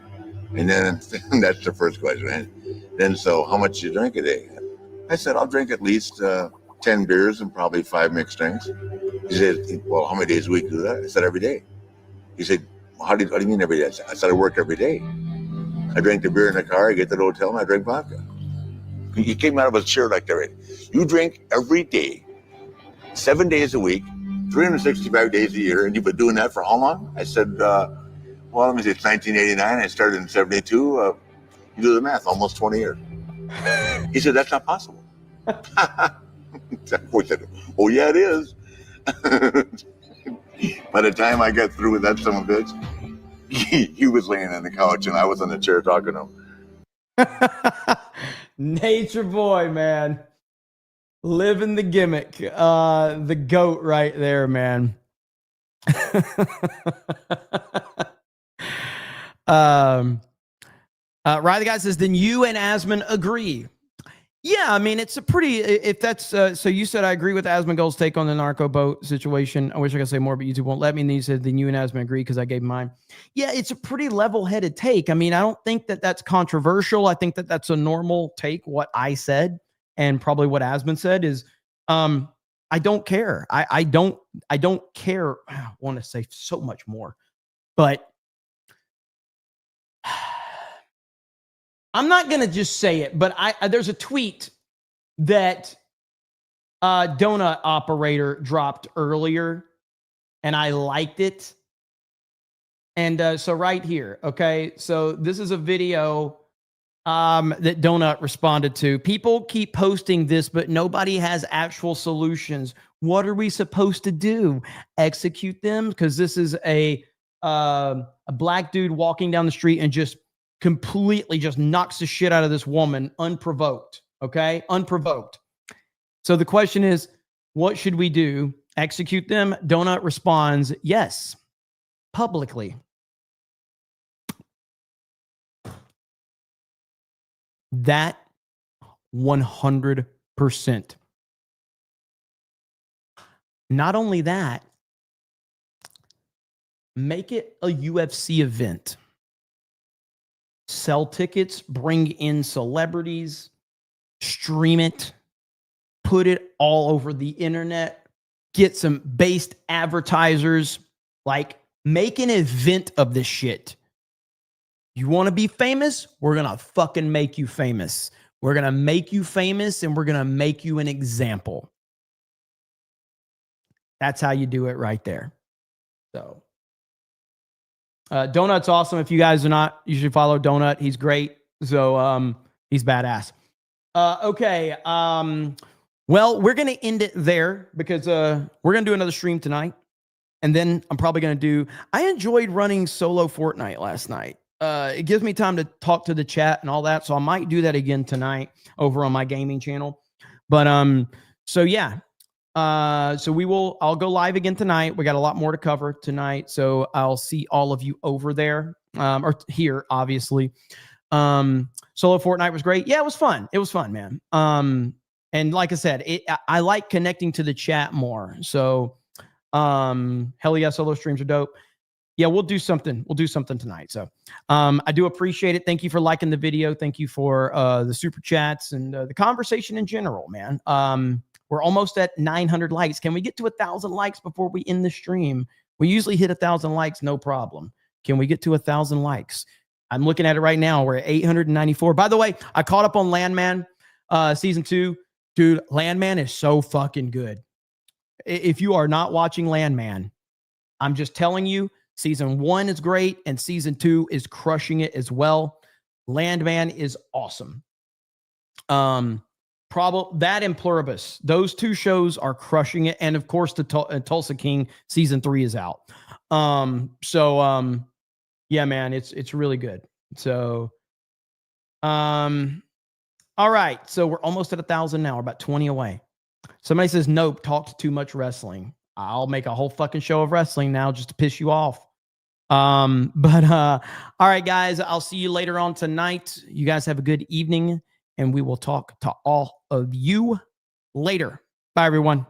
And then that's the first question. Right? Then, so how much you drink a day? I said, I'll drink at least 10 beers and probably 5 mixed drinks. He said, well, how many days a week do that? I said, every day. He said, well, what do you mean every day? I said, I work every day. I drank the beer in the car, I get to the hotel, and I drink vodka. He came out of his chair like that. Right? You drink every day, 7 days a week, 365 days a year, and you've been doing that for how long? I said, well, let me see, it's 1989. I started in 72. You do the math, almost 20 years. He said, that's not possible. Of course I said, oh, yeah, it is. By the time I got through with that son of a bitch, he was laying on the couch and I was in the chair talking to him. Nature Boy, man. Living the gimmick. The GOAT right there, man. Riley Guy says, then you and Asman agree. Yeah, I mean, it's a pretty, if that's, so you said I agree with Asmongold's take on the narco boat situation. I wish I could say more, but YouTube won't let me. And then you said, then you and Asman agree because I gave mine. Yeah, it's a pretty level-headed take. I mean, I don't think that that's controversial. I think that that's a normal take. What I said and probably what Asman said is, I don't care. I don't care. I want to say so much more, but I'm not going to just say it, but there's a tweet that Donut Operator dropped earlier, and I liked it. And so right here, okay, so this is a video that Donut responded to. People keep posting this, but nobody has actual solutions. What are we supposed to do? Execute them? Because this is a black dude walking down the street and just completely just knocks the shit out of this woman unprovoked. Okay? Unprovoked. So the question is, what should we do? Execute them? Donut responds, yes, publicly. That 100%. Not only that, make it a UFC event. Sell tickets, bring in celebrities, stream it, put it all over the internet, get some based advertisers, like make an event of this shit. You want to be famous? We're going to fucking make you famous. We're going to make you famous and we're going to make you an example. That's how you do it right there. So, Donut's awesome. If you guys are not, you should follow Donut. He's great. So, he's badass. Okay. Well, we're going to end it there because we're going to do another stream tonight. And then I'm probably going to I enjoyed running solo Fortnite last night. It gives me time to talk to the chat and all that. So I might do that again tonight over on my gaming channel. But so yeah. So I'll go live again tonight. We got a lot more to cover tonight. So I'll see all of you over there. Or here, obviously. Solo Fortnite was great. Yeah, it was fun. It was fun, man. And like I said, I like connecting to the chat more. So hell yeah, solo streams are dope. Yeah, we'll do something. We'll do something tonight. So I do appreciate it. Thank you for liking the video. Thank you for the super chats and the conversation in general, man. We're almost at 900 likes. Can we get to 1,000 likes before we end the stream? We usually hit 1,000 likes, no problem. Can we get to 1,000 likes? I'm looking at it right now. We're at 894. By the way, I caught up on Landman season 2. Dude, Landman is so fucking good. If you are not watching Landman, I'm just telling you, season 1 is great and season 2 is crushing it as well. Landman is awesome. That and Pluribus, those 2 shows are crushing it. And of course, the Tulsa King season 3 is out. Yeah, man, it's really good. So, all right. So we're almost at 1,000 now. We're about 20 away. Somebody says, nope, talked too much wrestling. I'll make a whole fucking show of wrestling now just to piss you off. All right, guys, I'll see you later on tonight. You guys have a good evening and we will talk to all of you later. Bye, everyone.